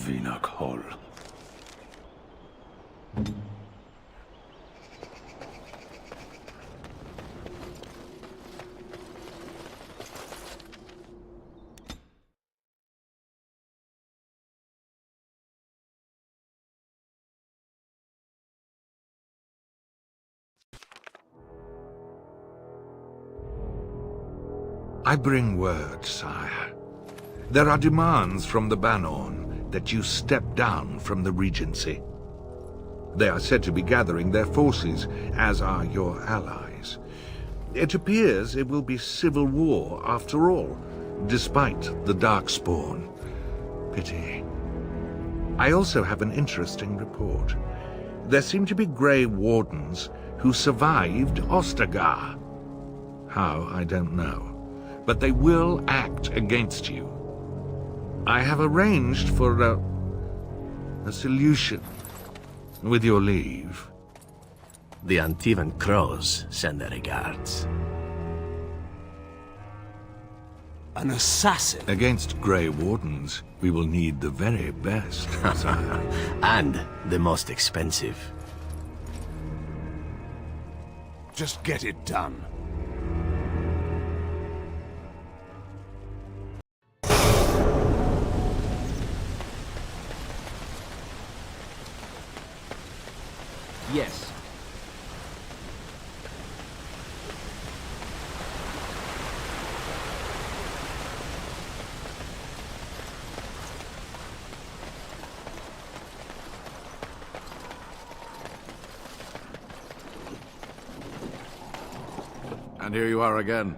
[SPEAKER 5] Vinok Hall.
[SPEAKER 19] I bring word, sire. There are demands from the Banorn that you step down from the Regency. They are said to be gathering their forces, as are your allies. It appears it will be civil war after all, despite the Darkspawn. Pity. I also have an interesting report. There seem to be Grey Wardens who survived Ostagar. How, I don't know. But they will act against you. I have arranged for a solution, with your leave.
[SPEAKER 13] The Antivan Crows send their regards.
[SPEAKER 5] An assassin?
[SPEAKER 19] Against Grey Wardens, we will need the very best, sire.
[SPEAKER 13] And the most expensive.
[SPEAKER 5] Just get it done.
[SPEAKER 22] Yes.
[SPEAKER 19] And here you are again.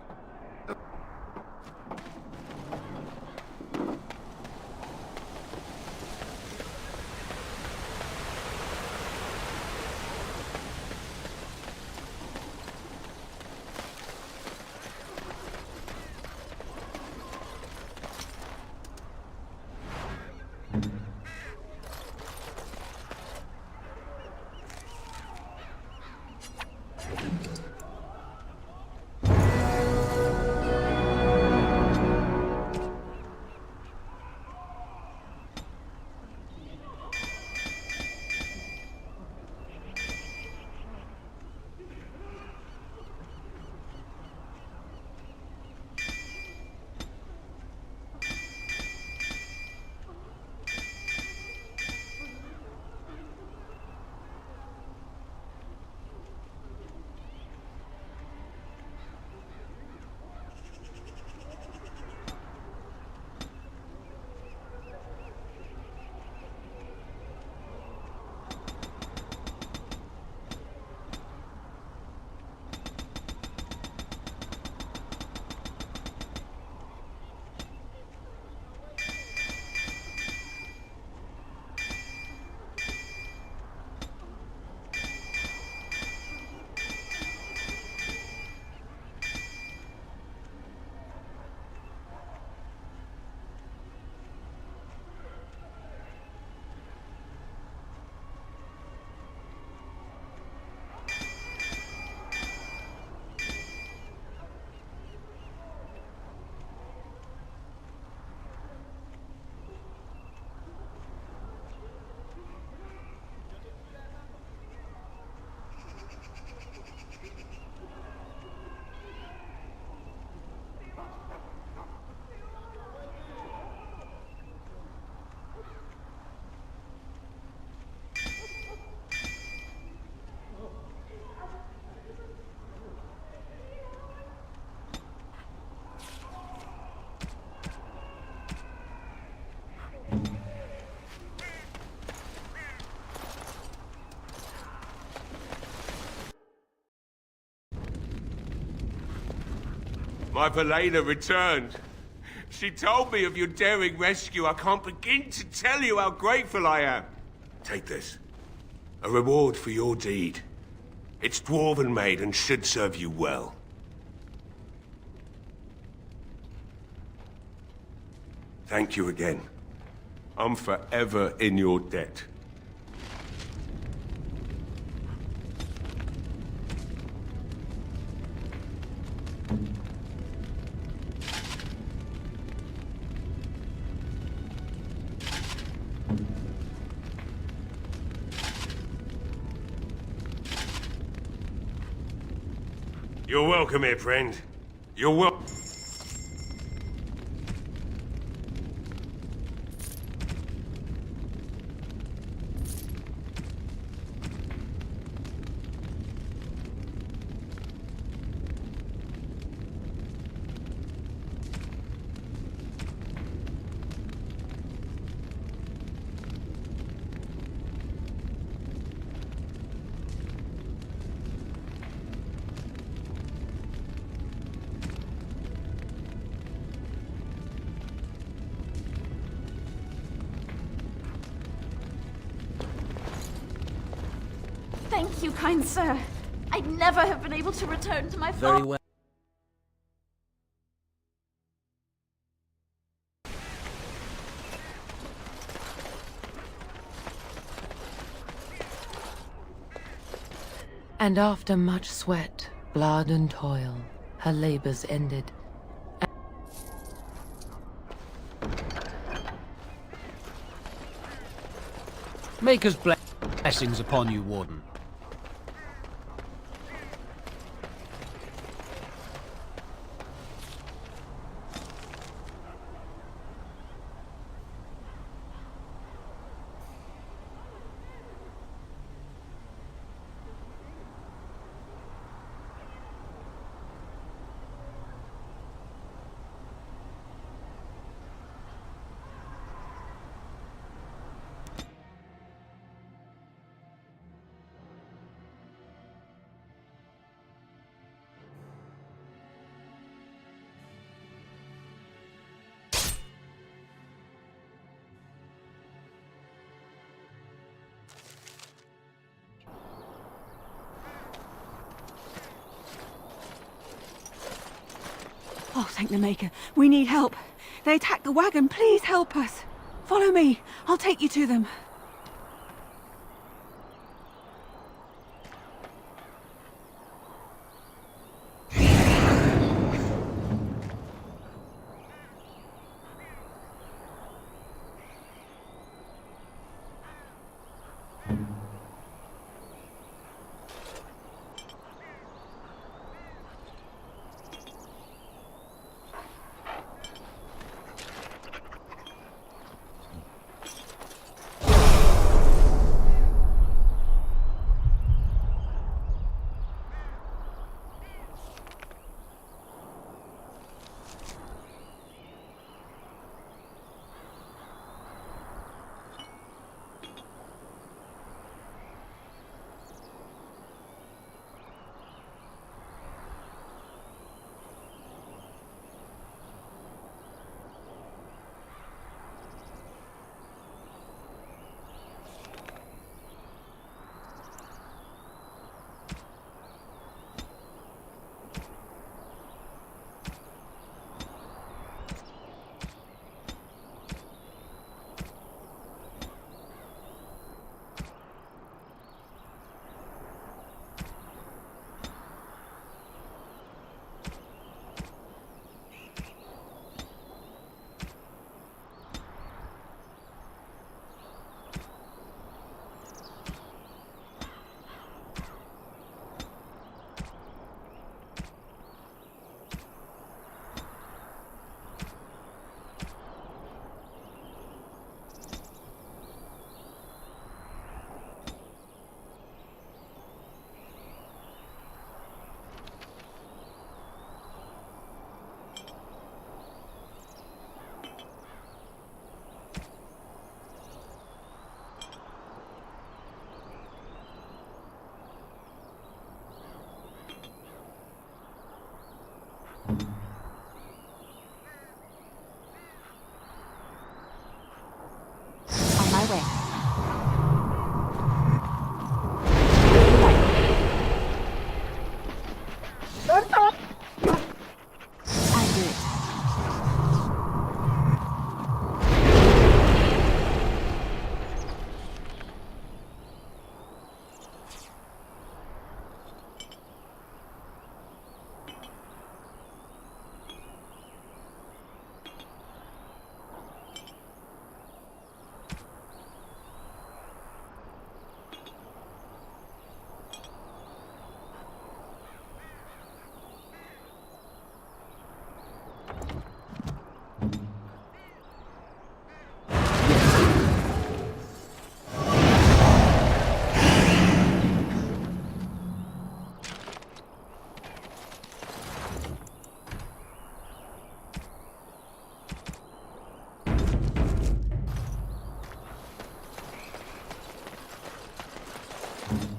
[SPEAKER 14] My Velena returned. She told me of your daring rescue. I can't begin to tell you how grateful I am. Take this. A reward for your deed. It's dwarven made and should serve you well. Thank you again. I'm forever in your debt. You're welcome here, friend. You're welcome.
[SPEAKER 17] Thank you, kind sir. I'd never have been able to return to my father.
[SPEAKER 21] Very well.
[SPEAKER 23] And after much sweat, blood and toil, her labors ended.
[SPEAKER 18] Maker's blessings upon you, Warden.
[SPEAKER 24] Oh, thank the Maker. We need help. They attacked the wagon. Please help us. Follow me. I'll take you to them.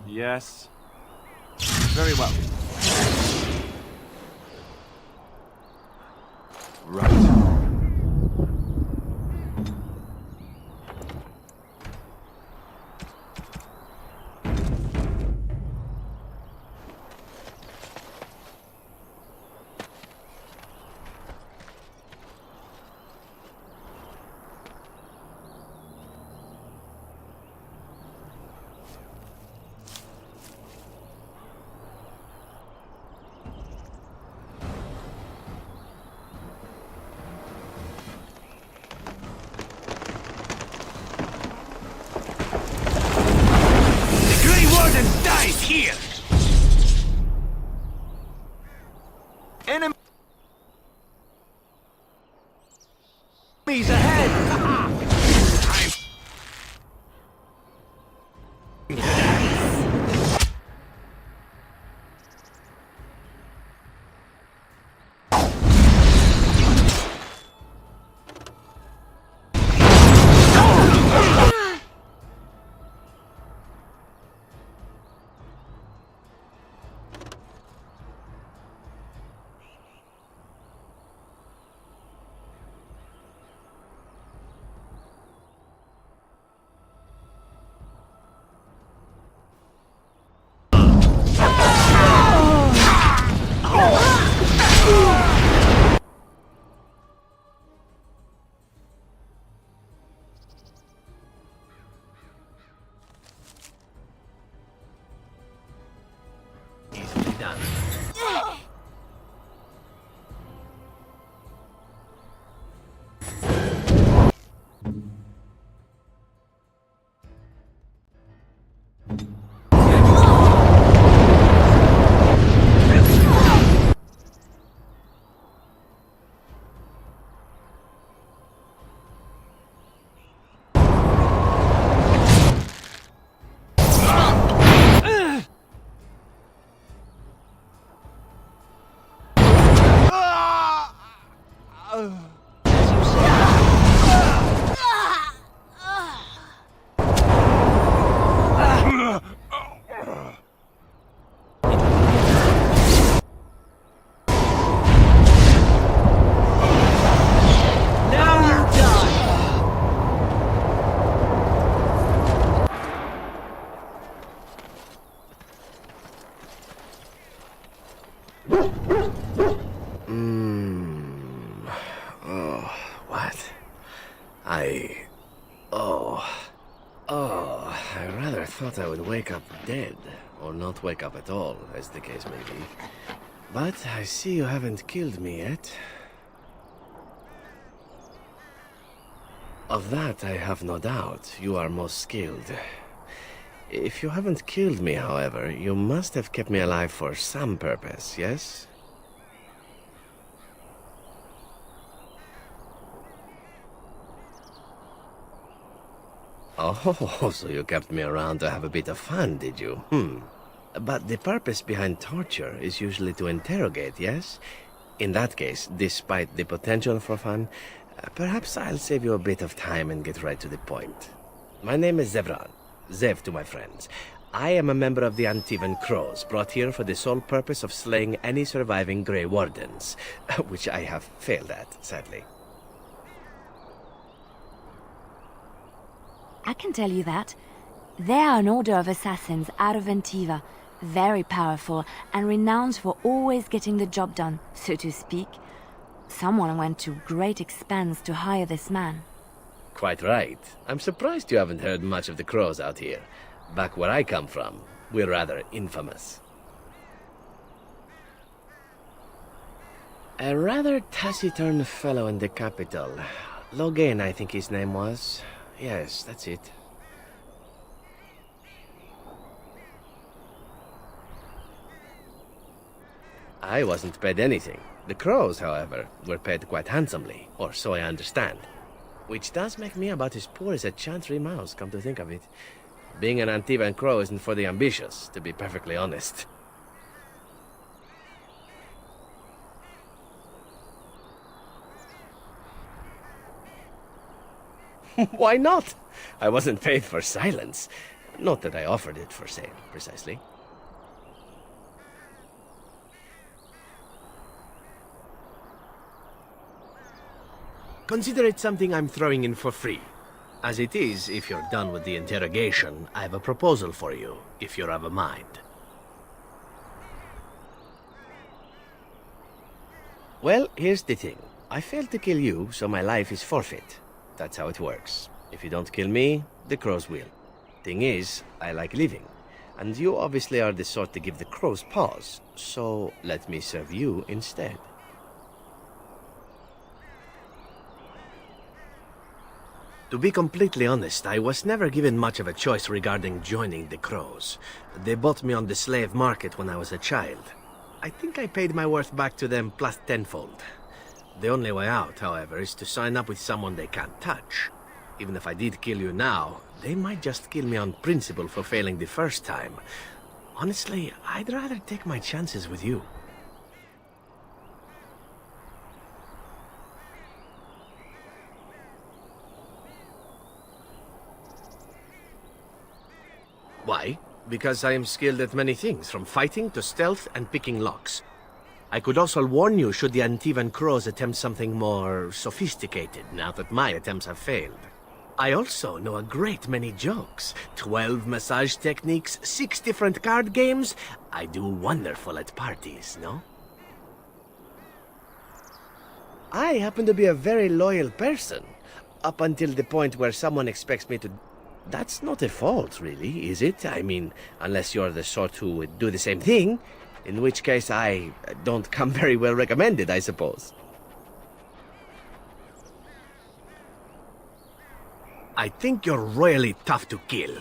[SPEAKER 16] Yes. Very well.
[SPEAKER 1] Right.
[SPEAKER 12] Dies here! Enemies ahead!
[SPEAKER 13] I rather thought I would wake up dead, or not wake up at all, as the case may be. But I see you haven't killed me yet. Of that I have no doubt. You are most skilled. If you haven't killed me, however, you must have kept me alive for some purpose, yes? Oh, so you kept me around to have a bit of fun, did you? But the purpose behind torture is usually to interrogate, yes? In that case, despite the potential for fun, perhaps I'll save you a bit of time and get right to the point. My name is Zevran. Zev to my friends. I am a member of the Antivan Crows, brought here for the sole purpose of slaying any surviving Grey Wardens, which I have failed at, sadly.
[SPEAKER 8] I can tell you that. They are an order of assassins out of Antiva, very powerful and renowned for always getting the job done, so to speak. Someone went to great expense to hire this man.
[SPEAKER 13] Quite right. I'm surprised you haven't heard much of the Crows out here. Back where I come from, we're rather infamous. A rather taciturn fellow in the capital. Logain, I think his name was. Yes, that's it. I wasn't paid anything. The crows, however, were paid quite handsomely, or so I understand. Which does make me about as poor as a chantry mouse, come to think of it. Being an Antivan crow isn't for the ambitious, to be perfectly honest. Why not? I wasn't paid for silence. Not that I offered it for sale, precisely. Consider it something I'm throwing in for free. As it is, if you're done with the interrogation, I have a proposal for you, if you're of a mind. Well, here's the thing. I failed to kill you, so my life is forfeit. That's how it works. If you don't kill me, the crows will. Thing is, I like living. And you obviously are the sort to give the crows pause, so let me serve you instead. To be completely honest, I was never given much of a choice regarding joining the crows. They bought me on the slave market when I was a child. I think I paid my worth back to them plus tenfold. The only way out, however, is to sign up with someone they can't touch. Even if I did kill you now, they might just kill me on principle for failing the first time. Honestly, I'd rather take my chances with you. Why? Because I am skilled at many things, from fighting to stealth and picking locks. I could also warn you should the Antivan crows attempt something more sophisticated, now that my attempts have failed. I also know a great many jokes. 12 massage techniques, 6 different card games. I do wonderful at parties, no? I happen to be a very loyal person, up until the point where someone expects me to... That's not a fault, really, is it? I mean, unless you're the sort who would do the same thing, in which case I don't come very well recommended, I suppose. I think you're royally tough to kill.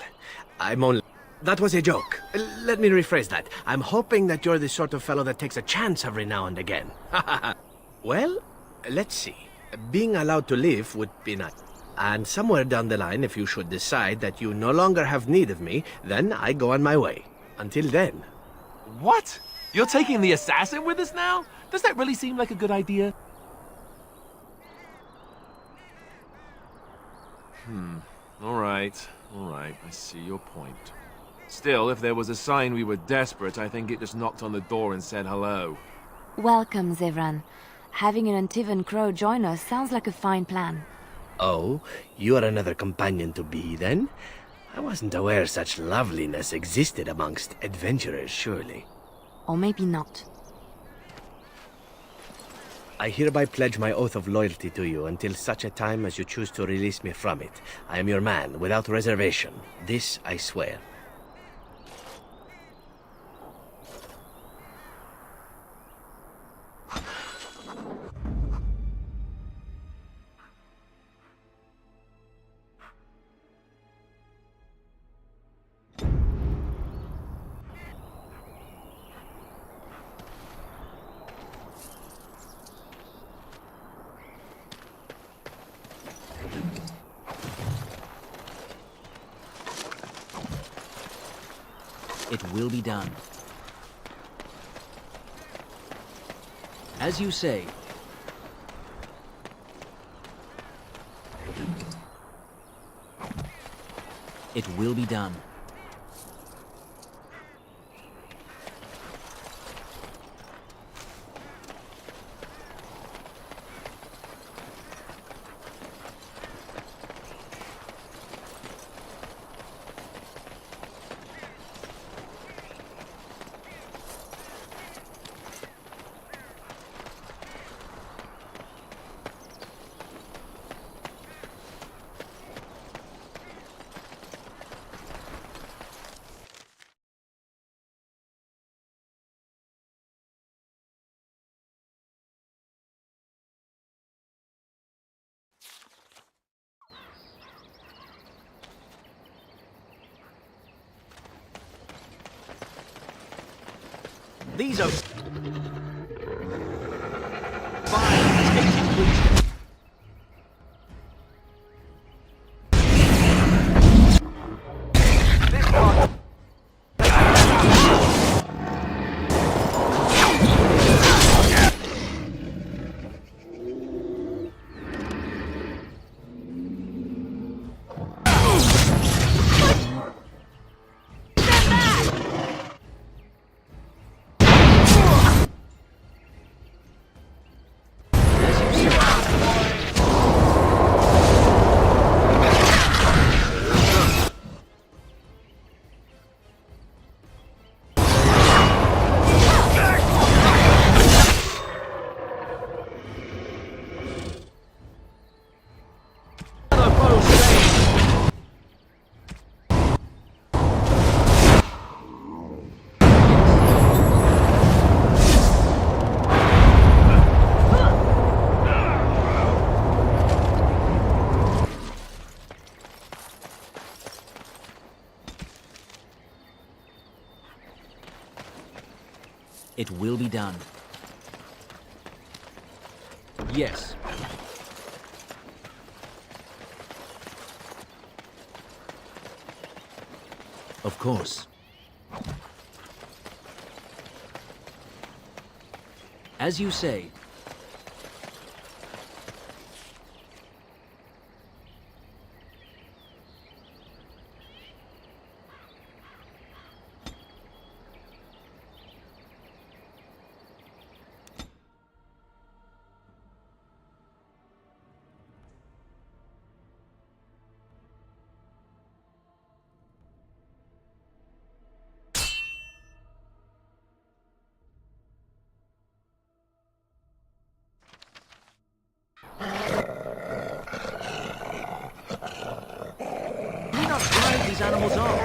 [SPEAKER 13] I'm only... That was a joke. Let me rephrase that. I'm hoping that you're the sort of fellow that takes a chance every now and again. Well, let's see. Being allowed to live would be nice. And somewhere down the line, if you should decide that you no longer have need of me, then I go on my way. Until then.
[SPEAKER 16] What? You're taking the assassin with us now? Does that really seem like a good idea? All right, I see your point. Still, if there was a sign we were desperate, I think it just knocked on the door and said hello.
[SPEAKER 8] Welcome, Zevran. Having an Antivan crow join us sounds like a fine plan.
[SPEAKER 13] Oh, you are another companion to be, then? I wasn't aware such loveliness existed amongst adventurers, surely.
[SPEAKER 8] Or maybe not.
[SPEAKER 13] I hereby pledge my oath of loyalty to you until such a time as you choose to release me from it. I am your man, without reservation. This I swear.
[SPEAKER 21] It will be done. As you say. It will be done. These are... It will be done. Yes. Of course. As you say. These animals are.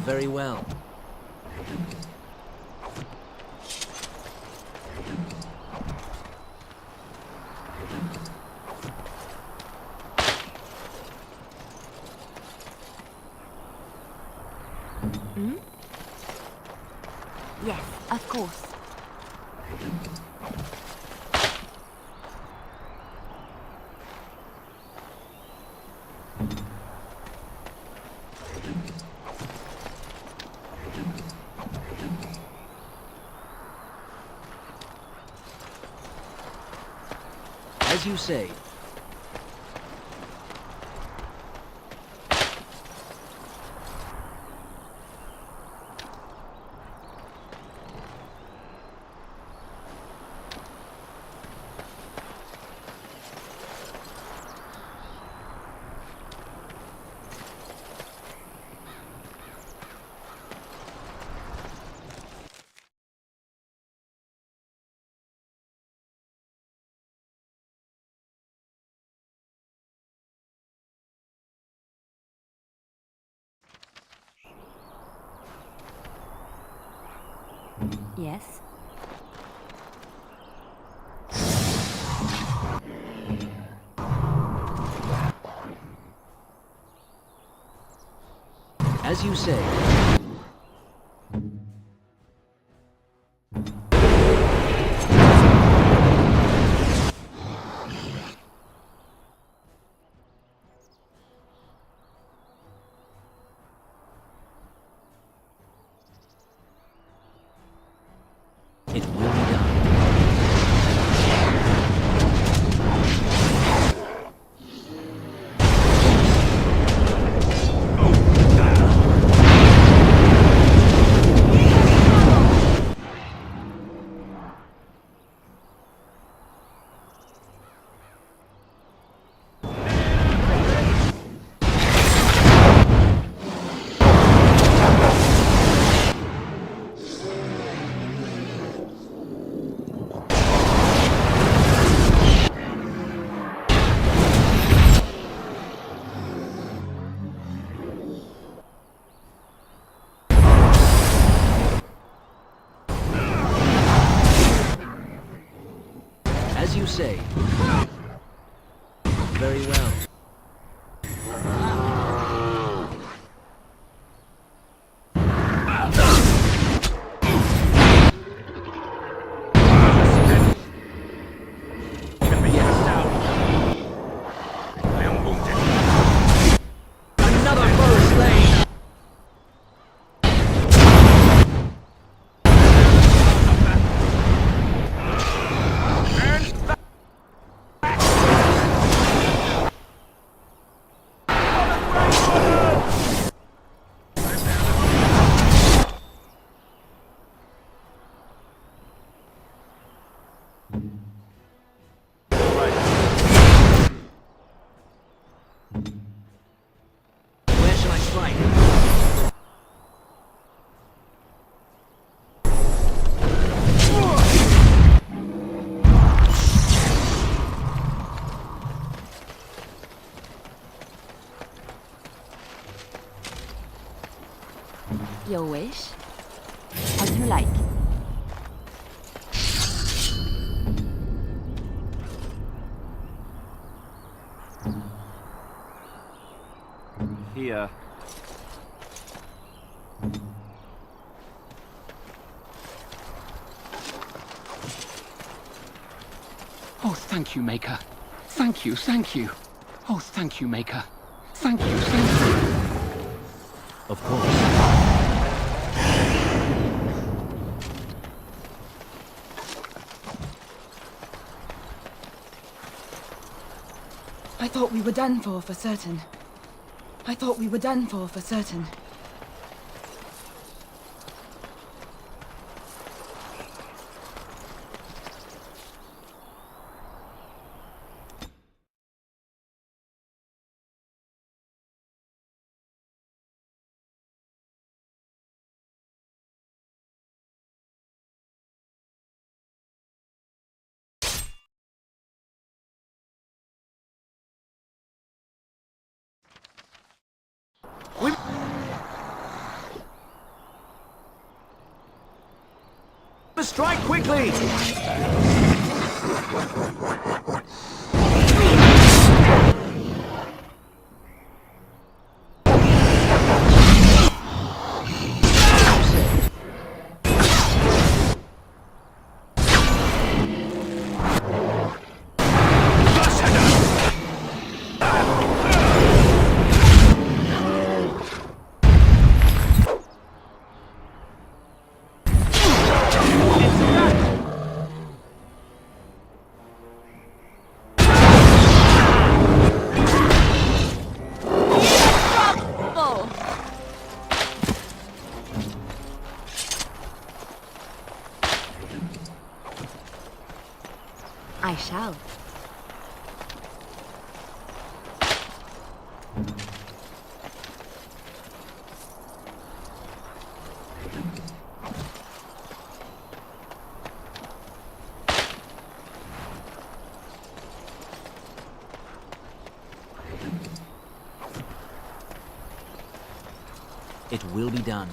[SPEAKER 21] Very well.
[SPEAKER 8] Hmm? Yes, of course.
[SPEAKER 21] As you say.
[SPEAKER 8] Yes.
[SPEAKER 21] As you say. It will be done. As you say. Very well.
[SPEAKER 8] Your wish? As you like.
[SPEAKER 6] Here.
[SPEAKER 18] Oh, thank you, Maker. Thank you, thank you. Oh, thank you, Maker. Thank you, thank you.
[SPEAKER 21] Of course.
[SPEAKER 24] I thought we were done for certain. I thought we were done for certain.
[SPEAKER 12] Strike quickly!
[SPEAKER 8] I shall.
[SPEAKER 21] It will be done.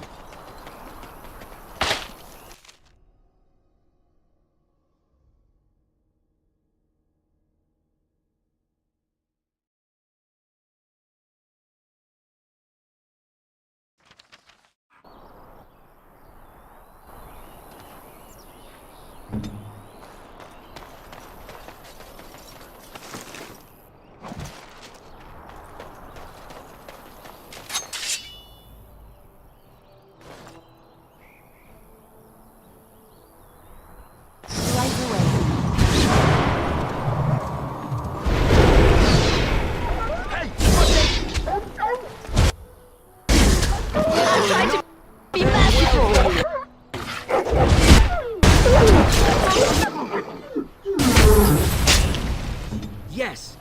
[SPEAKER 12] Yes!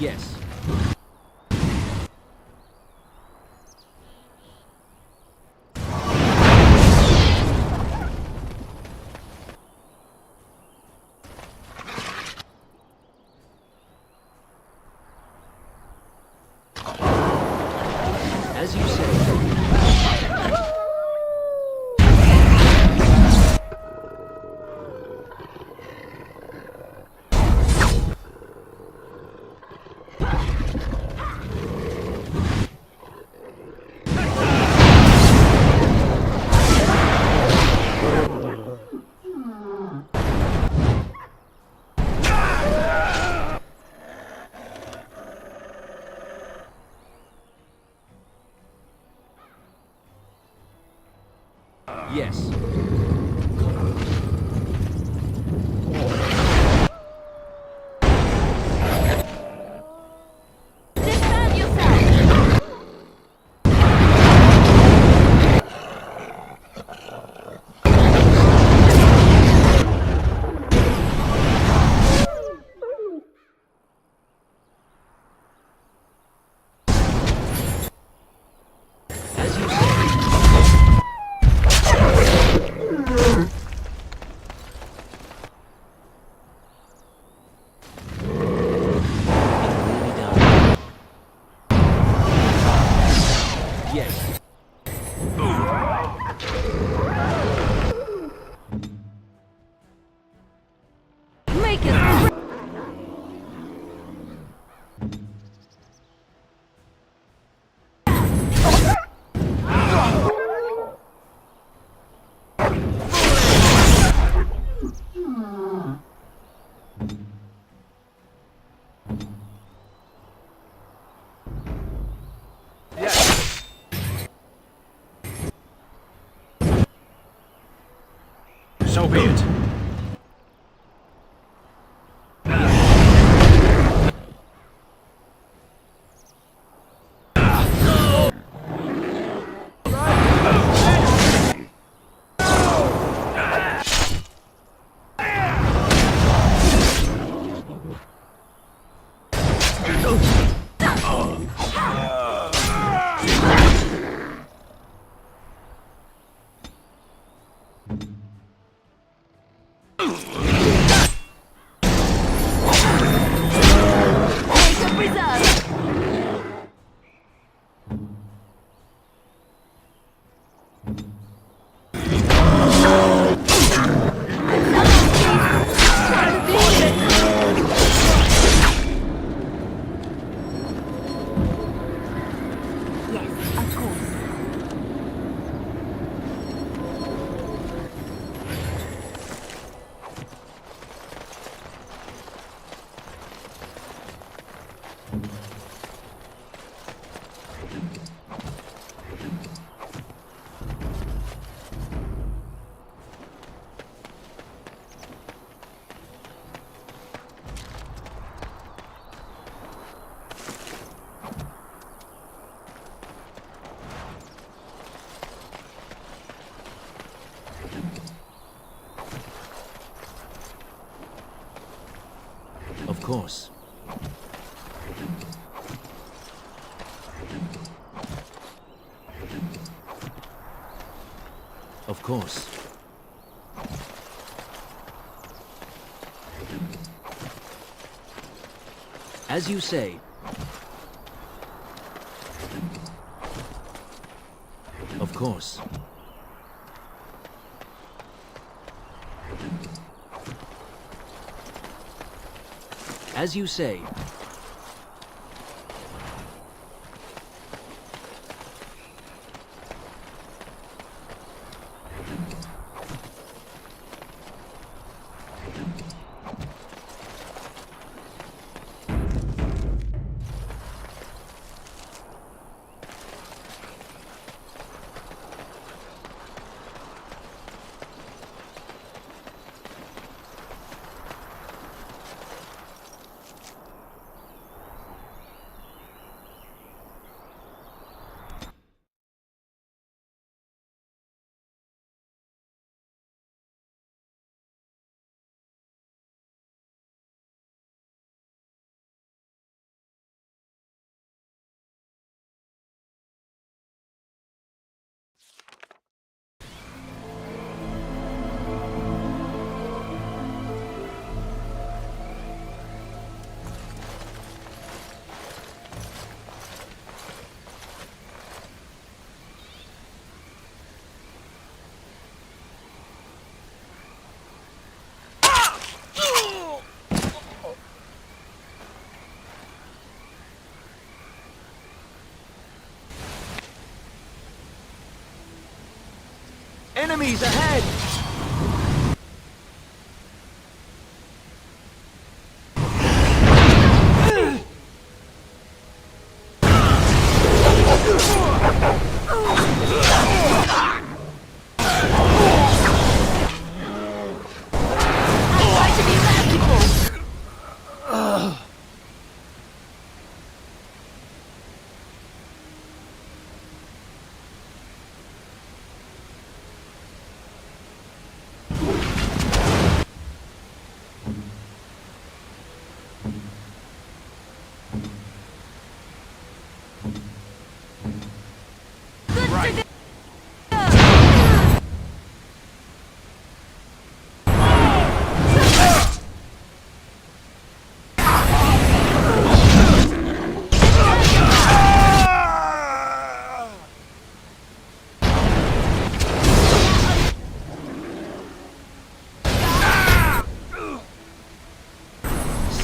[SPEAKER 12] Yes. As you say. Yes.
[SPEAKER 17] Defend yourself!
[SPEAKER 12] As you say.
[SPEAKER 15] So be it.
[SPEAKER 21] Of course. Of course. As you say. Of course. As you say. Enemies ahead!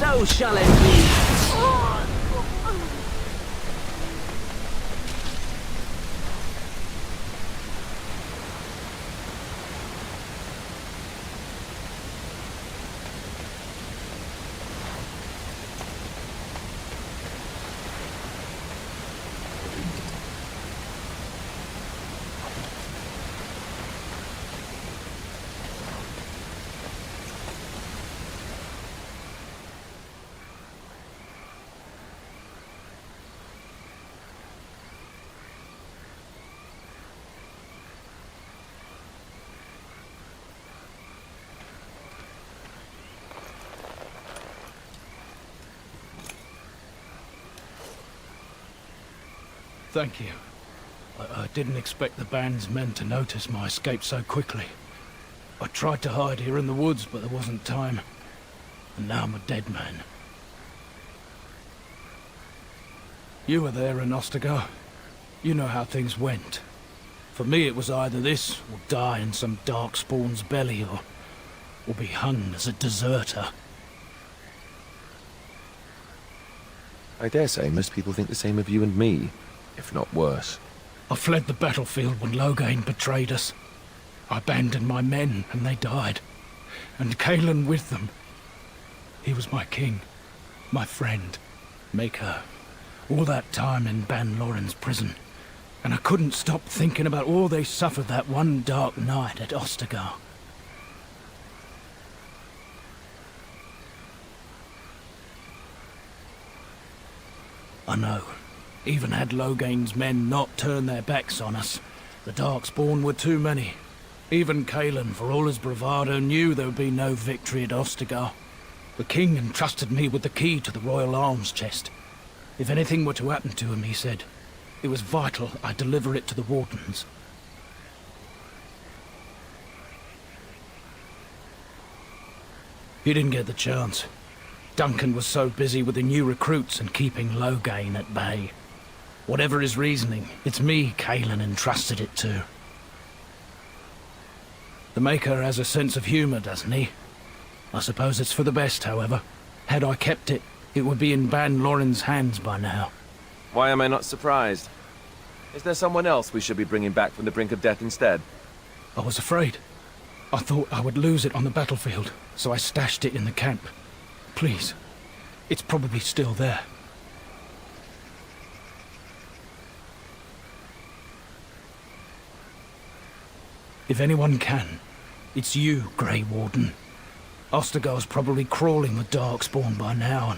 [SPEAKER 21] So shall it be.
[SPEAKER 6] Thank you. I didn't expect the band's men to notice my escape so quickly. I tried to hide here in the woods, but there wasn't time. And now I'm a dead man. You were there in Ostagar. You know how things went. For me, it was either this, or die in some darkspawn's belly, or be hung as a deserter.
[SPEAKER 16] I dare say most people think the same of you and me, if not worse.
[SPEAKER 6] I fled the battlefield when Loghain betrayed us. I abandoned my men, and they died. And Cailan with them. He was my king, my friend, maker. All that time in Ban Loren's prison. And I couldn't stop thinking about all they suffered that one dark night at Ostagar. I know. Even had Loghain's men not turned their backs on us, the Darkspawn were too many. Even Cailan, for all his bravado, knew there would be no victory at Ostagar. The king entrusted me with the key to the royal arms chest. If anything were to happen to him, he said, it was vital I deliver it to the Wardens. He didn't get the chance. Duncan was so busy with the new recruits and keeping Loghain at bay. Whatever his reasoning, it's me Cailan entrusted it to. The Maker has a sense of humor, doesn't he? I suppose it's for the best, however. Had I kept it, it would be in Ban Loren's hands by now.
[SPEAKER 16] Why am I not surprised? Is there someone else we should be bringing back from the brink of death instead?
[SPEAKER 6] I was afraid. I thought I would lose it on the battlefield, so I stashed it in the camp. Please, it's probably still there. If anyone can, it's you, Grey Warden. Ostagar's probably crawling with Darkspawn by now,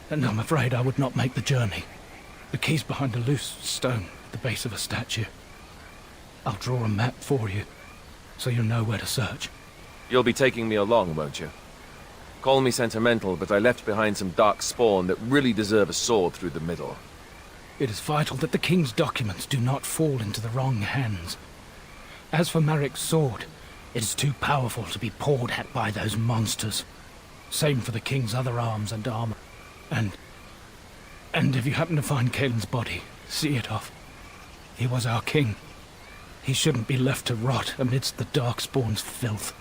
[SPEAKER 6] and I'm afraid I would not make the journey. The key's behind a loose stone at the base of a statue. I'll draw a map for you, so you'll know where to search.
[SPEAKER 16] You'll be taking me along, won't you? Call me sentimental, but I left behind some Darkspawn that really deserve a sword through the middle.
[SPEAKER 6] It is vital that the King's documents do not fall into the wrong hands. As for Marik's sword, it is too powerful to be pawed at by those monsters. Same for the King's other arms and armor. And if you happen to find Cailan's body, see it off. He was our king. He shouldn't be left to rot amidst the Darkspawn's filth.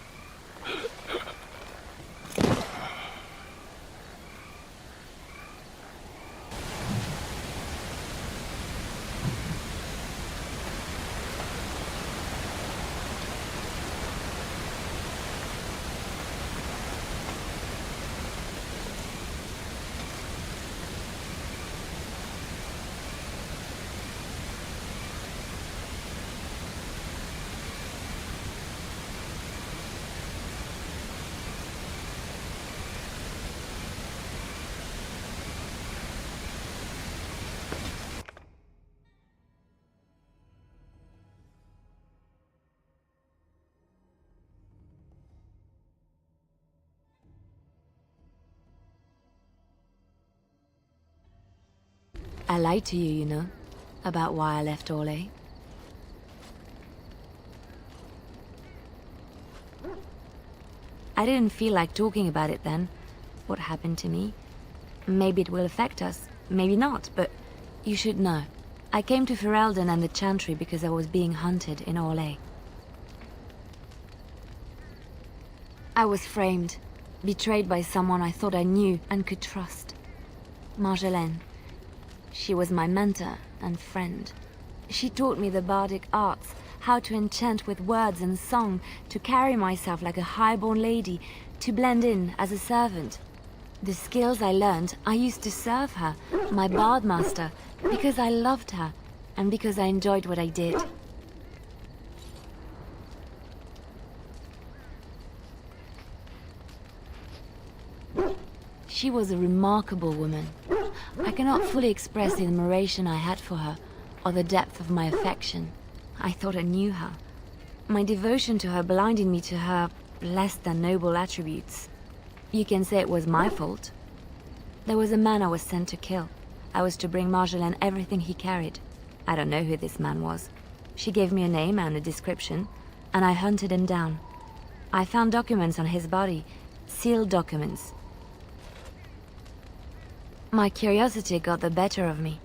[SPEAKER 8] I lied to you, you know, about why I left Orlais. I didn't feel like talking about it then, what happened to me. Maybe it will affect us, maybe not, but you should know. I came to Ferelden and the Chantry because I was being hunted in Orlais. I was framed, betrayed by someone I thought I knew and could trust. Marjolaine. She was my mentor and friend. She taught me the bardic arts, how to enchant with words and song, to carry myself like a highborn lady, to blend in as a servant. The skills I learned, I used to serve her, my bard master, because I loved her, and because I enjoyed what I did. She was a remarkable woman. I cannot fully express the admiration I had for her, or the depth of my affection. I thought I knew her. My devotion to her blinded me to her less than noble attributes. You can say it was my fault. There was a man I was sent to kill. I was to bring Marjolaine everything he carried. I don't know who this man was. She gave me a name and a description, and I hunted him down. I found documents on his body, sealed documents. My curiosity got the better of me.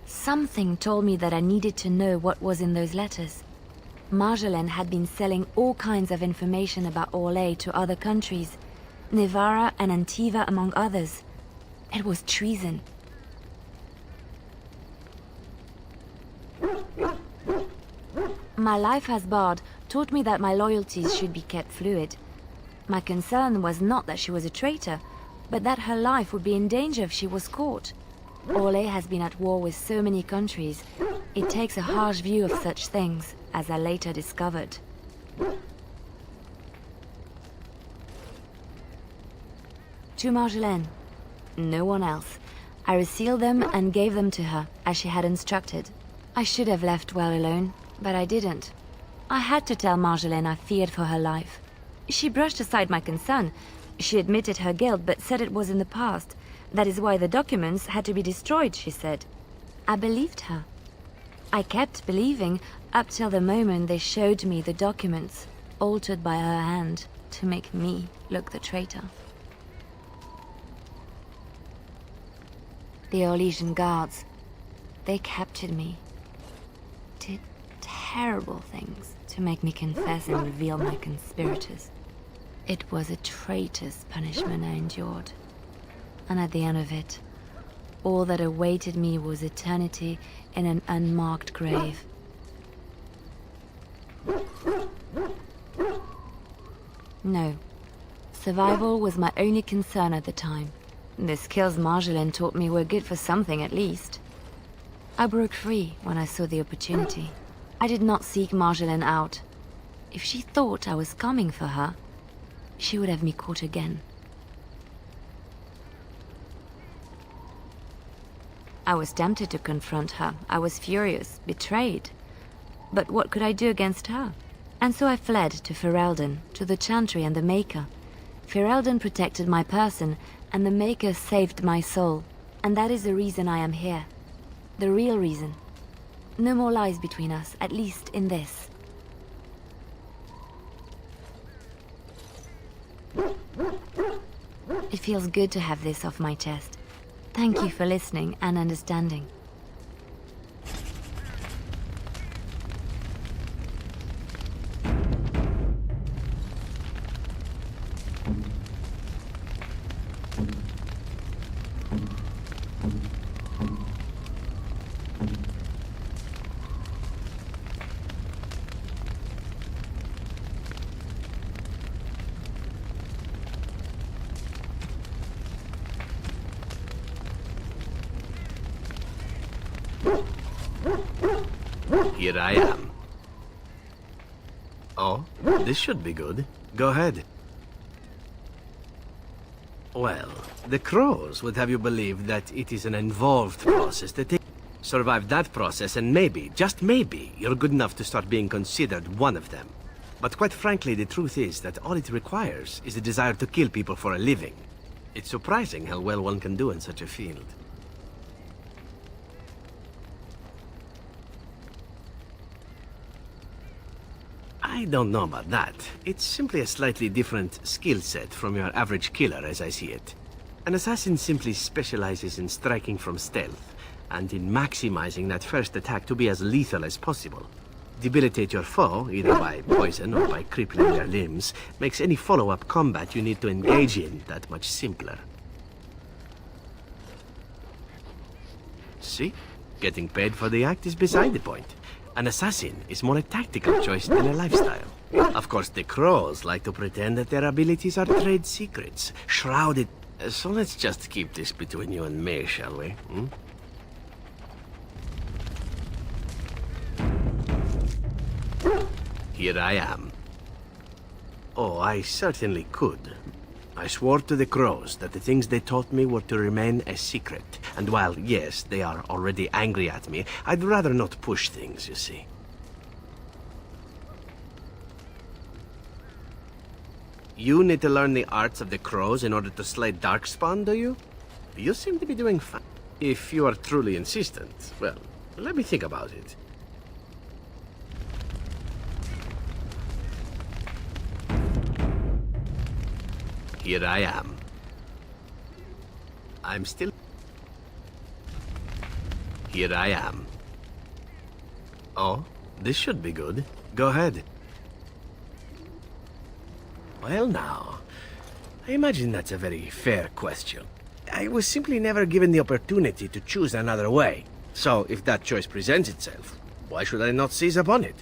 [SPEAKER 8] Something told me that I needed to know what was in those letters. Marjolaine had been selling all kinds of information about Orlais to other countries, Nevara and Antiva among others. It was treason. My life as bard taught me that my loyalties should be kept fluid. My concern was not that she was a traitor, but that her life would be in danger if she was caught. Orlais has been at war with so many countries. It takes a harsh view of such things, as I later discovered. To Marjolaine. No one else. I resealed them and gave them to her, as she had instructed. I should have left well alone, but I didn't. I had to tell Marjolaine I feared for her life. She brushed aside my concern. She admitted her guilt, but said it was in the past. That is why the documents had to be destroyed, she said. I believed her. I kept believing up till the moment they showed me the documents, altered by her hand, to make me look the traitor. The Orlesian guards, they captured me. Did terrible things to make me confess and reveal my conspirators. It was a traitor's punishment I endured. And at the end of it, all that awaited me was eternity in an unmarked grave. No. Survival was my only concern at the time. The skills Marjolaine taught me were good for something at least. I broke free when I saw the opportunity. I did not seek Marjolaine out. If she thought I was coming for her, she would have me caught again. I was tempted to confront her. I was furious, betrayed. But what could I do against her? And so I fled to Ferelden, to the Chantry and the Maker. Ferelden protected my person, and the Maker saved my soul. And that is the reason I am here. The real reason. No more lies between us, at least in this. It feels good to have this off my chest. Thank you for listening and understanding.
[SPEAKER 13] Here I am. Oh, this should be good. Go ahead. Well, the crows would have you believe that it is an involved process that survive that process and maybe, just maybe, you're good enough to start being considered one of them. But quite frankly, the truth is that all it requires is a desire to kill people for a living. It's surprising how well one can do in such a field. I don't know about that. It's simply a slightly different skill set from your average killer as I see it. An assassin simply specializes in striking from stealth, and in maximizing that first attack to be as lethal as possible. Debilitate your foe, either by poison or by crippling their limbs, makes any follow-up combat you need to engage in that much simpler. See? Getting paid for the act is beside the point. An assassin is more a tactical choice than a lifestyle. Of course, the crows like to pretend that their abilities are trade secrets, shrouded... So let's just keep this between you and me, shall we? Hmm? Here I am. Oh, I certainly could. I swore to the crows that the things they taught me were to remain a secret. And while, yes, they are already angry at me, I'd rather not push things, you see. You need to learn the arts of the crows in order to slay Darkspawn, do you? You seem to be doing fine. If you are truly insistent, well, Let me think about it. Here I am. I'm still... Here I am. Oh, this should be good. Go ahead. Well now, I imagine that's a very fair question. I was simply never given the opportunity to choose another way. So, if that choice presents itself, why should I not seize upon it?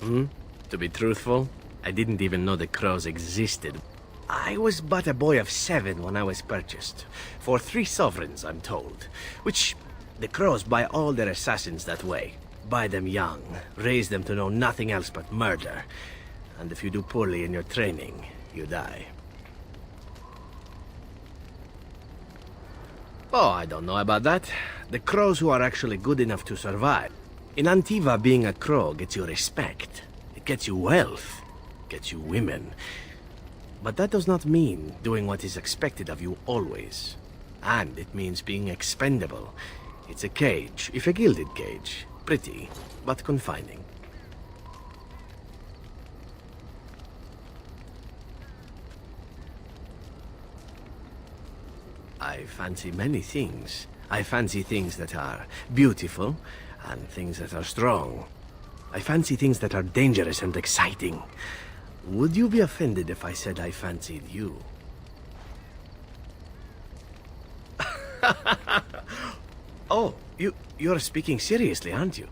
[SPEAKER 13] To be truthful, I didn't even know the crows existed. I was but a boy of 7 when I was purchased. For 3 sovereigns, I'm told. Which, the crows buy all their assassins that way. Buy them young, raise them to know nothing else but murder. And if you do poorly in your training, you die. Oh, I don't know about that. The crows who are actually good enough to survive. In Antiva, being a crow gets you respect. It gets you wealth. Gets you women. But that does not mean doing what is expected of you always. And it means being expendable. It's a cage, if a gilded cage. Pretty, but confining. I fancy many things. I fancy things that are beautiful, and things that are strong. I fancy things that are dangerous and exciting. Would you be offended if I said I fancied you? Oh, you're speaking seriously, aren't you?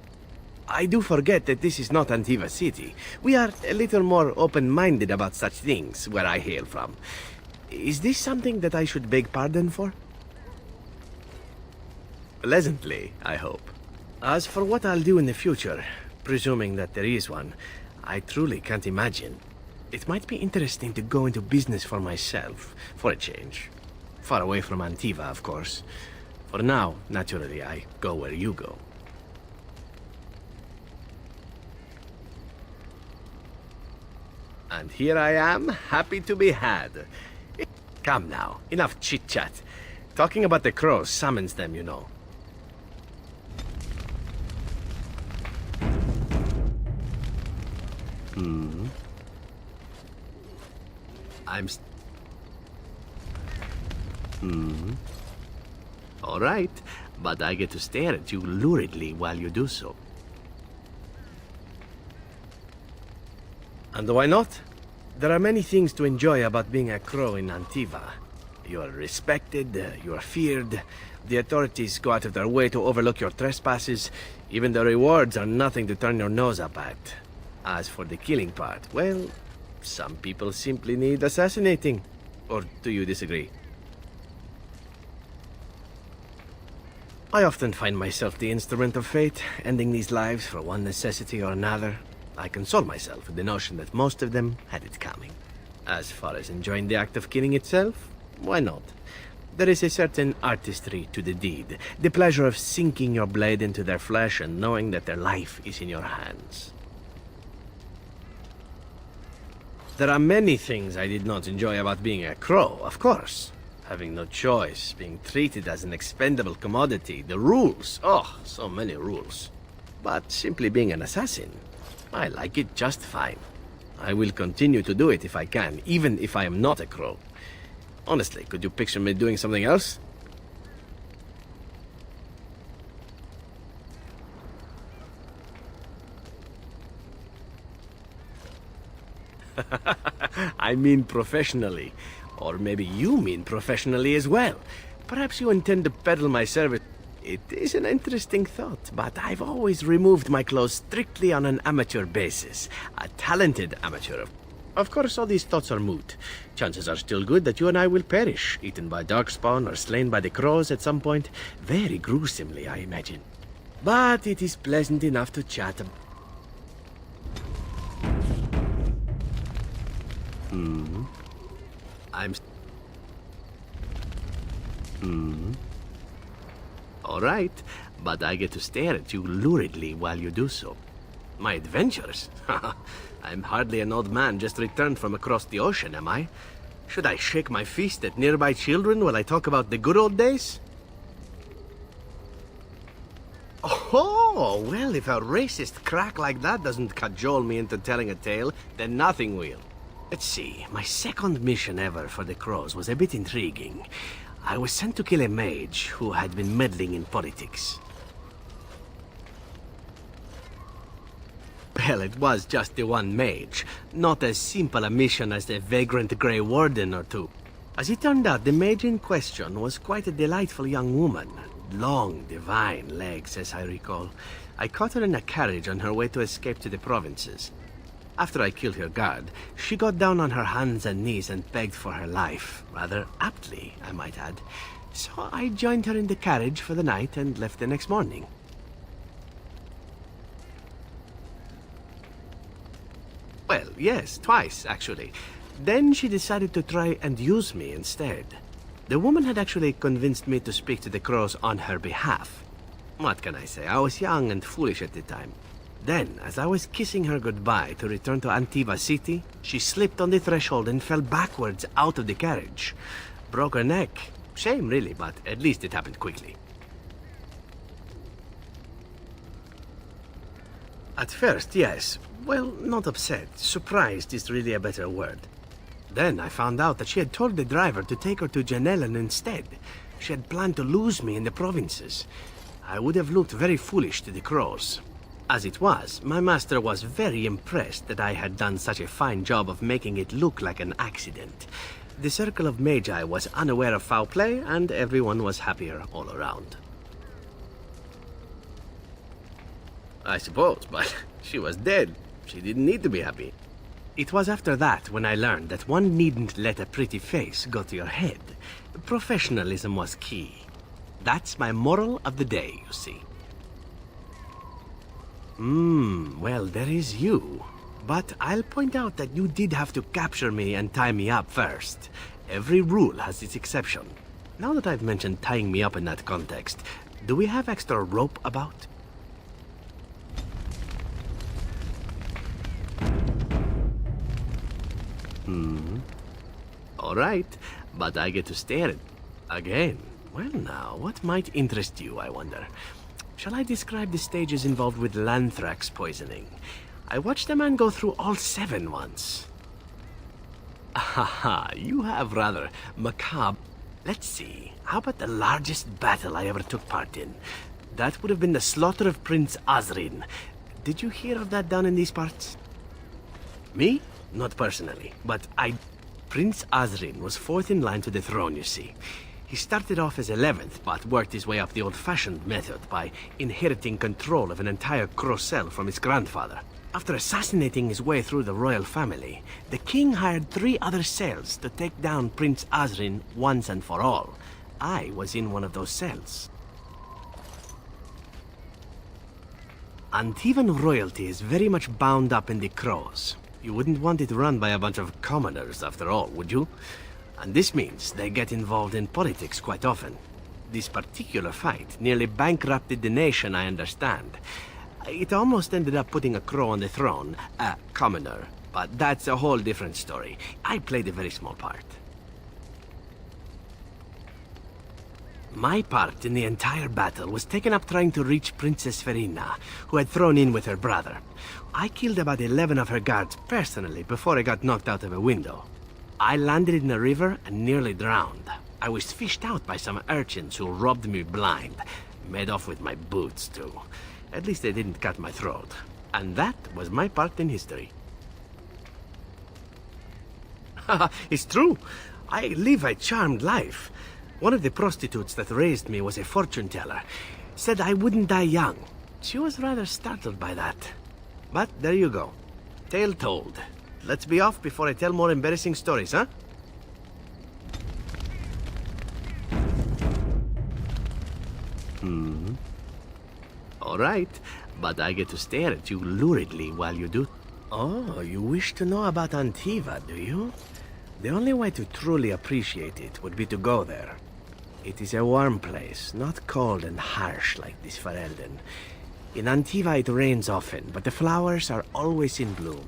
[SPEAKER 13] I do forget that this is not Antiva City. We are a little more open-minded about such things where I hail from. Is this something that I should beg pardon for? Pleasantly, I hope. As for what I'll do in the future, presuming that there is one, I truly can't imagine. It might be interesting to go into business for myself, for a change. Far away from Antiva, of course. For now, naturally, I go where you go. And here I am, happy to be had. Come now, enough chit-chat. Talking about the crows summons them, you know. All right, but I get to stare at you luridly while you do so. And why not? There are many things to enjoy about being a crow in Antiva. You are respected, you are feared, the authorities go out of their way to overlook your trespasses, even the rewards are nothing to turn your nose up at. As for the killing part, well, some people simply need assassinating. Or do you disagree? I often find myself the instrument of fate, ending these lives for one necessity or another. I console myself with the notion that most of them had it coming. As far as enjoying the act of killing itself, why not? There is a certain artistry to the deed, the pleasure of sinking your blade into their flesh and knowing that their life is in your hands. There are many things I did not enjoy about being a crow, of course. Having no choice, being treated as an expendable commodity, the rules, oh, so many rules. But simply being an assassin, I like it just fine. I will continue to do it if I can, even if I am not a crow. Honestly, could you picture me doing something else? I mean professionally. Or maybe you mean professionally as well. Perhaps you intend to peddle my service. It is an interesting thought, but I've always removed my clothes strictly on an amateur basis. A talented amateur. Of course, all these thoughts are moot. Chances are still good that you and I will perish, eaten by darkspawn or slain by the crows at some point. Very gruesomely, I imagine. But it is pleasant enough to chat about. All right, but I get to stare at you luridly while you do so. My adventures? I'm hardly an old man just returned from across the ocean, am I? Should I shake my fist at nearby children while I talk about the good old days? Oh, well, if a racist crack like that doesn't cajole me into telling a tale, then nothing will. Let's see, my second mission ever for the Crows was a bit intriguing. I was sent to kill a mage who had been meddling in politics. Well, it was just the one mage, not as simple a mission as the vagrant Grey Warden or two. As it turned out, the mage in question was quite a delightful young woman. Long, divine legs, as I recall. I caught her in a carriage on her way to escape to the provinces. After I killed her guard, she got down on her hands and knees and begged for her life. Rather aptly, I might add. So I joined her in the carriage for the night and left the next morning. Well, yes, twice, actually. Then she decided to try and use me instead. The woman had actually convinced me to speak to the Crows on her behalf. What can I say? I was young and foolish at the time. Then, as I was kissing her goodbye to return to Antiva City, she slipped on the threshold and fell backwards out of the carriage. Broke her neck. Shame, really, but at least it happened quickly. At first, yes. Well, not upset. Surprised is really a better word. Then I found out that she had told the driver to take her to Janellen instead. She had planned to lose me in the provinces. I would have looked very foolish to the Crows. As it was, my master was very impressed that I had done such a fine job of making it look like an accident. The circle of Magi was unaware of foul play, and everyone was happier all around. I suppose, but she was dead. She didn't need to be happy. It was after that when I learned that one needn't let a pretty face go to your head. Professionalism was key. That's my moral of the day, you see. Well, there is you. But I'll point out that you did have to capture me and tie me up first. Every rule has its exception. Now that I've mentioned tying me up in that context, do we have extra rope about? All right, but I get to stare at again. Well now, what might interest you, I wonder? Shall I describe the stages involved with Lanthrax poisoning? I watched a man go through all 7 once. Haha, you have rather macabre. Let's see, how about the largest battle I ever took part in? That would have been the slaughter of Prince Azrin. Did you hear of that down in these parts? Me? Not personally, but Prince Azrin was 4th in line to the throne, you see. He started off as 11th, but worked his way up the old-fashioned method by inheriting control of an entire Crocell from his grandfather. After assassinating his way through the royal family, the king hired 3 other cells to take down Prince Azrin once and for all. I was in one of those cells. Antivan royalty is very much bound up in the Crows. You wouldn't want it run by a bunch of commoners, after all, would you? And this means they get involved in politics quite often. This particular fight nearly bankrupted the nation, I understand. It almost ended up putting a crow on the throne, a commoner. But that's a whole different story. I played a very small part. My part in the entire battle was taken up trying to reach Princess Verina, who had thrown in with her brother. I killed about 11 of her guards personally before I got knocked out of a window. I landed in a river and nearly drowned. I was fished out by some urchins who robbed me blind. Made off with my boots, too. At least they didn't cut my throat. And that was my part in history. Haha, it's true. I live a charmed life. One of the prostitutes that raised me was a fortune teller. Said I wouldn't die young. She was rather startled by that. But there you go. Tale told. Let's be off before I tell more embarrassing stories, huh? All right, but I get to stare at you luridly while you do. Oh, you wish to know about Antiva, do you? The only way to truly appreciate it would be to go there. It is a warm place, not cold and harsh like this Ferelden. In Antiva it rains often, but the flowers are always in bloom.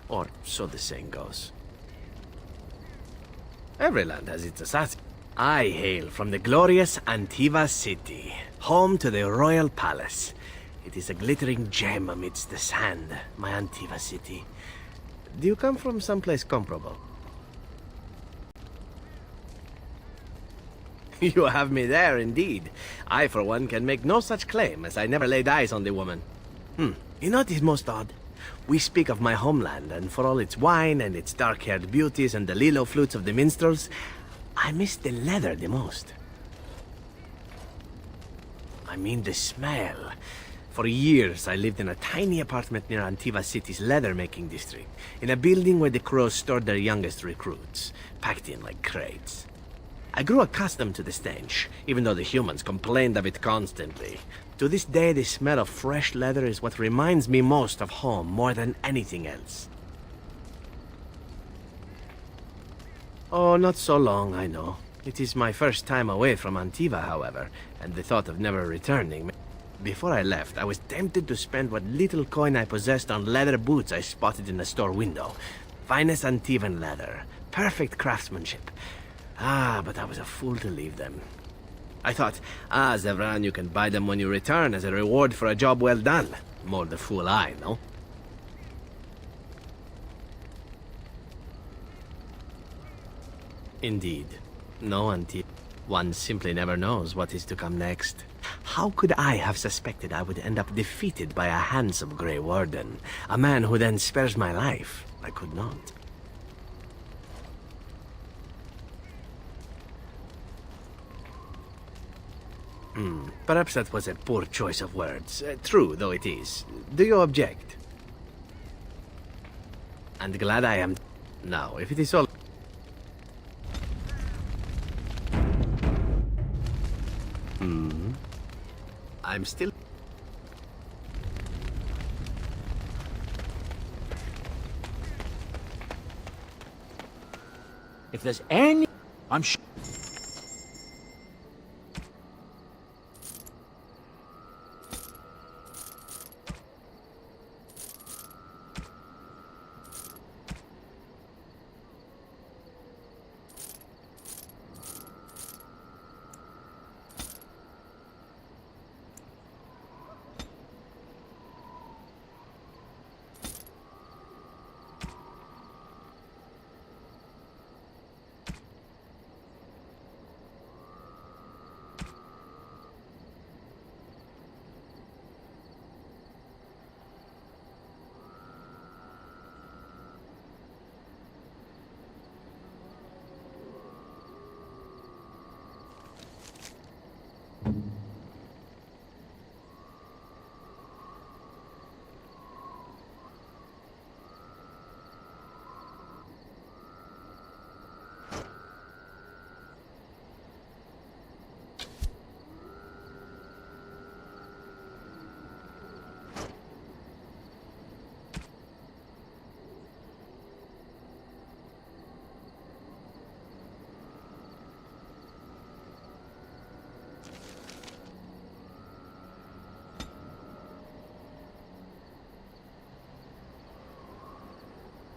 [SPEAKER 13] Or so the saying goes. Every land has its assassin. I hail from the glorious Antiva city, home to the royal palace. It is a glittering gem amidst the sand, my Antiva city. Do you come from someplace comparable? You have me there, indeed. I, for one, can make no such claim, as I never laid eyes on the woman. You know what is most odd? We speak of my homeland, and for all its wine and its dark-haired beauties and the lilo flutes of the minstrels, I miss the leather the most. I mean the smell. For years, I lived in a tiny apartment near Antiva City's leather-making district, in a building where the crows stored their youngest recruits, packed in like crates. I grew accustomed to the stench, even though the humans complained of it constantly. To this day, the smell of fresh leather is what reminds me most of home more than anything else. Oh, not so long, I know. It is my first time away from Antiva, however, and the thought of never returning. Before I left, I was tempted to spend what little coin I possessed on leather boots I spotted in a store window. Finest Antivan leather, perfect craftsmanship. But I was a fool to leave them. I thought, Zevran, you can buy them when you return as a reward for a job well done. More the fool I, no? Indeed. No, Auntie. One simply never knows what is to come next. How could I have suspected I would end up defeated by a handsome Grey Warden? A man who then spares my life? I could not. Perhaps that was a poor choice of words. True, though it is. Do you object? And glad I am. Now, if it is all... I'm still...
[SPEAKER 12] If there's any... I'm sure...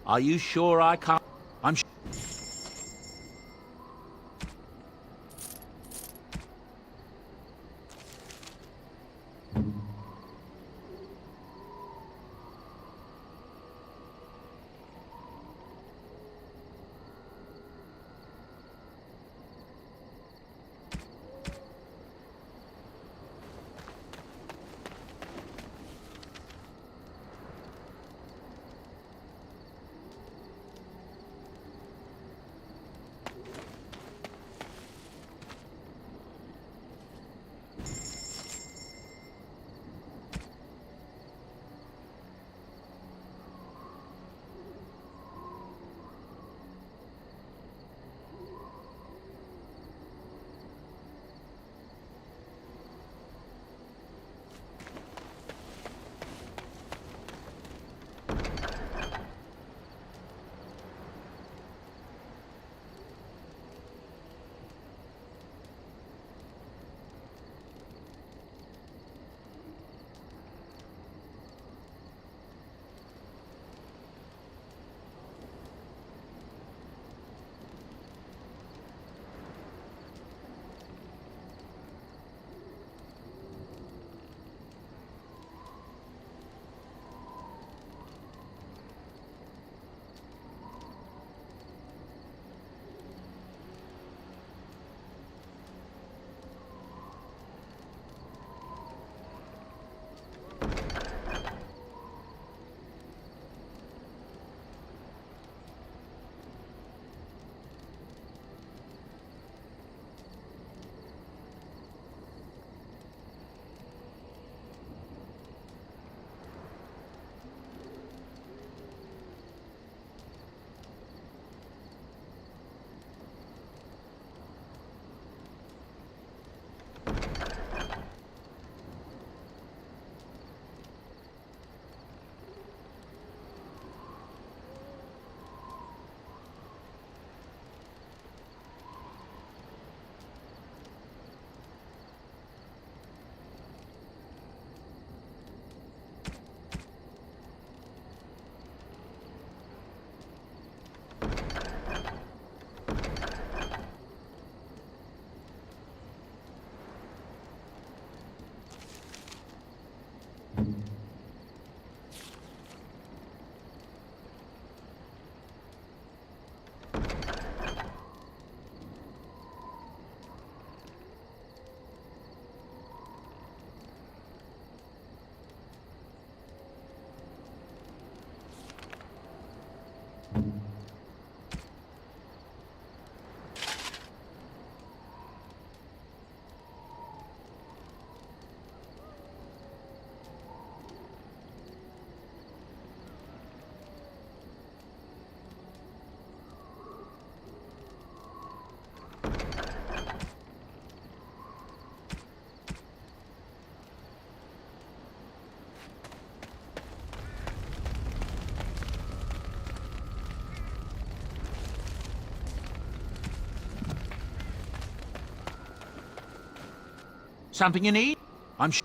[SPEAKER 12] Are you sure I can't? I'm sure. Something you need? I'm sure.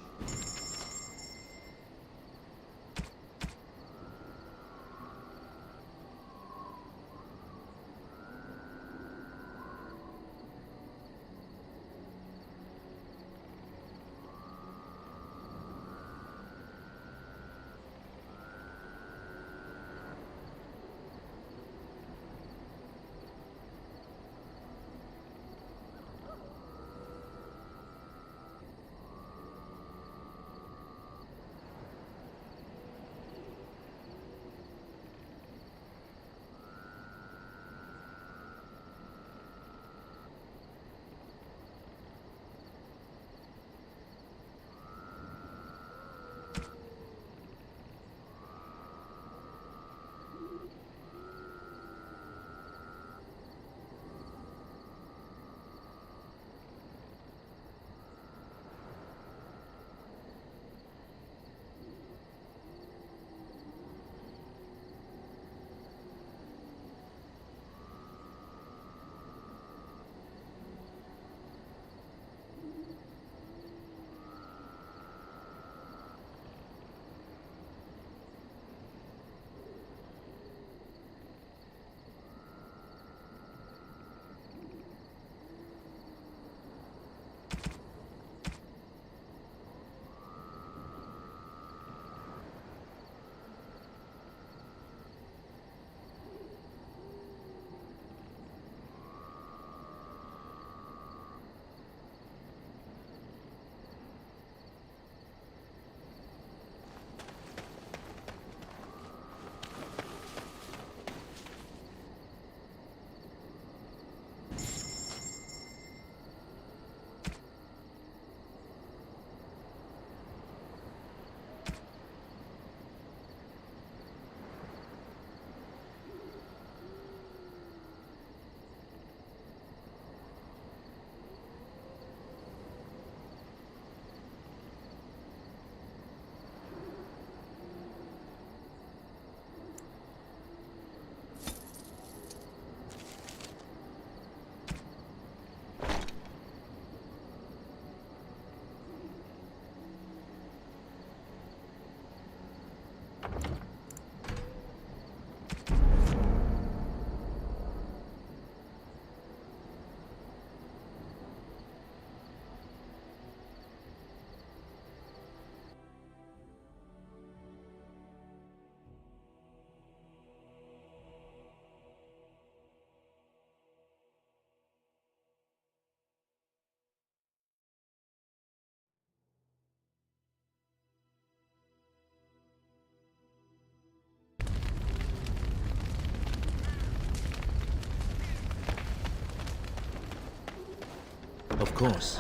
[SPEAKER 21] Of course.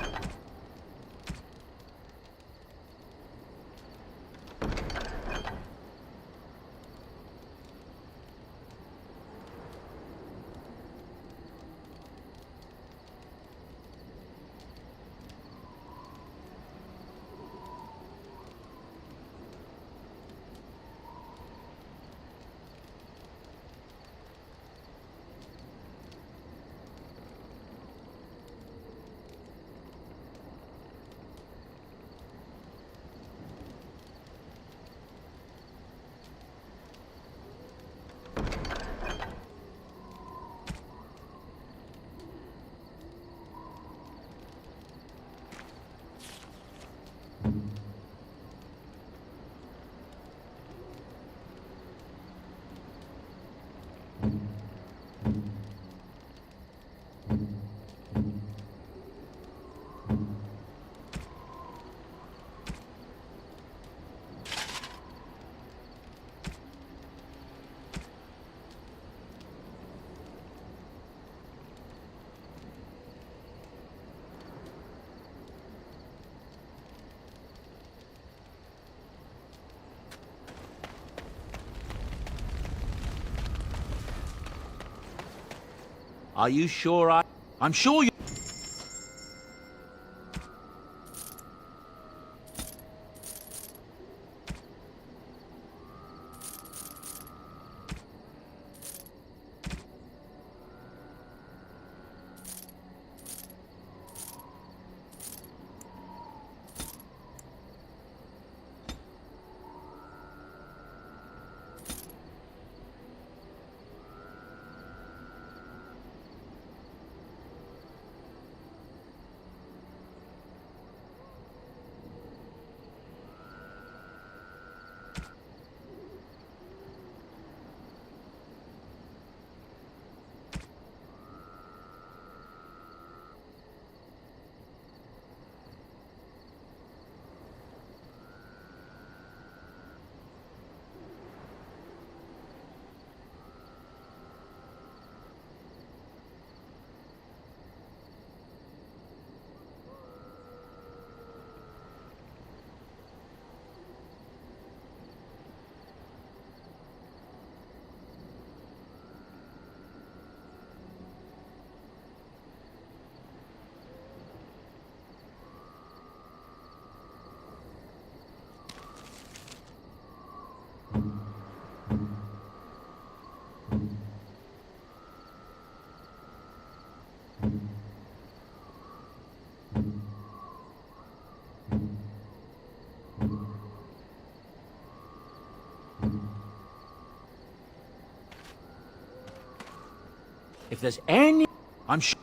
[SPEAKER 12] Are you sure I'm sure you... If there's any... I'm sure...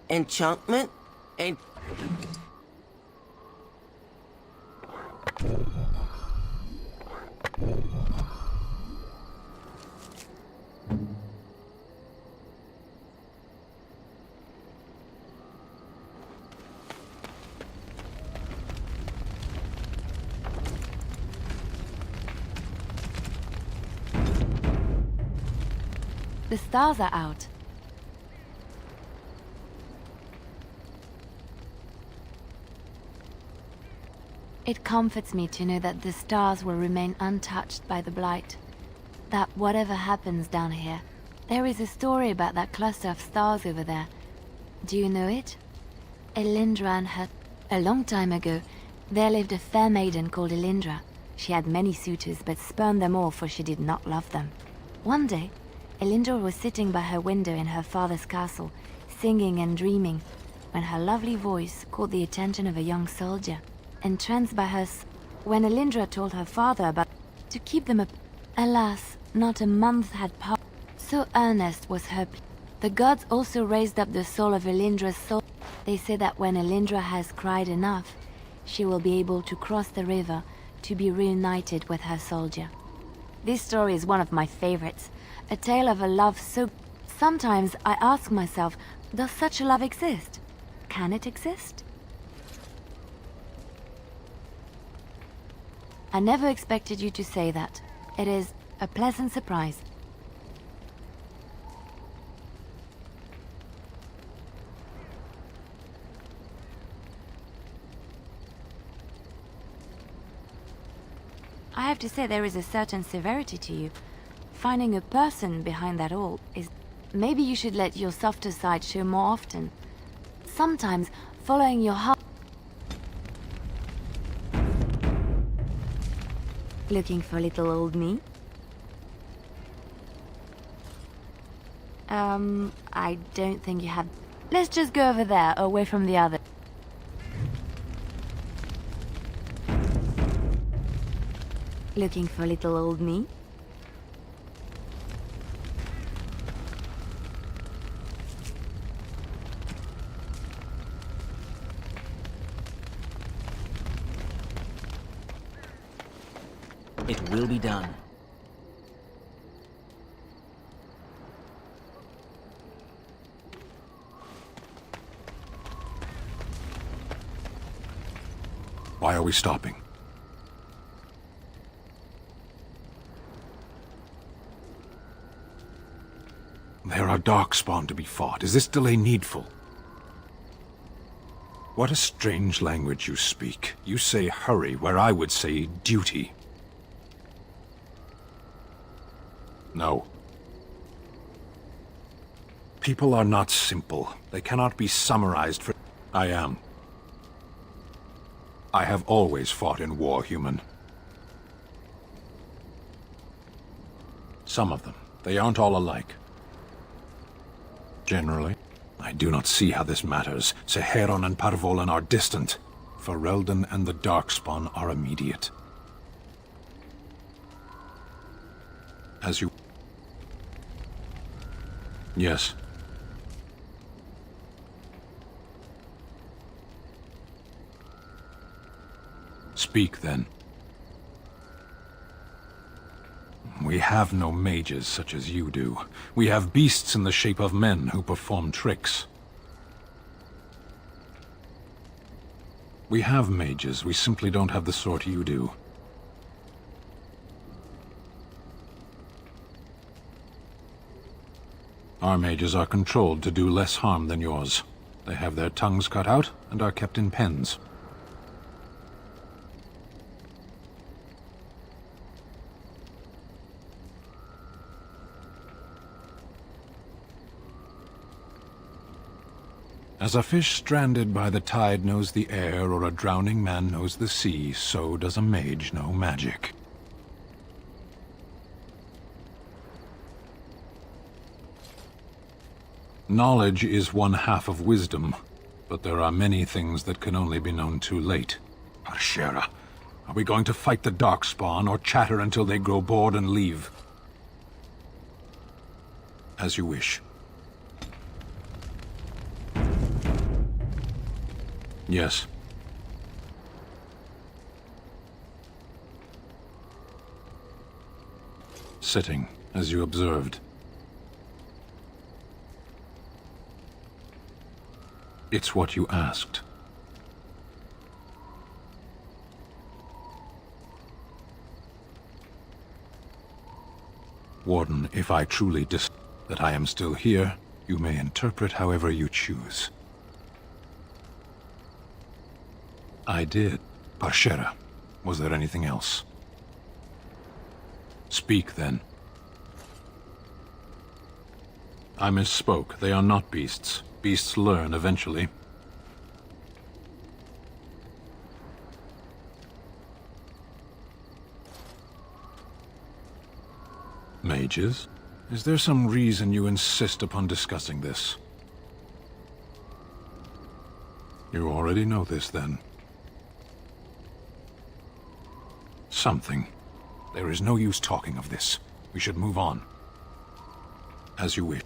[SPEAKER 3] Enchantment?
[SPEAKER 8] The stars are out. It comforts me to know that the stars will remain untouched by the blight. That whatever happens down here, there is a story about that cluster of stars over there. Do you know it? Elindra and her... A long time ago, there lived a fair maiden called Elindra. She had many suitors, but spurned them all, for she did not love them. One day, Elindra was sitting by her window in her father's castle, singing and dreaming, when her lovely voice caught the attention of a young soldier. Entranced by her, when Elindra told her father about to keep them up. Alas, not a month had passed. So earnest was her plea. The gods also raised up the soul of Elindra's soul. They say that when Elindra has cried enough, she will be able to cross the river to be reunited with her soldier. This story is one of my favorites, a tale of a love so... Sometimes I ask myself, does such a love exist? Can it exist? I never expected you to say that. It is a pleasant surprise. I have to say there is a certain severity to you. Finding a person behind that all is... Maybe you should let your softer side show more often. Sometimes following your heart... Looking for little old me? I don't think you have... Let's just go over there, away from the other. Looking for little old me?
[SPEAKER 21] It will be done.
[SPEAKER 5] Why are we stopping? There are darkspawn to be fought. Is this delay needful? What a strange language you speak. You say hurry, where I would say duty. No. People are not simple. They cannot be summarized for... I am. I have always fought in war, human. Some of them. They aren't all alike. Generally, I do not see how this matters. Seheron and Parvolan are distant. Ferelden and the Darkspawn are immediate. As you... Yes. Speak, then. We have no mages such as you do. We have beasts in the shape of men who perform tricks. We have mages, we simply don't have the sort you do. Our mages are controlled to do less harm than yours. They have their tongues cut out and are kept in pens. As a fish stranded by the tide knows the air, or a drowning man knows the sea, so does a mage know magic. Knowledge is one half of wisdom, but there are many things that can only be known too late. Parshera, are we going to fight the Darkspawn, or chatter until they grow bored and leave? As you wish. Yes. Sitting, as you observed. It's what you asked. Warden, if I truly that I am still here, you may interpret however you choose. I did. Parshera, was there anything else? Speak, then. I misspoke. They are not beasts. Beasts learn eventually. Mages? Is there some reason you insist upon discussing this? You already know this, then. Something. There is no use talking of this. We should move on. As you wish.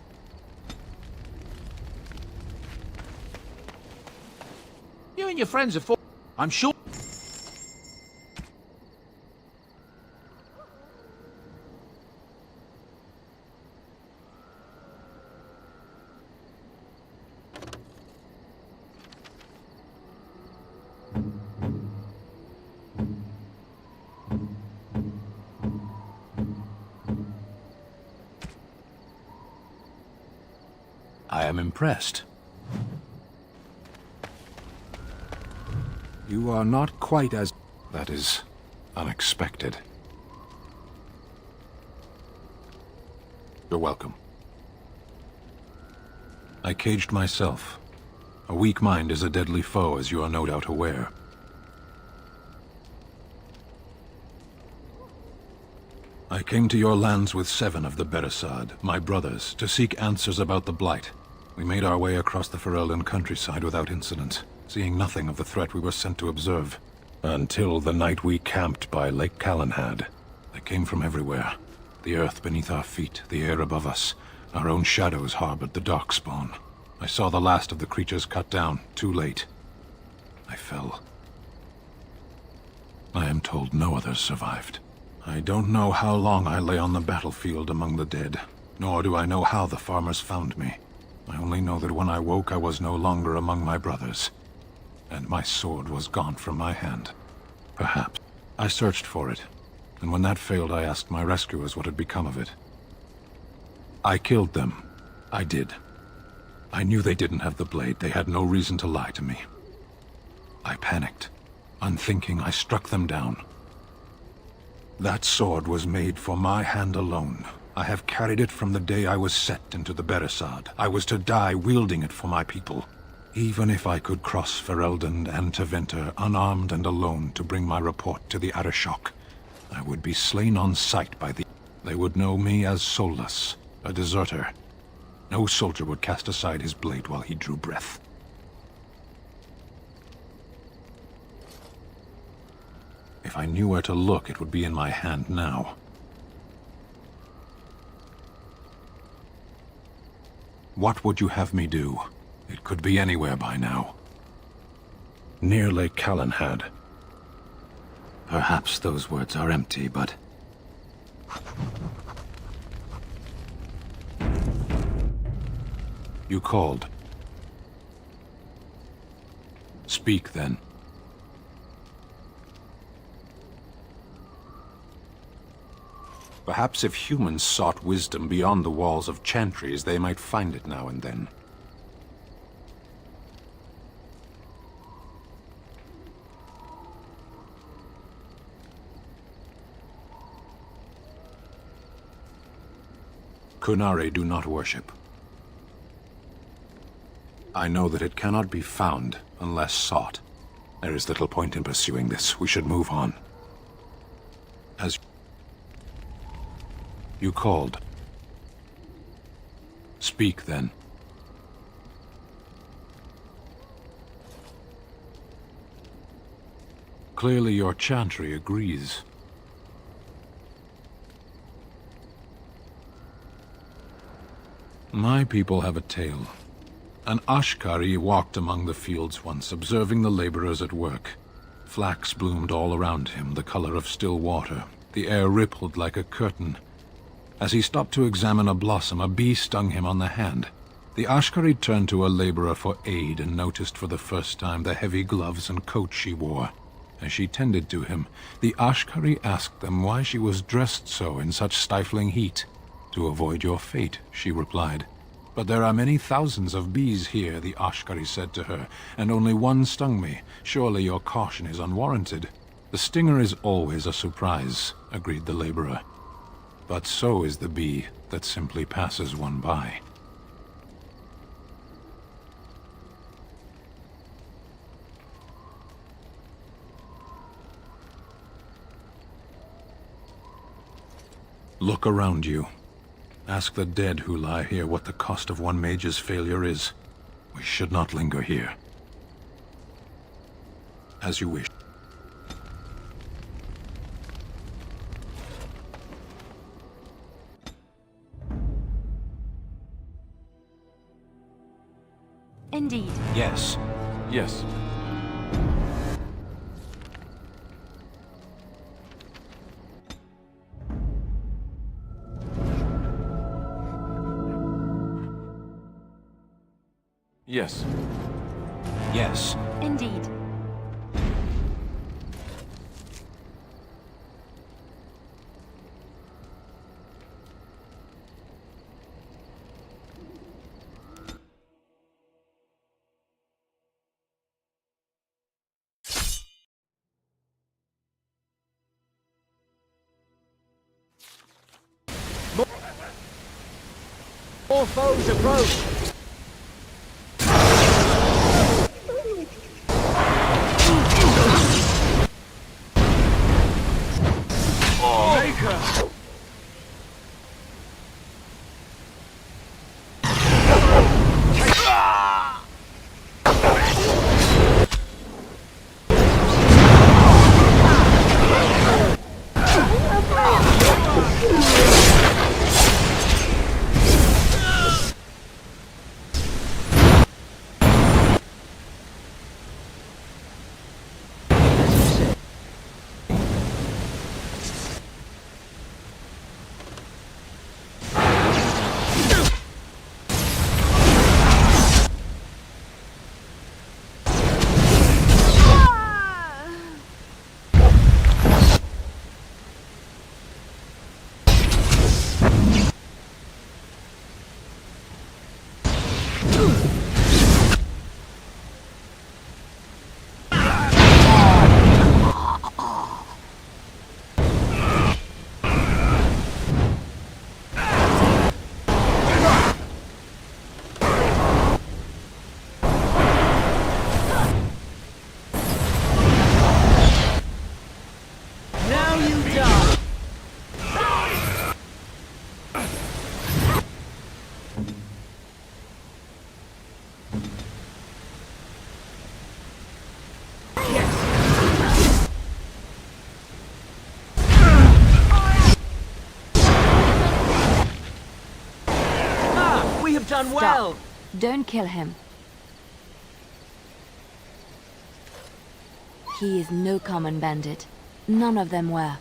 [SPEAKER 15] You and your friends are for... I'm sure...
[SPEAKER 5] I am impressed. You are not quite as... That is unexpected. You're welcome. I caged myself. A weak mind is a deadly foe, as you are no doubt aware. I came to your lands with 7 of the Beresad, my brothers, to seek answers about the Blight. We made our way across the Ferelden countryside without incident, seeing nothing of the threat we were sent to observe. Until the night we camped by Lake Calenhad. They came from everywhere. The earth beneath our feet, the air above us. Our own shadows harbored the Darkspawn. I saw the last of the creatures cut down, too late. I fell. I am told no others survived. I don't know how long I lay on the battlefield among the dead, nor do I know how the farmers found me. I only know that when I woke I was no longer among my brothers, and my sword was gone from my hand. Perhaps. I searched for it, and when that failed I asked my rescuers what had become of it. I killed them. I did. I knew they didn't have the blade. They had no reason to lie to me. I panicked. Unthinking, I struck them down. That sword was made for my hand alone. I have carried it from the day I was set into the Beresad. I was to die wielding it for my people. Even if I could cross Ferelden and Tevinter unarmed and alone to bring my report to the Arishok, I would be slain on sight by the... They would know me as soulless, a deserter. No soldier would cast aside his blade while he drew breath. If I knew where to look, it would be in my hand now. What would you have me do? It could be anywhere by now. Near Lake Calenhad. Perhaps those words are empty, but... You called. Speak, then. Perhaps if humans sought wisdom beyond the walls of chantries, they might find it now and then. Kunari do not worship. I know that it cannot be found unless sought. There is little point in pursuing this. We should move on. As you called. Speak, then. Clearly your chantry agrees. My people have a tale. An Ashkari walked among the fields once, observing the laborers at work. Flax bloomed all around him, the color of still water. The air rippled like a curtain. As he stopped to examine a blossom, a bee stung him on the hand. The Ashkari turned to a laborer for aid and noticed for the first time the heavy gloves and coat she wore. As she tended to him, the Ashkari asked them why she was dressed so in such stifling heat. "To avoid your fate," she replied. "But there are many thousands of bees here," the Ashkari said to her, "and only one stung me. Surely your caution is unwarranted." "The stinger is always a surprise," agreed the laborer. "But so is the bee that simply passes one by." Look around you. Ask the dead who lie here what the cost of one mage's failure is. We should not linger here. As you wish.
[SPEAKER 8] Indeed.
[SPEAKER 5] Yes.
[SPEAKER 2] Yes. Yes.
[SPEAKER 5] Yes.
[SPEAKER 8] Indeed.
[SPEAKER 12] More foes approach!
[SPEAKER 8] Done well. Don't kill him. He is no common bandit. None of them were.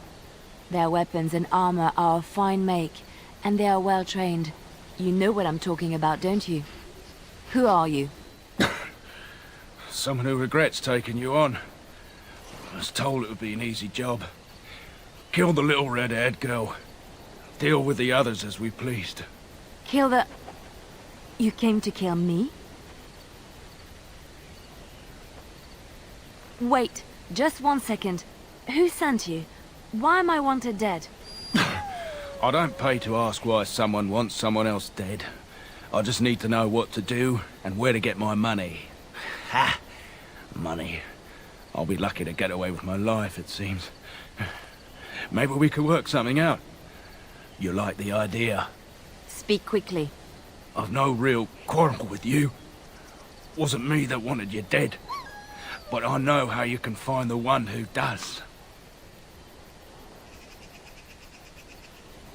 [SPEAKER 8] Their weapons and armor are of fine make, and they are well trained. You know what I'm talking about, don't you? Who are you?
[SPEAKER 6] Someone who regrets taking you on. I was told it would be an easy job. Kill the little red-haired girl. Deal with the others as we pleased.
[SPEAKER 8] Kill the... You came to kill me? Wait, just 1 second. Who sent you? Why am I wanted dead?
[SPEAKER 6] I don't pay to ask why someone wants someone else dead. I just need to know what to do and where to get my money. Ha! Money. I'll be lucky to get away with my life, it seems. Maybe we could work something out. You like the idea?
[SPEAKER 8] Speak quickly.
[SPEAKER 6] I've no real quarrel with you. Wasn't me that wanted you dead. But I know how you can find the one who does.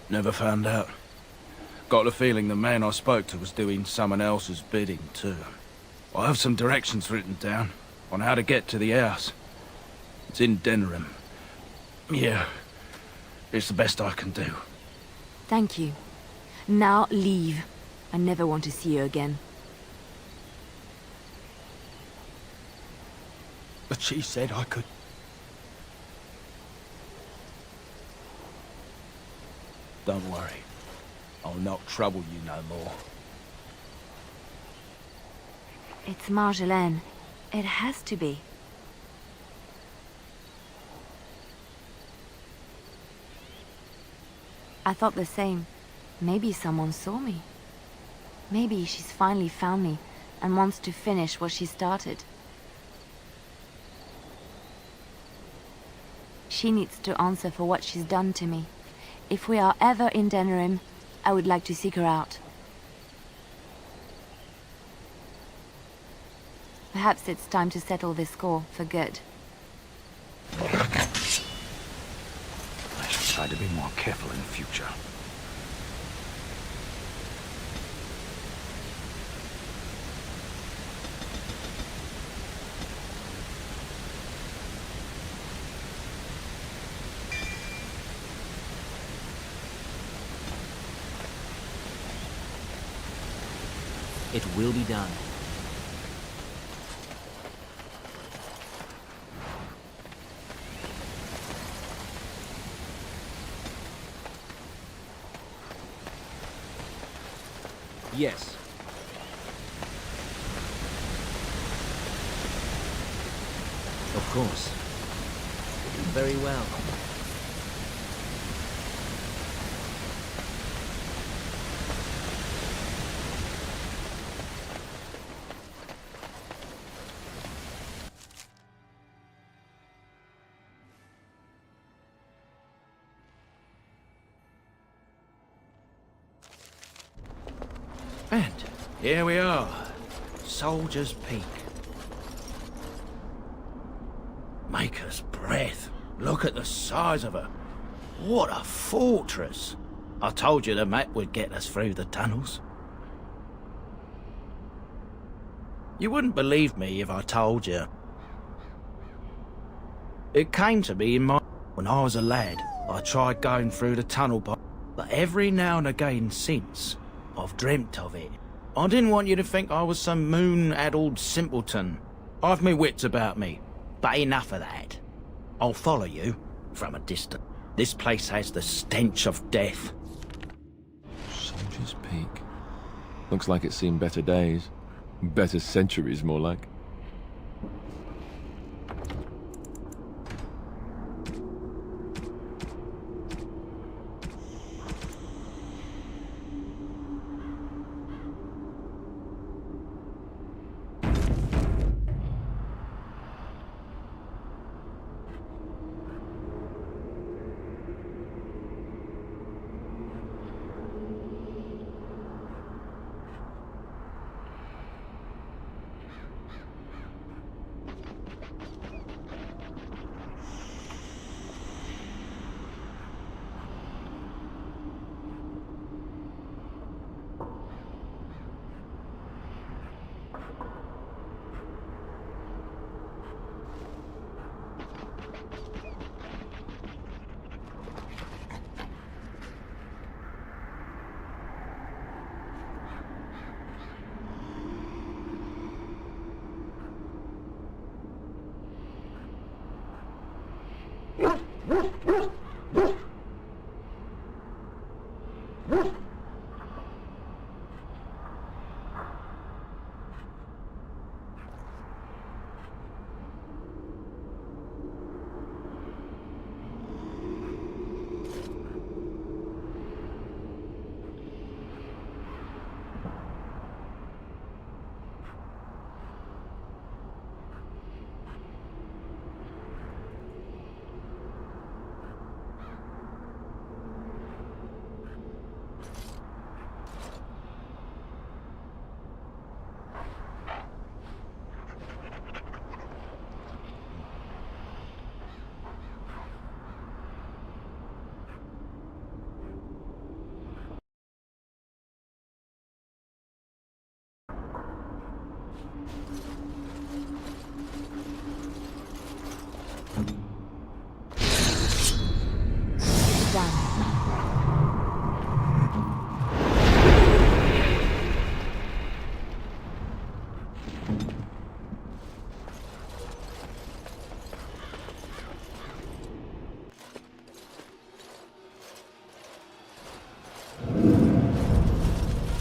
[SPEAKER 6] Never found out. Got the feeling the man I spoke to was doing someone else's bidding, too. I have some directions written down on how to get to the house. It's in Denerim. Yeah, it's the best I can do.
[SPEAKER 8] Thank you. Now leave. I never want to see you again.
[SPEAKER 6] But she said I could. Don't worry. I'll not trouble you no more.
[SPEAKER 8] It's Marjolaine. It has to be. I thought the same. Maybe someone saw me. Maybe she's finally found me and wants to finish what she started. She needs to answer for what she's done to me. If we are ever in Denerim, I would like to seek her out. Perhaps it's time to settle this score for good.
[SPEAKER 6] I should try to be more careful in the future.
[SPEAKER 21] It will be done. Yes. Of course. Very well.
[SPEAKER 6] And here we are, Soldier's Peak. Maker's breath. Look at the size of her. What a fortress. I told you the map would get us through the tunnels. You wouldn't believe me if I told you. It came to me in my... When I was a lad, I tried going through the tunnel, but every now and again since, I've dreamt of it. I didn't want you to think I was some moon-addled simpleton. I've my wits about me, but enough of that. I'll follow you from a distance. This place has the stench of death.
[SPEAKER 2] Soldier's Peak. Looks like it's seen better days. Better centuries, more like.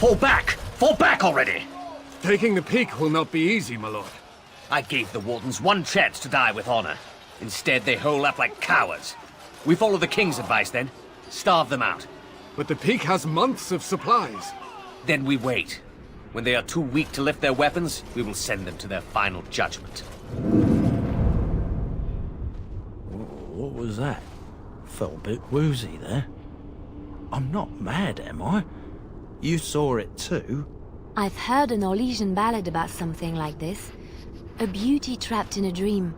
[SPEAKER 3] Fall back! Fall back already!
[SPEAKER 9] Taking the peak will not be easy, my lord.
[SPEAKER 3] I gave the Wardens one chance to die with honor. Instead, they hole up like cowards. We follow the King's advice, then. Starve them out.
[SPEAKER 9] But the peak has months of supplies.
[SPEAKER 3] Then we wait. When they are too weak to lift their weapons, we will send them to their final judgment.
[SPEAKER 6] What was that? Felt a bit woozy there. I'm not mad, am I? You saw it too?
[SPEAKER 8] I've heard an Orlesian ballad about something like this. A beauty trapped in a dream.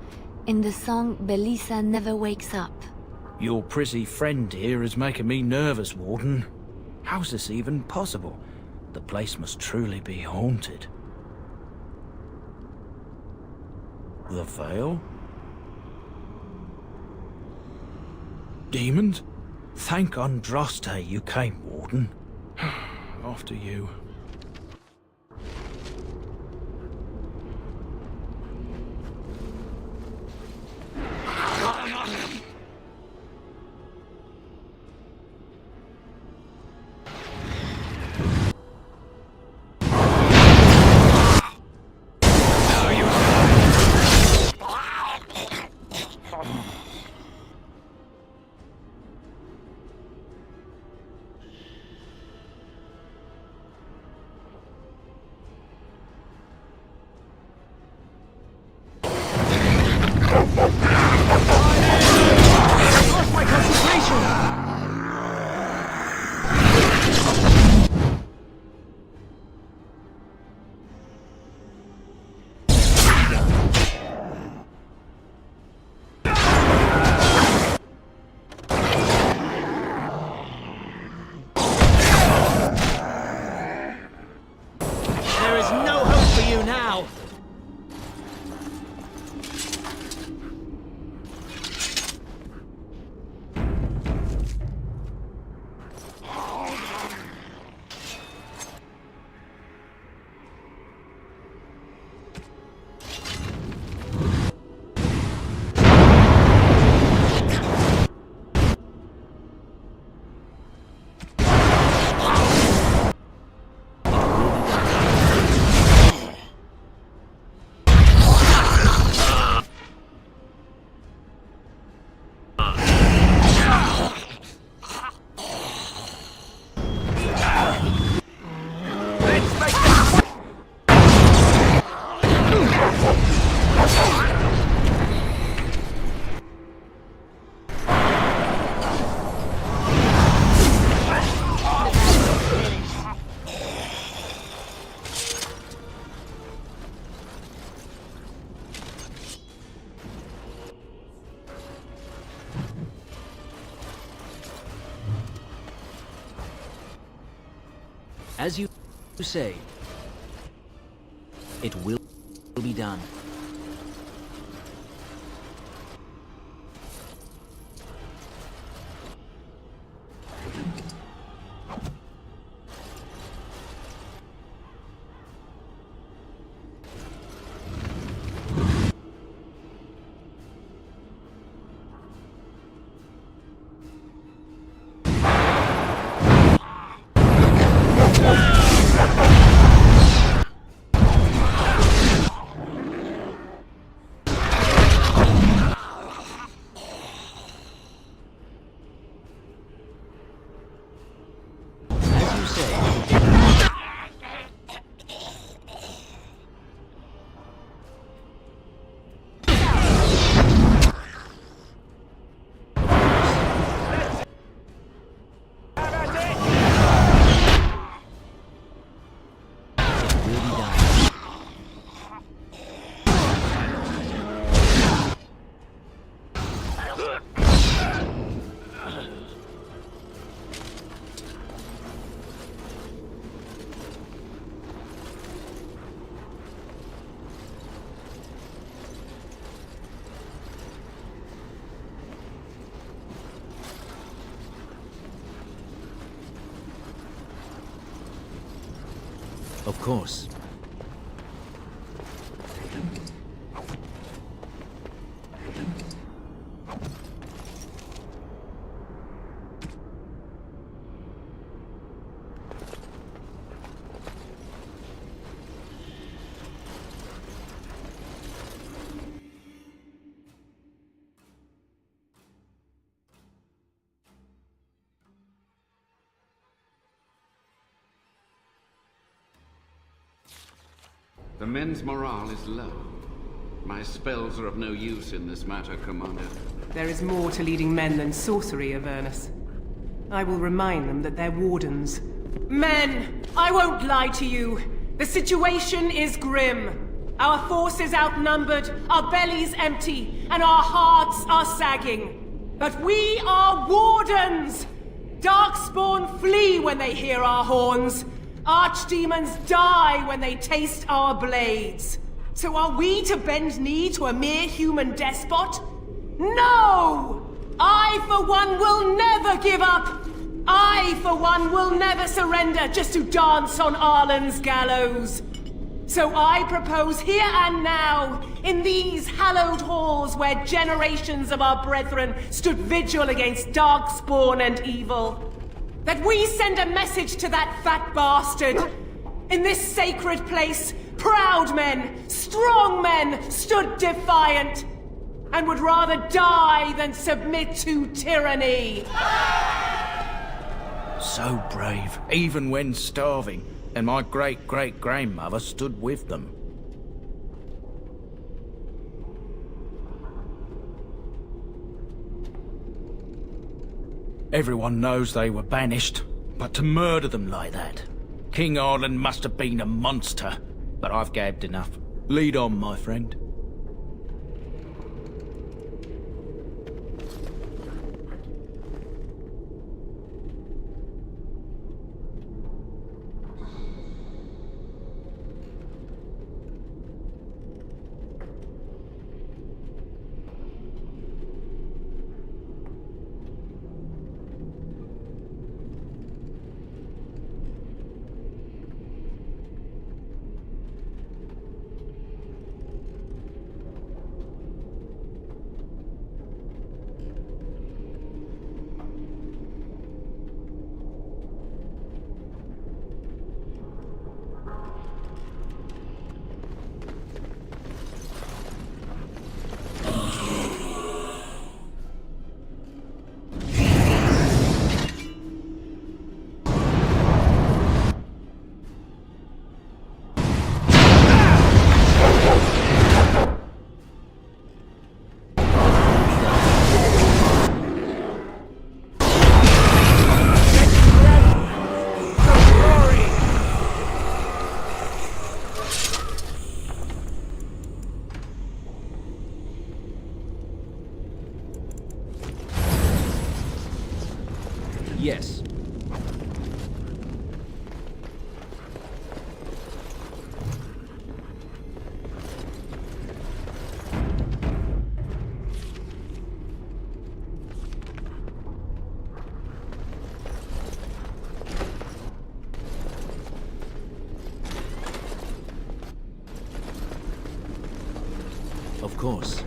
[SPEAKER 8] In the song, Belisa never wakes up.
[SPEAKER 6] Your pretty friend here is making me nervous, Warden. How's this even possible? The place must truly be haunted. The Veil? Demons? Thank Andraste you came, Warden. After you.
[SPEAKER 21] As you say, it will be done. Of course.
[SPEAKER 4] The men's morale is low. My spells are of no use in this matter, Commander.
[SPEAKER 7] There is more to leading men than sorcery, Avernus. I will remind them that they're wardens. Men! I won't lie to you. The situation is grim. Our forces outnumbered, our bellies empty, and our hearts are sagging. But we are wardens! Darkspawn flee when they hear our horns. Archdemons die when they taste our blades. So are we to bend knee to a mere human despot? No! I, for one, will never give up! I, for one, will never surrender just to dance on Arlen's gallows. So I propose here and now, in these hallowed halls where generations of our brethren stood vigil against darkspawn and evil, that we send a message to that fat bastard. In this sacred place, proud men, strong men stood defiant, and would rather die than submit to tyranny.
[SPEAKER 6] So brave, even when starving, and my great-great-grandmother stood with them. Everyone knows they were banished, but to murder them like that... King Arlen must have been a monster, but I've gabbed enough. Lead on, my friend. Yes. Of course.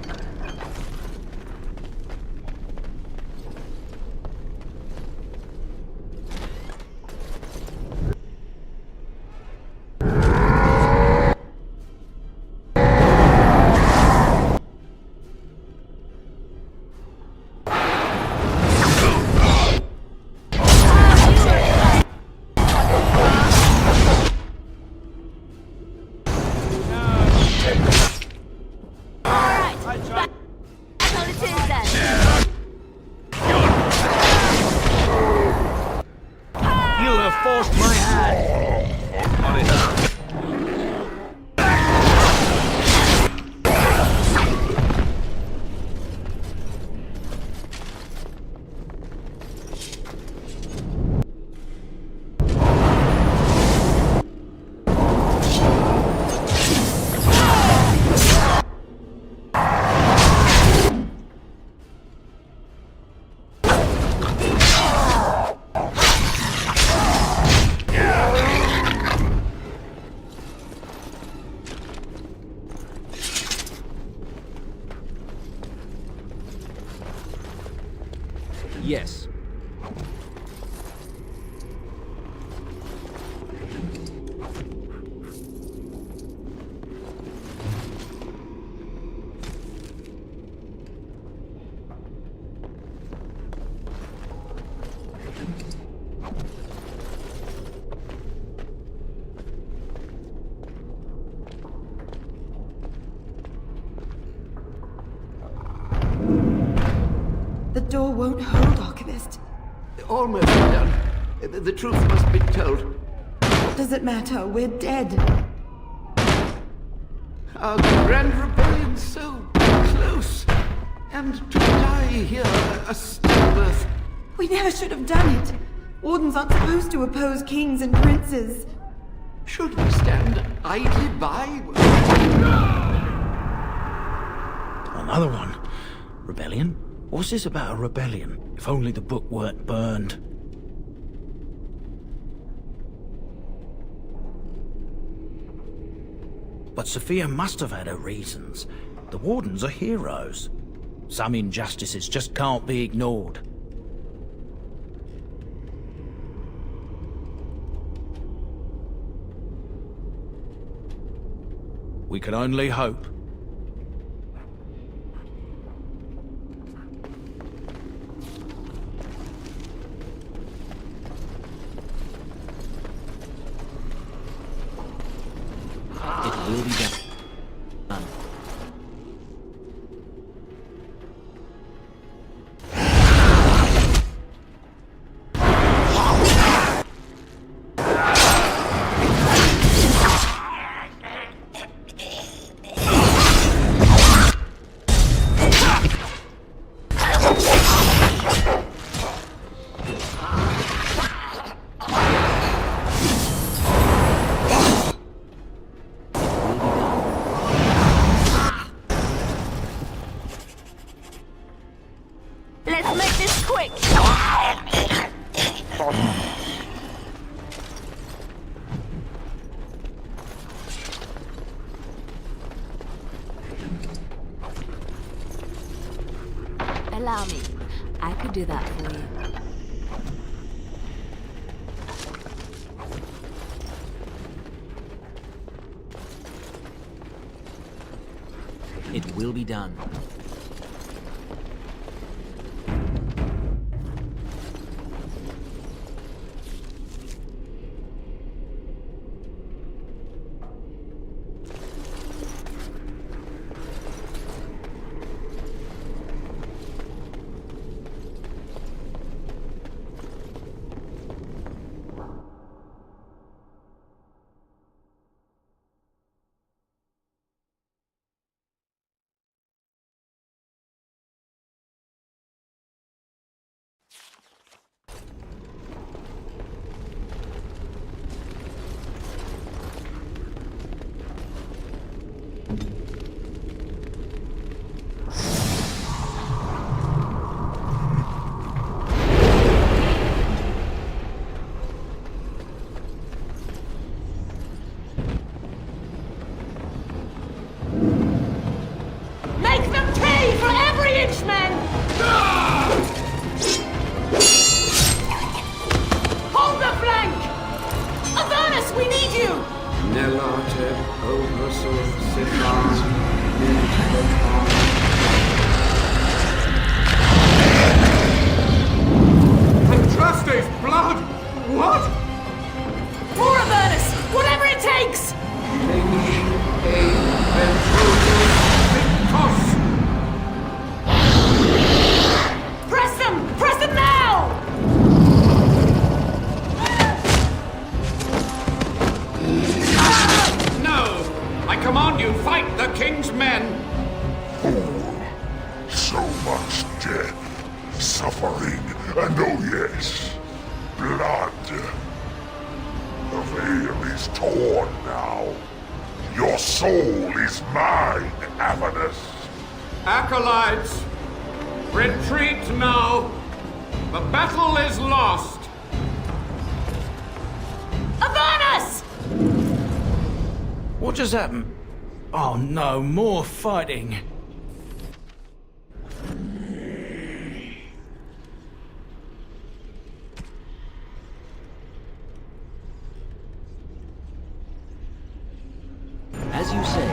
[SPEAKER 6] Yes.
[SPEAKER 10] door won't hold, Archivist.
[SPEAKER 4] Almost done. The truth must be told.
[SPEAKER 10] What does it matter? We're dead.
[SPEAKER 4] Our grand rebellion's so close. And to die here, a stillbirth.
[SPEAKER 10] We never should have done it. Wardens aren't supposed to oppose kings and princes.
[SPEAKER 4] Should we stand idly by?
[SPEAKER 6] Another one. Rebellion? What's this about a rebellion? If only the book weren't burned. But Sophia must have had her reasons. The Wardens are heroes. Some injustices just can't be ignored. We can only hope. It will be done.
[SPEAKER 17] Let's make this quick!
[SPEAKER 8] Allow me. I could do that for you.
[SPEAKER 21] It will be done.
[SPEAKER 14] Andraste's blood! What?
[SPEAKER 7] For Avernus! Whatever it takes! Press them! Press them now!
[SPEAKER 19] No! I command you, fight the king's men!
[SPEAKER 11] So much death, suffering, and oh yes, blood. The veil is torn now. Your soul is mine, Avernus.
[SPEAKER 19] Acolytes, retreat now. The battle is lost.
[SPEAKER 7] Avernus!
[SPEAKER 6] What just happened? Oh no, more fighting.
[SPEAKER 21] As you say.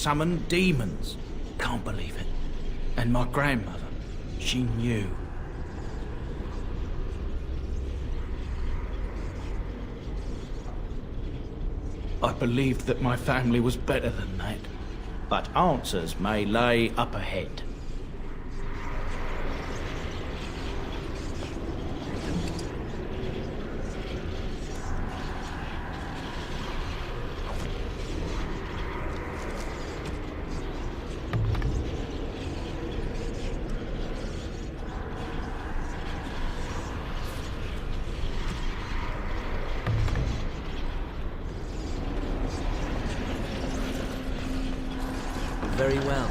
[SPEAKER 6] summoned demons. Can't believe it. And my grandmother, she knew. I believed that my family was better than that. But answers may lay up ahead.
[SPEAKER 21] Very well.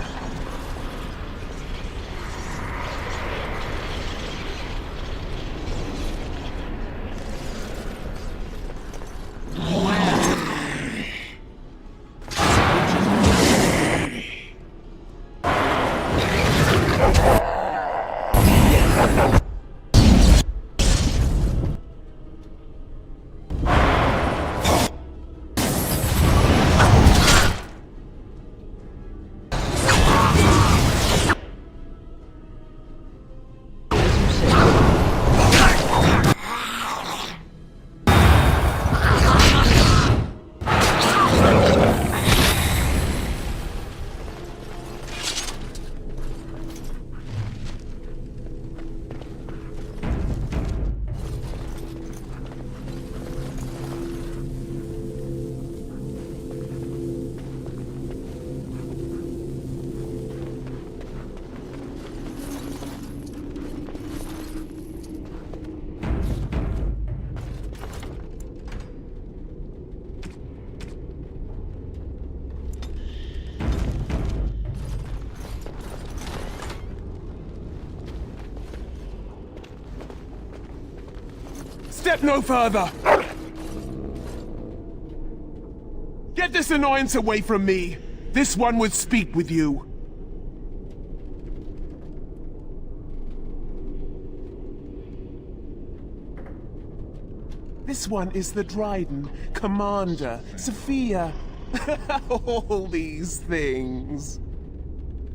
[SPEAKER 1] Step no further! Get this annoyance away from me! This one would speak with you. This one is the Dryden, Commander, Sophia. All these things.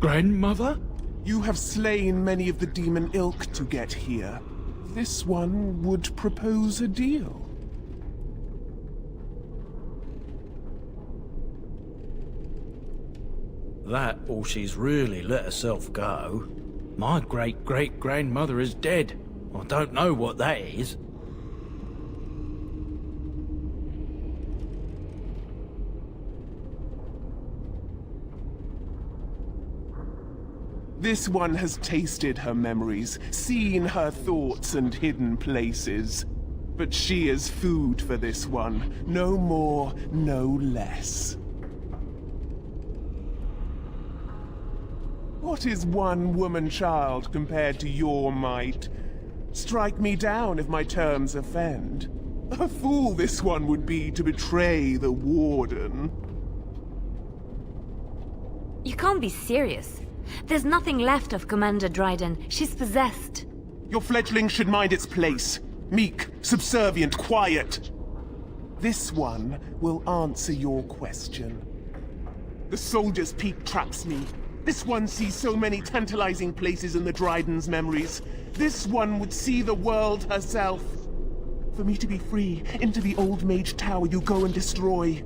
[SPEAKER 6] Grandmother?
[SPEAKER 1] You have slain many of the demon ilk to get here. This one would propose a deal.
[SPEAKER 6] That, or she's really let herself go. My great-great-grandmother is dead. I don't know what that is.
[SPEAKER 1] This one has tasted her memories, seen her thoughts and hidden places. But she is food for this one. No more, no less. What is one woman-child compared to your might? Strike me down if my terms offend. A fool this one would be to betray the Warden.
[SPEAKER 8] You can't be serious. There's nothing left of Commander Dryden. She's possessed.
[SPEAKER 1] Your fledgling should mind its place. Meek, subservient, quiet. This one will answer your question. The Soldier's Peak traps me. This one sees so many tantalizing places in the Dryden's memories. This one would see the world herself. For me to be free, into the Old Mage Tower you go and destroy.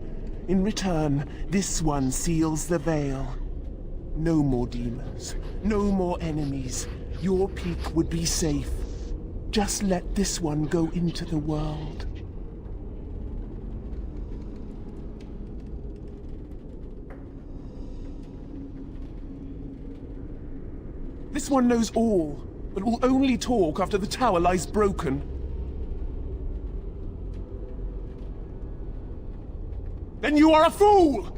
[SPEAKER 1] In return, this one seals the veil. No more demons, no more enemies. Your peak would be safe. Just let this one go into the world. This one knows all, but will only talk after the tower lies broken. Then you are a fool!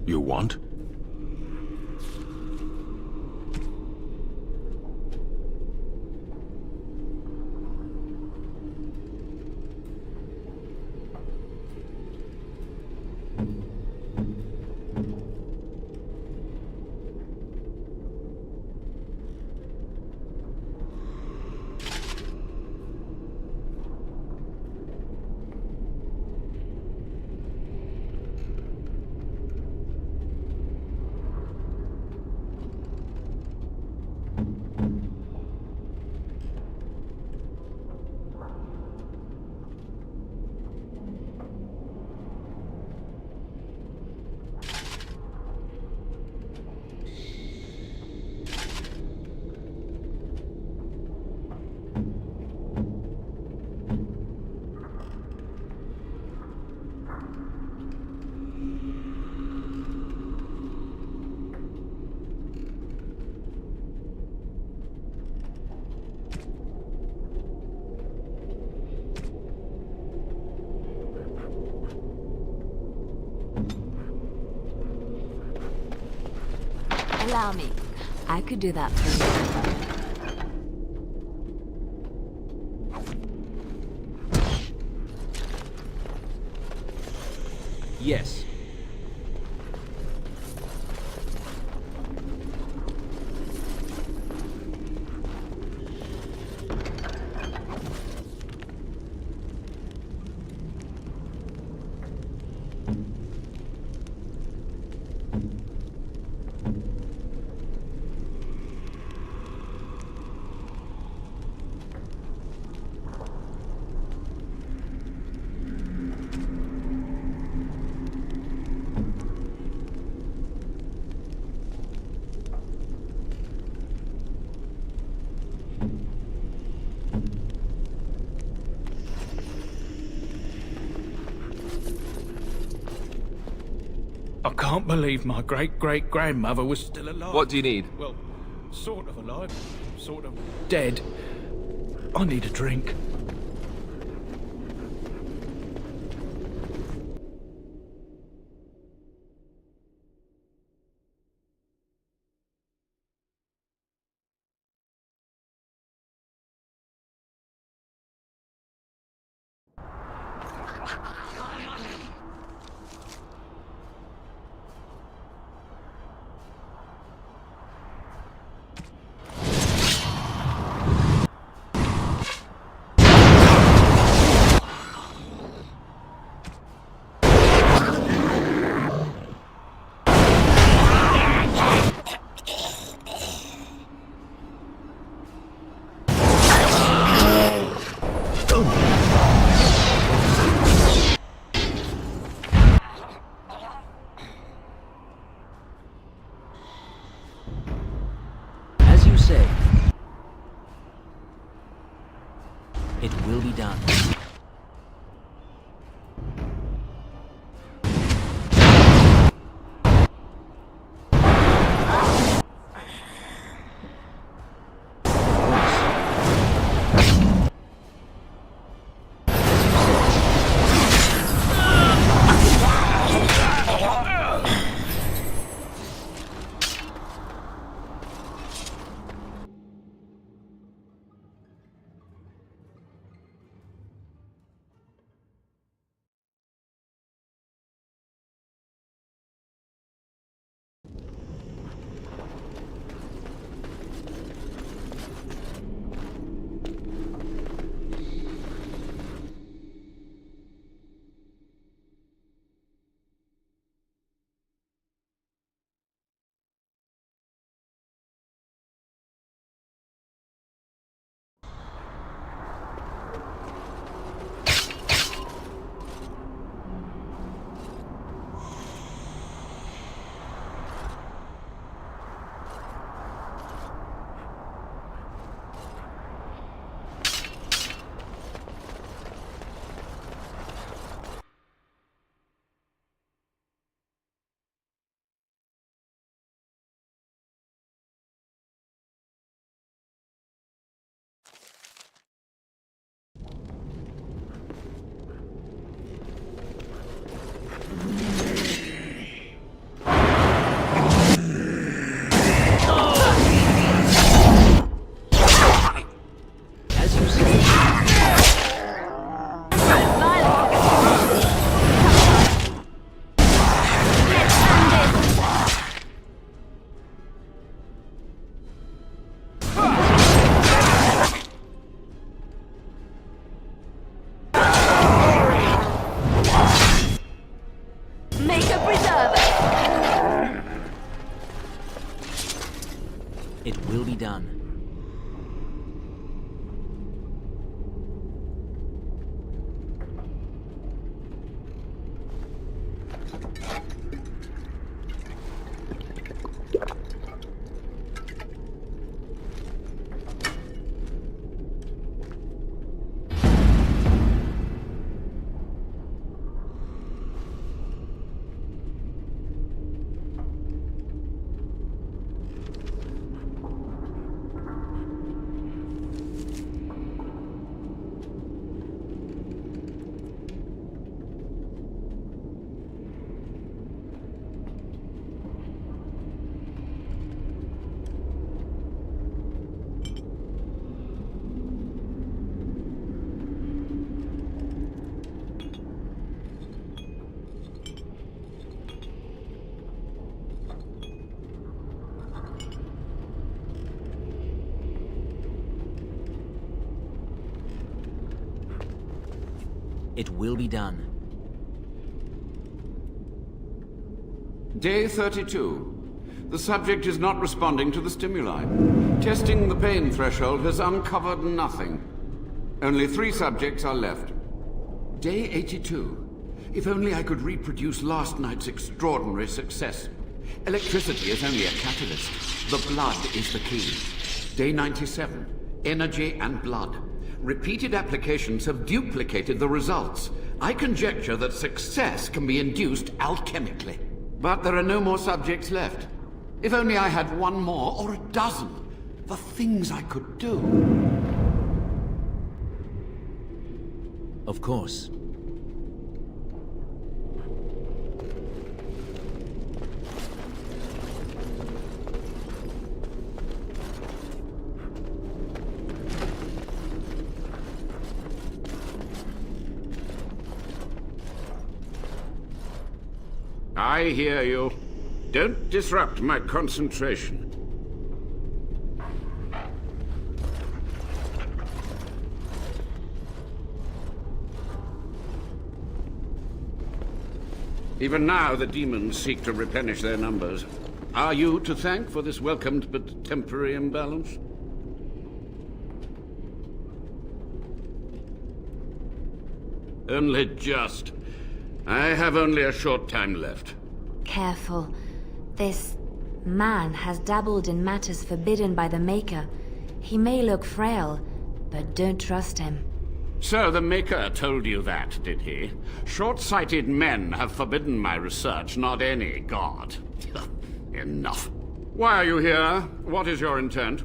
[SPEAKER 5] You want?
[SPEAKER 8] Allow me. I could do that for you.
[SPEAKER 21] Yes.
[SPEAKER 6] I can't believe my great-great-grandmother was still alive.
[SPEAKER 2] What do you need?
[SPEAKER 6] Well, sort of alive, sort of dead. I need a drink.
[SPEAKER 21] It will be done.
[SPEAKER 4] Day 32. The subject is not responding to the stimuli. Testing the pain threshold has uncovered nothing. Only 3 subjects are left. Day 82. If only I could reproduce last night's extraordinary success. Electricity is only a catalyst. The blood is the key. Day 97. Energy and blood. Repeated applications have duplicated the results. I conjecture that success can be induced alchemically. But there are no more subjects left. If only I had 1 more, or a dozen. The things I could do.
[SPEAKER 21] Of course.
[SPEAKER 4] I hear you. Don't disrupt my concentration. Even now, the demons seek to replenish their numbers. Are you to thank for this welcomed but temporary imbalance? Only just. I have only a short time left.
[SPEAKER 8] Careful. This man has dabbled in matters forbidden by the Maker. He may look frail, but don't trust him.
[SPEAKER 4] So the Maker told you that, did he? Short-sighted men have forbidden my research, not any god. Enough. Why are you here? What is your intent?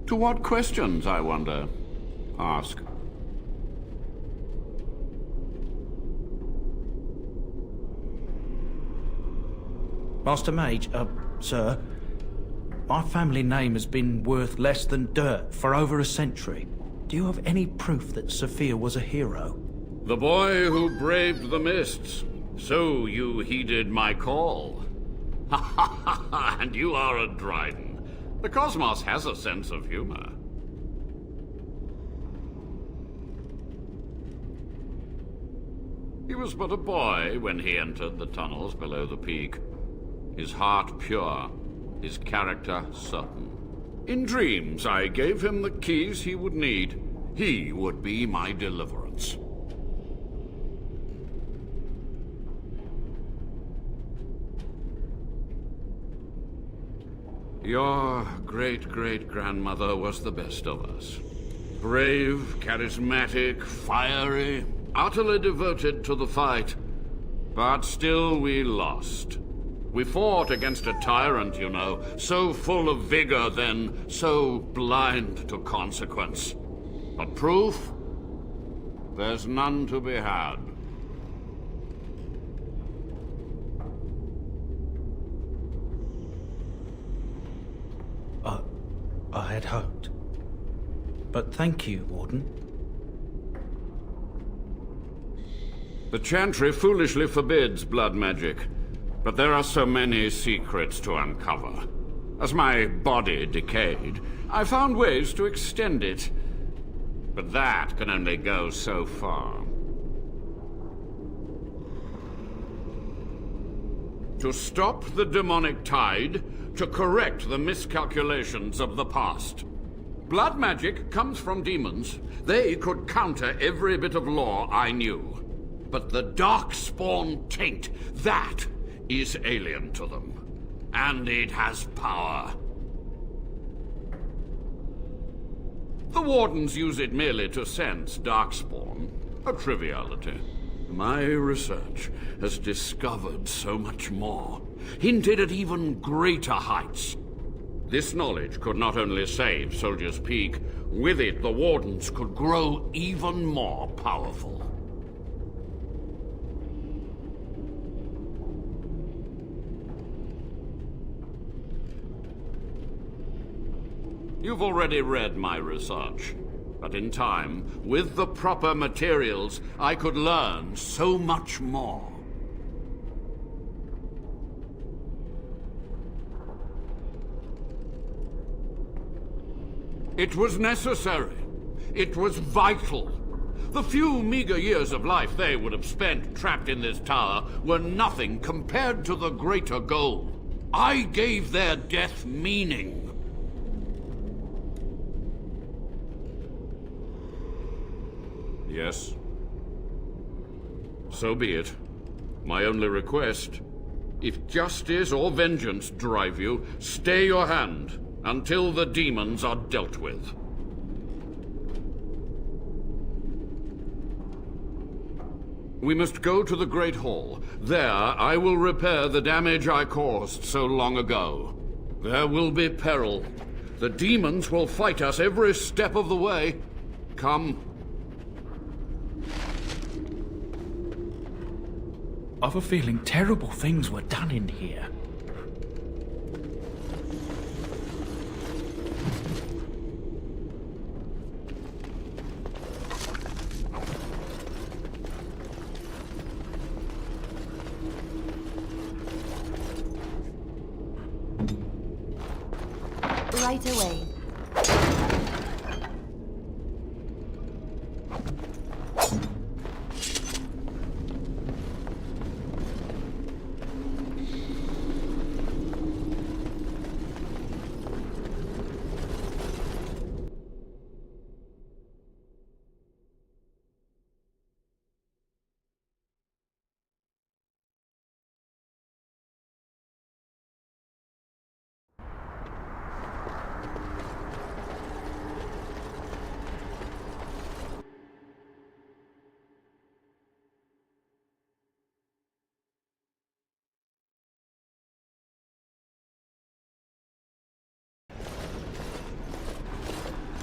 [SPEAKER 4] To what questions, I wonder? Ask.
[SPEAKER 6] Master Mage, sir, my family name has been worth less than dirt for over a century. Do you have any proof that Sophia was a hero?
[SPEAKER 4] The boy who braved the mists. So you heeded my call. Ha ha ha ha! And you are a Dryden. The cosmos has a sense of humor. He was but a boy when he entered the tunnels below the peak. His heart pure, his character certain. In dreams, I gave him the keys he would need. He would be my deliverance. Your great-great-grandmother was the best of us. Brave, charismatic, fiery, utterly devoted to the fight. But still we lost. We fought against a tyrant, you know, so full of vigor then, so blind to consequence. But proof? There's none to be had.
[SPEAKER 6] I had hoped. But thank you, Warden.
[SPEAKER 4] The Chantry foolishly forbids blood magic, but there are so many secrets to uncover. As my body decayed, I found ways to extend it. But that can only go so far. To stop the demonic tide, to correct the miscalculations of the past. Blood magic comes from demons. They could counter every bit of law I knew. But the darkspawn taint, that is alien to them. And it has power. The Wardens use it merely to sense darkspawn. A triviality. My research has discovered so much more, hinted at even greater heights. This knowledge could not only save Soldier's Peak, with it the Wardens could grow even more powerful. You've already read my research. But in time, with the proper materials, I could learn so much more. It was necessary. It was vital. The few meager years of life they would have spent trapped in this tower were nothing compared to the greater goal. I gave their death meaning. Yes. So be it. My only request, if justice or vengeance drive you, stay your hand until the demons are dealt with. We must go to the Great Hall. There, I will repair the damage I caused so long ago. There will be peril. The demons will fight us every step of the way. Come.
[SPEAKER 6] I've a feeling terrible things were done in here.
[SPEAKER 8] Right away.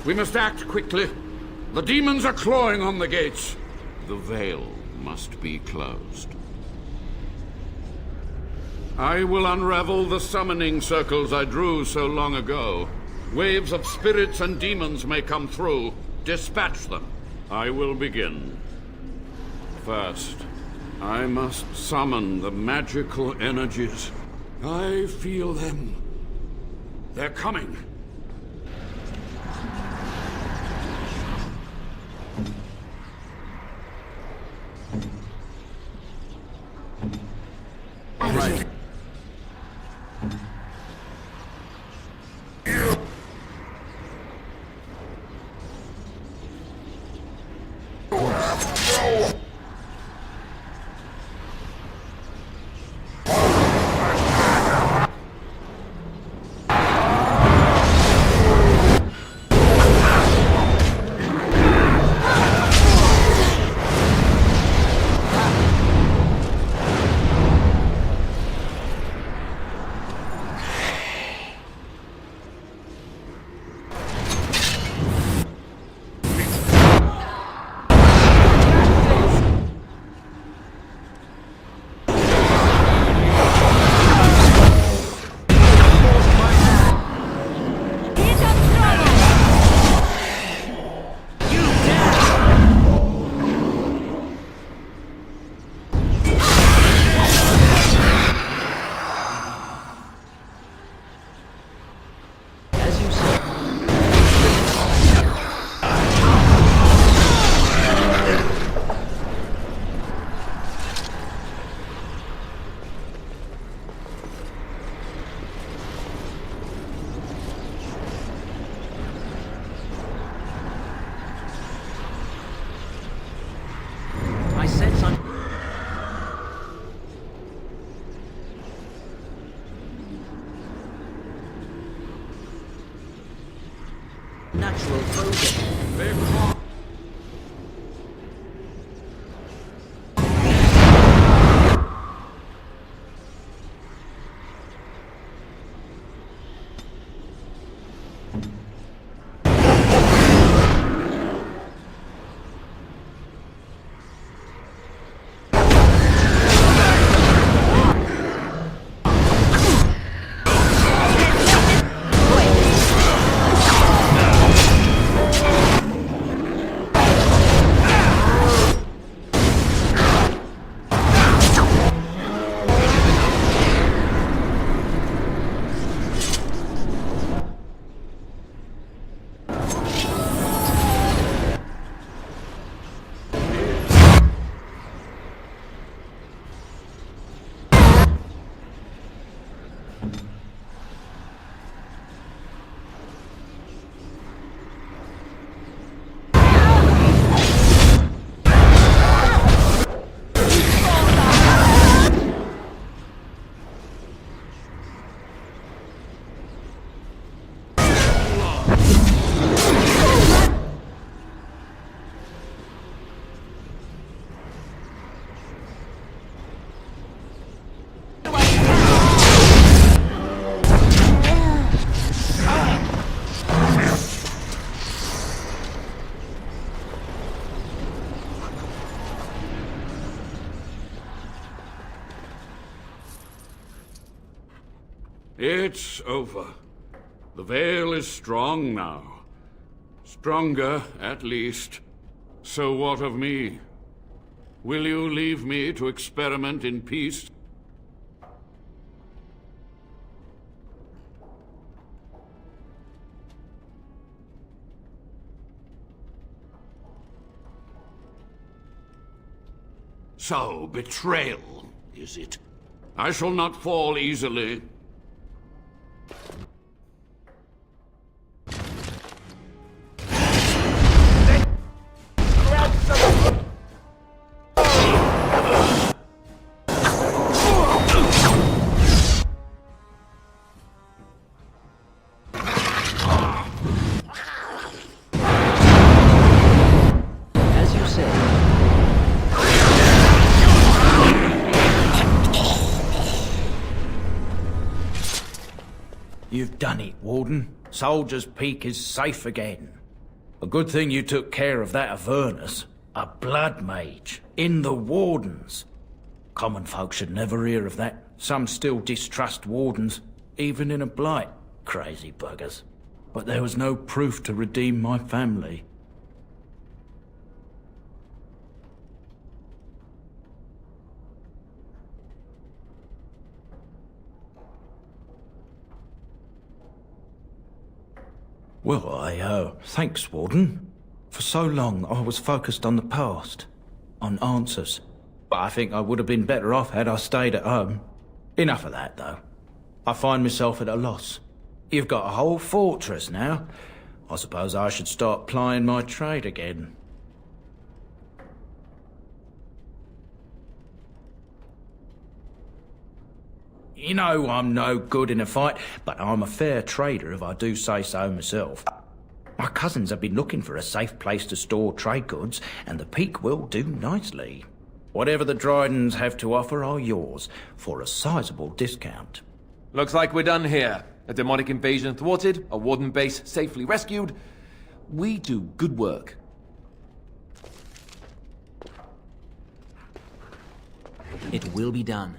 [SPEAKER 4] We must act quickly. The demons are clawing on the gates. The veil must be closed. I will unravel the summoning circles I drew so long ago. Waves of spirits and demons may come through. Dispatch them. I will begin. First, I must summon the magical energies. I feel them. They're coming.
[SPEAKER 8] Right.
[SPEAKER 21] Natural progress.
[SPEAKER 4] It's over. The veil is strong now. Stronger, at least. So what of me? Will you leave me to experiment in peace?
[SPEAKER 14] So, betrayal, is it?
[SPEAKER 4] I shall not fall easily.
[SPEAKER 18] As you say.
[SPEAKER 6] You've done it, Warden. Soldier's Peak is safe again. A good thing you took care of that Avernus. A blood mage. In the Wardens. Common folk should never hear of that. Some still distrust Wardens, even in a blight. Crazy buggers. But there was no proof to redeem my family. Well, thanks, Warden. For so long, I was focused on the past, on answers. But I think I would have been better off had I stayed at home. Enough of that, though. I find myself at a loss. You've got a whole fortress now. I suppose I should start plying my trade again. You know I'm no good in a fight, but I'm a fair trader if I do say so myself. My cousins have been looking for a safe place to store trade goods, and the Peak will do nicely. Whatever the Drydens have to offer are yours, for a sizable discount.
[SPEAKER 16] Looks like we're done here. A demonic invasion thwarted, a Warden base safely rescued. We do good work.
[SPEAKER 18] It will be done.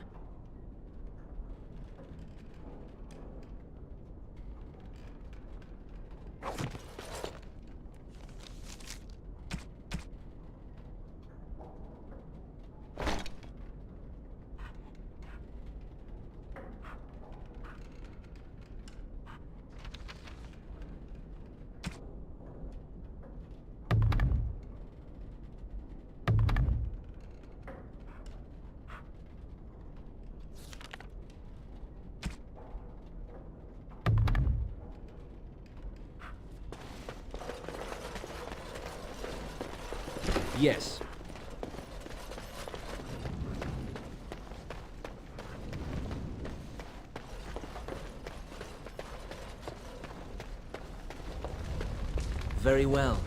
[SPEAKER 18] Yes. Very well.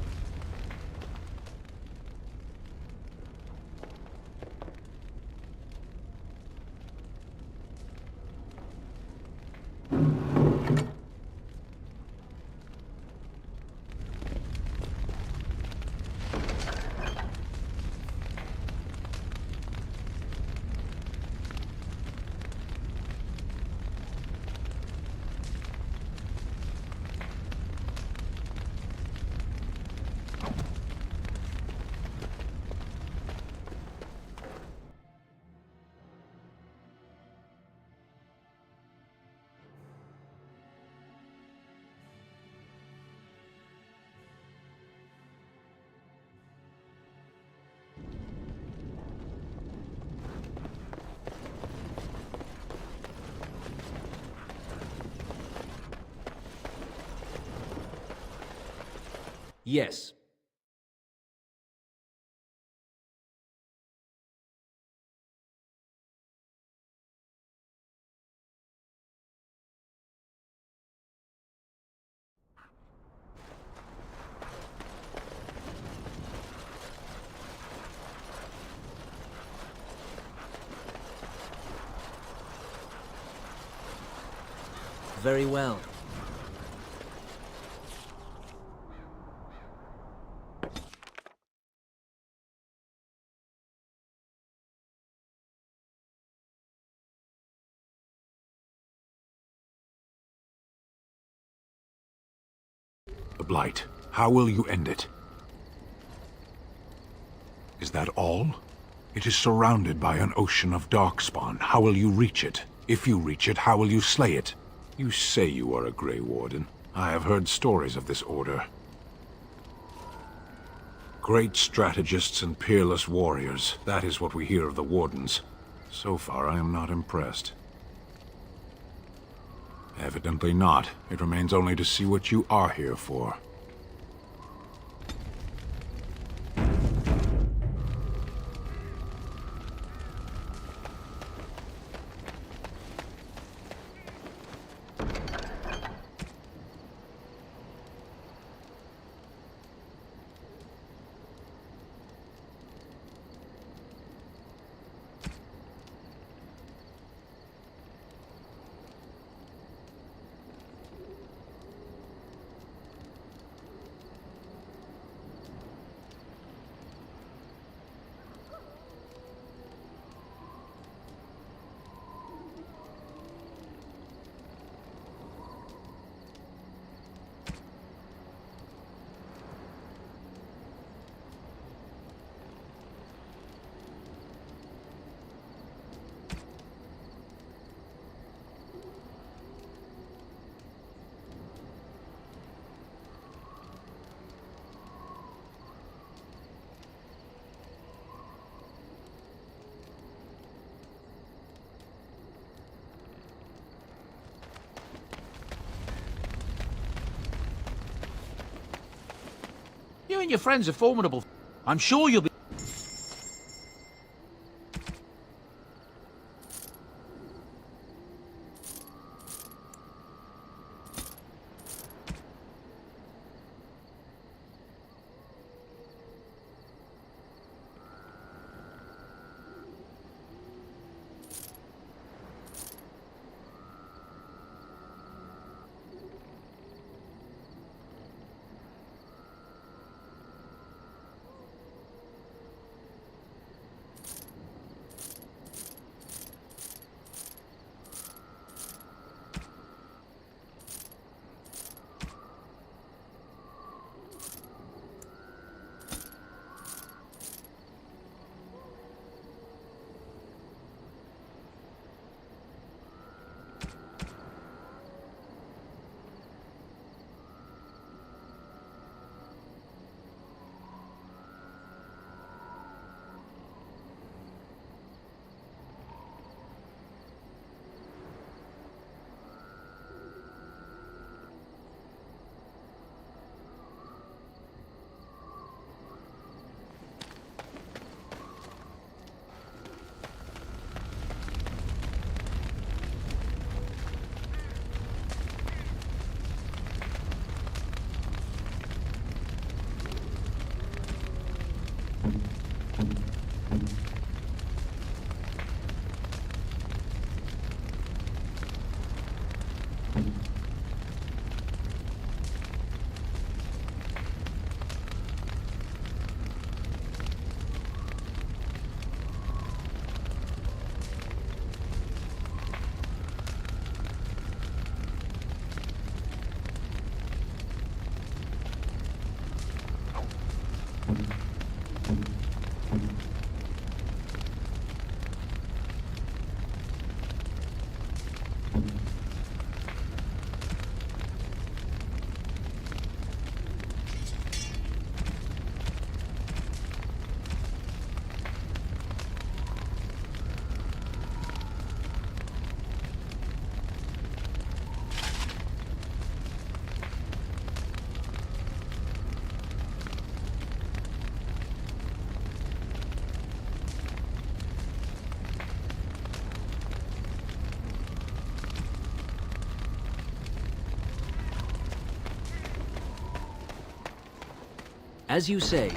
[SPEAKER 18] Yes. Very well.
[SPEAKER 5] Blight. How will you end it? Is that all? It is surrounded by an ocean of darkspawn. How will you reach it? If you reach it, how will you slay it? You say you are a Grey Warden. I have heard stories of this order. Great strategists and peerless warriors. That is what we hear of the Wardens. So far, I am not impressed. Evidently not. It remains only to see what you are here for.
[SPEAKER 15] You and your friends are formidable. I'm sure you'll be...
[SPEAKER 18] As you say.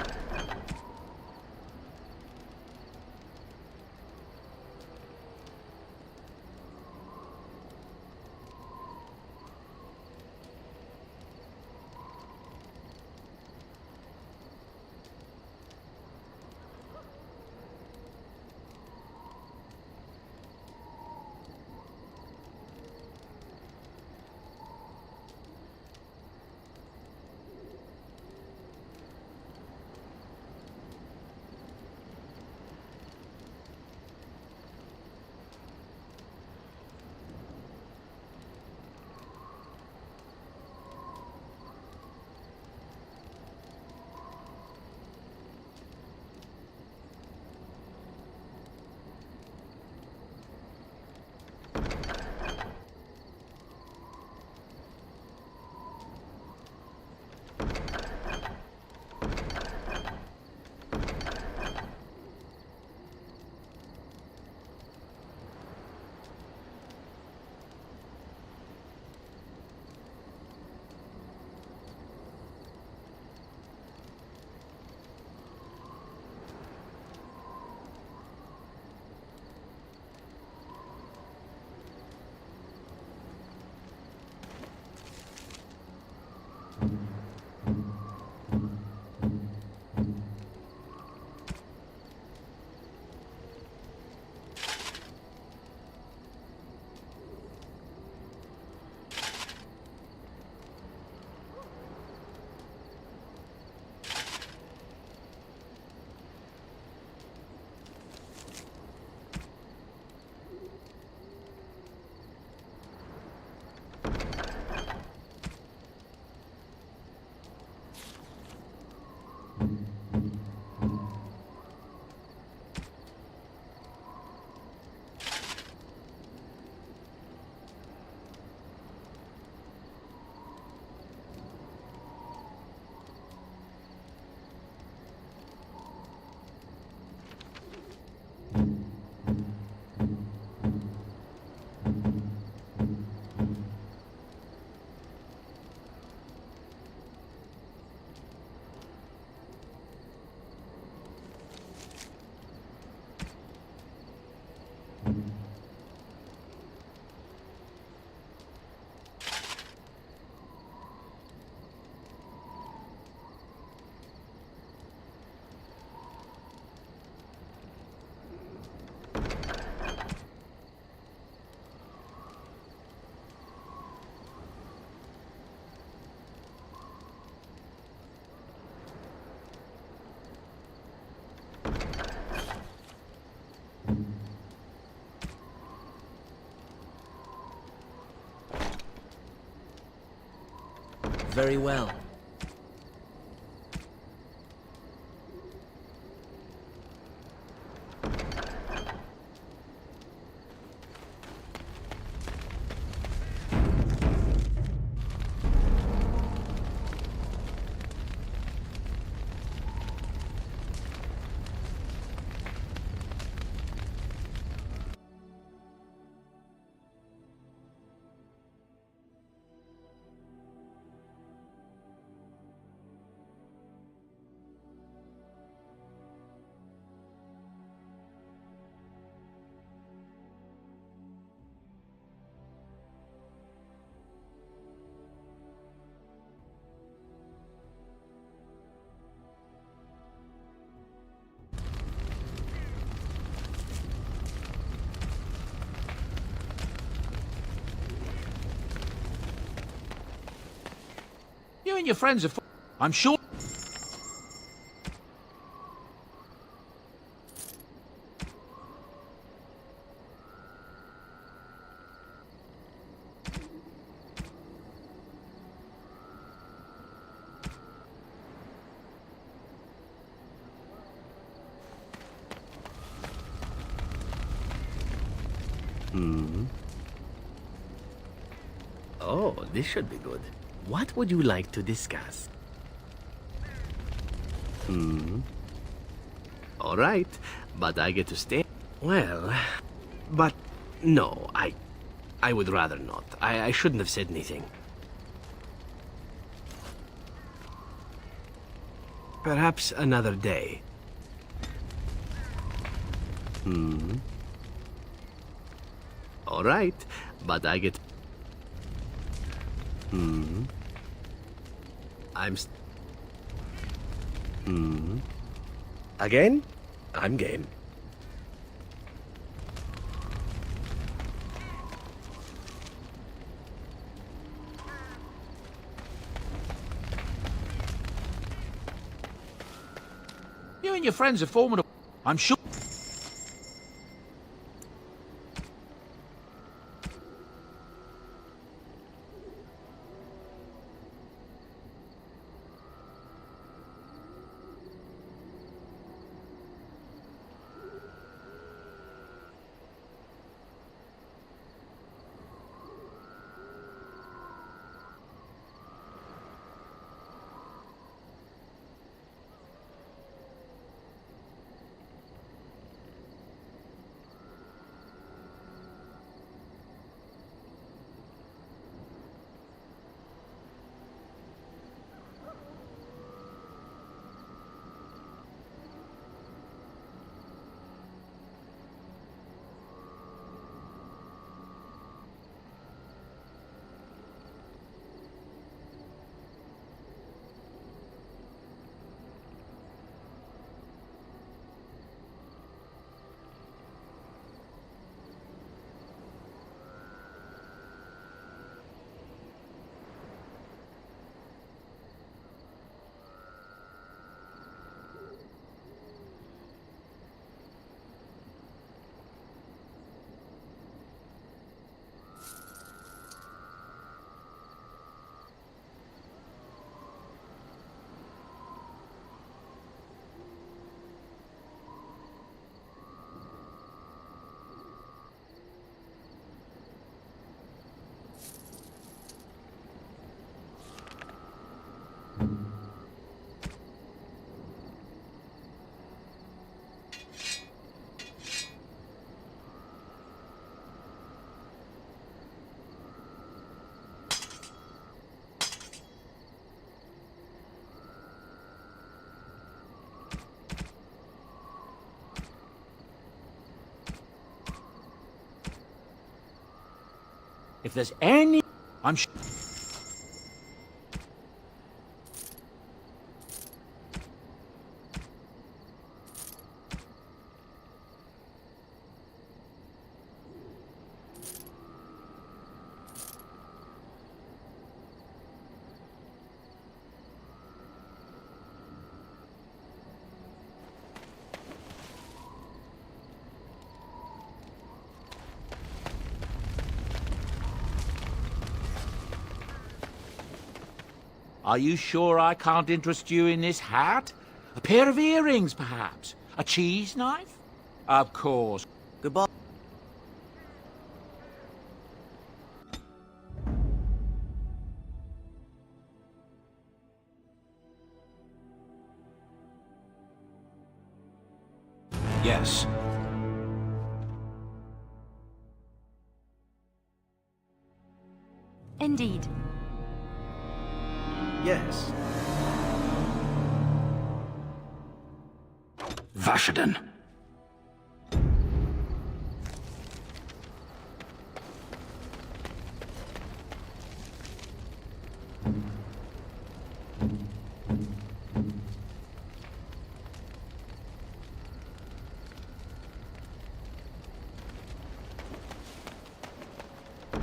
[SPEAKER 18] Very well.
[SPEAKER 15] You and your friends are... I'm sure...
[SPEAKER 13] Oh, this should be good. What would you like to discuss? All right, but I get to stay. Well, but no, I would rather not. I shouldn't have said anything. Perhaps another day. All right, but I get... Again? I'm game.
[SPEAKER 15] You and your friends are formidable. I'm sure... If there's any... I'm sure... Are you sure I can't interest you in this hat? A pair of earrings, perhaps? A cheese knife? Of course.
[SPEAKER 18] Goodbye.
[SPEAKER 6] Yes.
[SPEAKER 8] Indeed.
[SPEAKER 18] Yes.
[SPEAKER 6] Vashaden.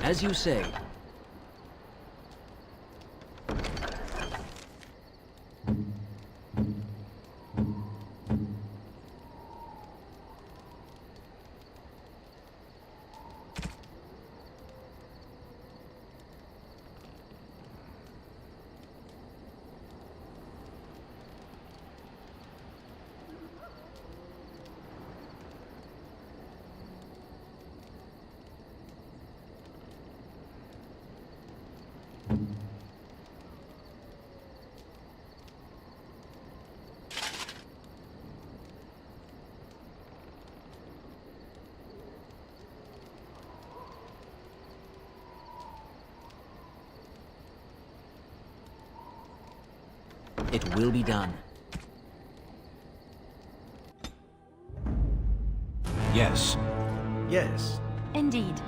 [SPEAKER 18] As you say. It will be done.
[SPEAKER 6] Yes.
[SPEAKER 18] Yes.
[SPEAKER 8] Indeed.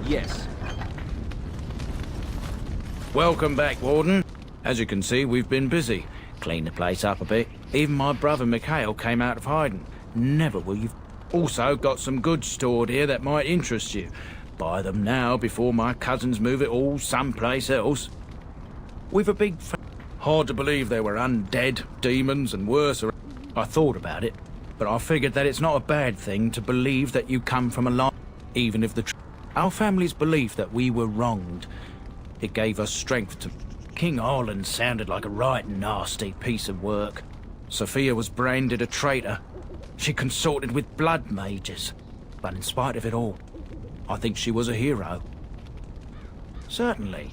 [SPEAKER 18] Yes.
[SPEAKER 6] Welcome back, Warden. As you can see, we've been busy. Cleaned the place up a bit. Even my brother Mikhail came out of hiding. Never will you. Also got some goods stored here that might interest you. Buy them now before my cousins move it all someplace else. We've a big hard to believe there were undead, demons and worse. I thought about it, but I figured that it's not a bad thing to believe that you come from a line, even if the our family's belief that we were wronged. It gave us strength to... King Arlen sounded like a right nasty piece of work. Sophia was branded a traitor. She consorted with blood mages. But in spite of it all, I think she was a hero. Certainly.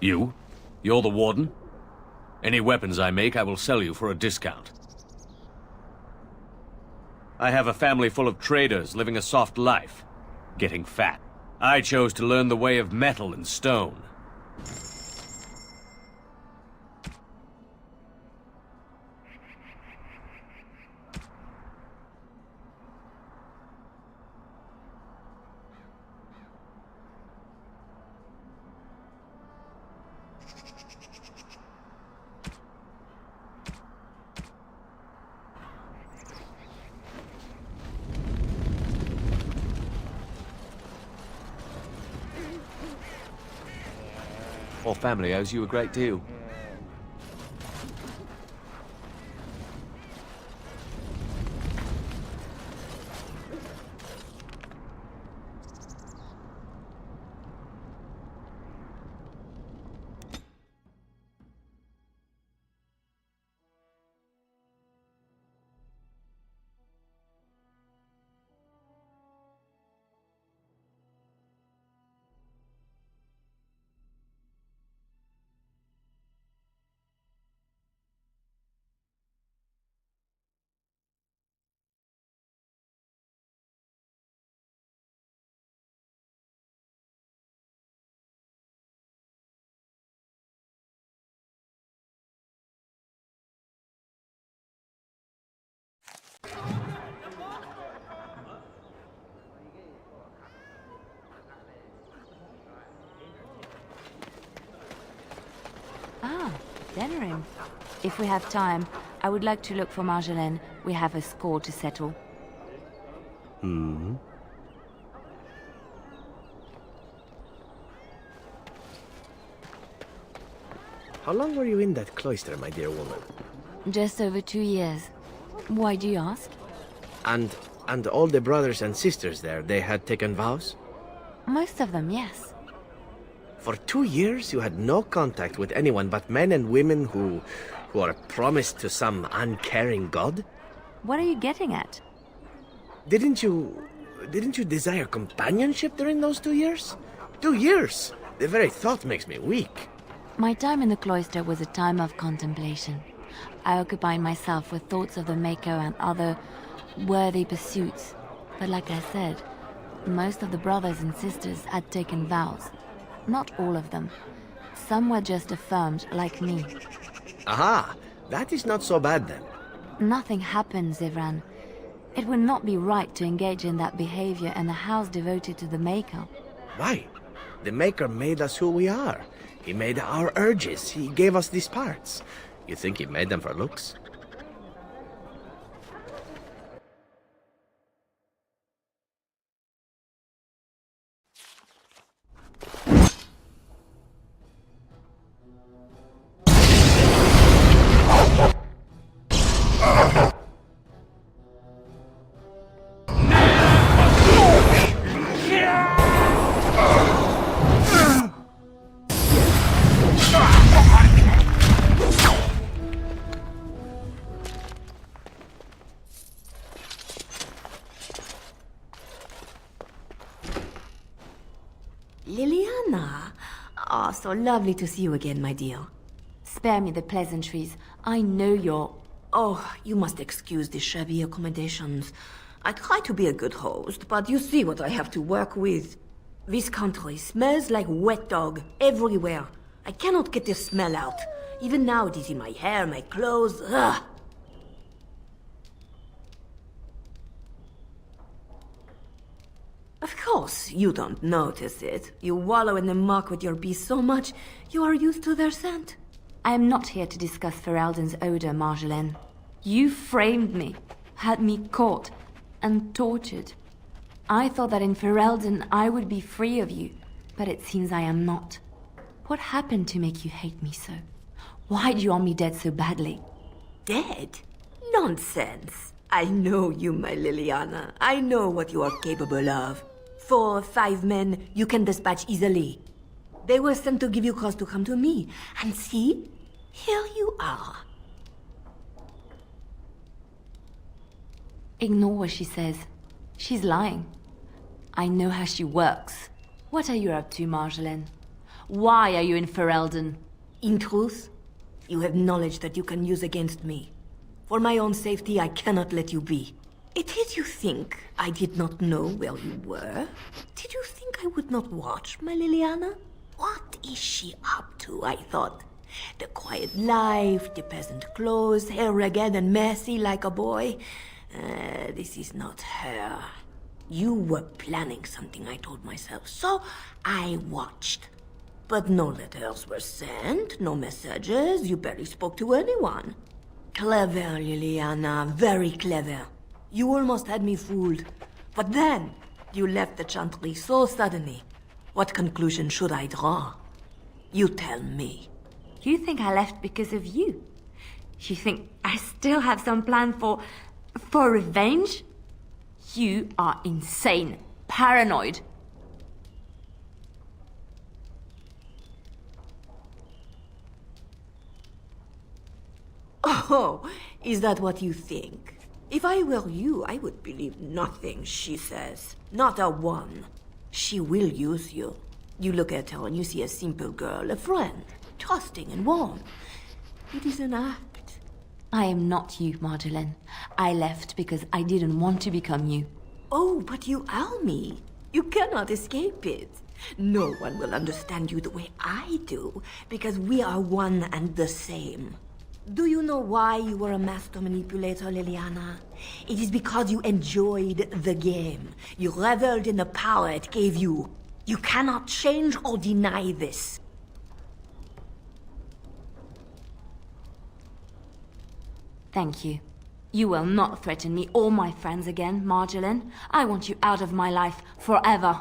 [SPEAKER 3] You? You're the warden? Any weapons I make, I will sell you for a discount. I have a family full of traders living a soft life, getting fat. I chose to learn the way of metal and stone.
[SPEAKER 18] Our family owes you a great deal.
[SPEAKER 8] Ah, dinner room. If we have time, I would like to look for Marjolaine. We have a score to settle.
[SPEAKER 13] Hmm. How long were you in that cloister, my dear woman?
[SPEAKER 8] Just over 2 years. Why do you ask?
[SPEAKER 13] And all the brothers and sisters there, they had taken vows?
[SPEAKER 8] Most of them, yes.
[SPEAKER 13] For 2 years, you had no contact with anyone but men and women who are promised to some uncaring god?
[SPEAKER 8] What are you getting at?
[SPEAKER 13] Didn't you desire companionship during those 2 years? 2 years! The very thought makes me weak.
[SPEAKER 8] My time in the cloister was a time of contemplation. I occupied myself with thoughts of the Maker and other worthy pursuits. But like I said, most of the brothers and sisters had taken vows. Not all of them. Some were just affirmed, like me.
[SPEAKER 13] Aha! That is not so bad then.
[SPEAKER 8] Nothing happens, Ivran. It would not be right to engage in that behavior in a house devoted to the Maker.
[SPEAKER 13] Why? The Maker made us who we are. He made our urges. He gave us these parts. You think he made them for looks?
[SPEAKER 20] Liliana! Ah, so lovely to see you again, my dear.
[SPEAKER 8] Spare me the pleasantries. I know you're...
[SPEAKER 20] Oh, you must excuse the shabby accommodations. I try to be a good host, but you see what I have to work with. This country smells like wet dog everywhere. I cannot get this smell out. Even now it is in my hair, my clothes. Ugh. Of course, you don't notice it. You wallow in the muck with your bees so much, you are used to their scent.
[SPEAKER 8] I am not here to discuss Ferelden's odor, Marjolaine. You framed me, had me caught, and tortured. I thought that in Ferelden I would be free of you, but it seems I am not. What happened to make you hate me so? Why do you want me dead so badly?
[SPEAKER 20] Dead? Nonsense. I know you, my Liliana. I know what you are capable of. 4 or 5 men you can dispatch easily. They were sent to give you cause to come to me. And see, here you are.
[SPEAKER 8] Ignore what she says. She's lying. I know how she works. What are you up to, Marjolaine? Why are you in Ferelden?
[SPEAKER 20] In truth, you have knowledge that you can use against me. For my own safety, I cannot let you be. It is you think I did not know where you were? Did you think I would not watch, my Liliana? What is she up to, I thought? The quiet life, the peasant clothes, hair ragged and messy like a boy. This is not her. You were planning something, I told myself, so I watched. But no letters were sent, no messages, you barely spoke to anyone. Clever, Liliana, very clever. You almost had me fooled. But then, you left the Chantry so suddenly. What conclusion should I draw? You tell me.
[SPEAKER 8] You think I left because of you? You think I still have some plan for revenge? You are insane, paranoid.
[SPEAKER 20] Oh, is that what you think? If I were you, I would believe nothing she says. Not a one. She will use you. You look at her and you see a simple girl, a friend, trusting and warm. It is an act.
[SPEAKER 8] I am not you, Marjolaine. I left because I didn't want to become you.
[SPEAKER 20] Oh, but you are me. You cannot escape it. No one will understand you the way I do, because we are one and the same. Do you know why you were a master manipulator, Liliana? It is because you enjoyed the game. You reveled in the power it gave you. You cannot change or deny this.
[SPEAKER 8] Thank you. You will not threaten me or my friends again, Marjolaine. I want you out of my life forever.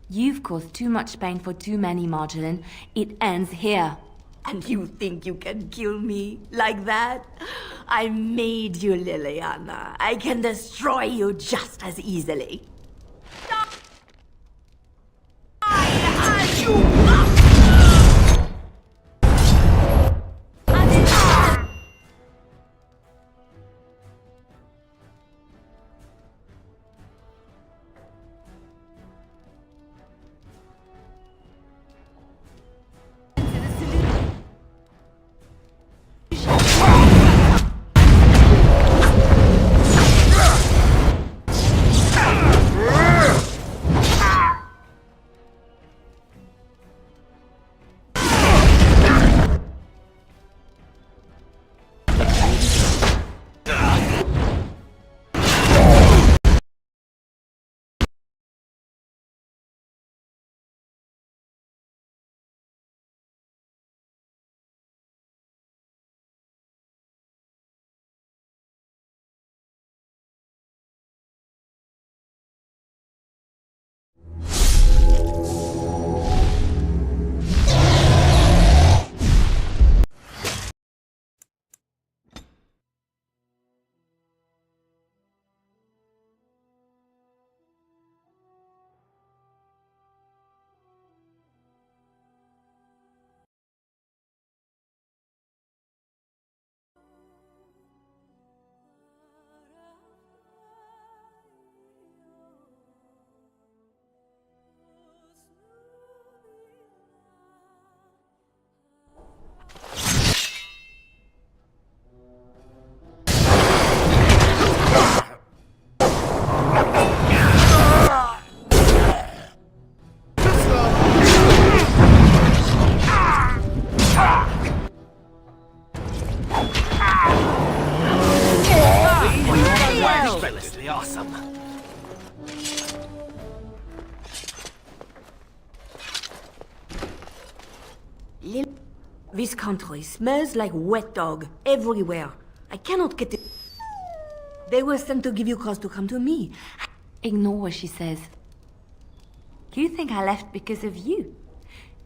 [SPEAKER 8] You've caused too much pain for too many, Marjolaine. It ends here.
[SPEAKER 20] And you think you can kill me like that? I made you, Liliana. I can destroy you just as easily.
[SPEAKER 3] Awesome.
[SPEAKER 20] This country smells like wet dog everywhere. I cannot get it. They were sent to give you cause to come to me.
[SPEAKER 8] Ignore what she says. You think I left because of you?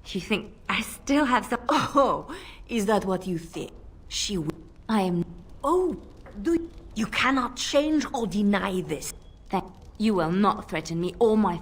[SPEAKER 8] You think I still have some...
[SPEAKER 20] Oh, is that what you think? She will...
[SPEAKER 8] I am...
[SPEAKER 20] Oh, do you... You cannot change or deny this.
[SPEAKER 8] You will not threaten me or my...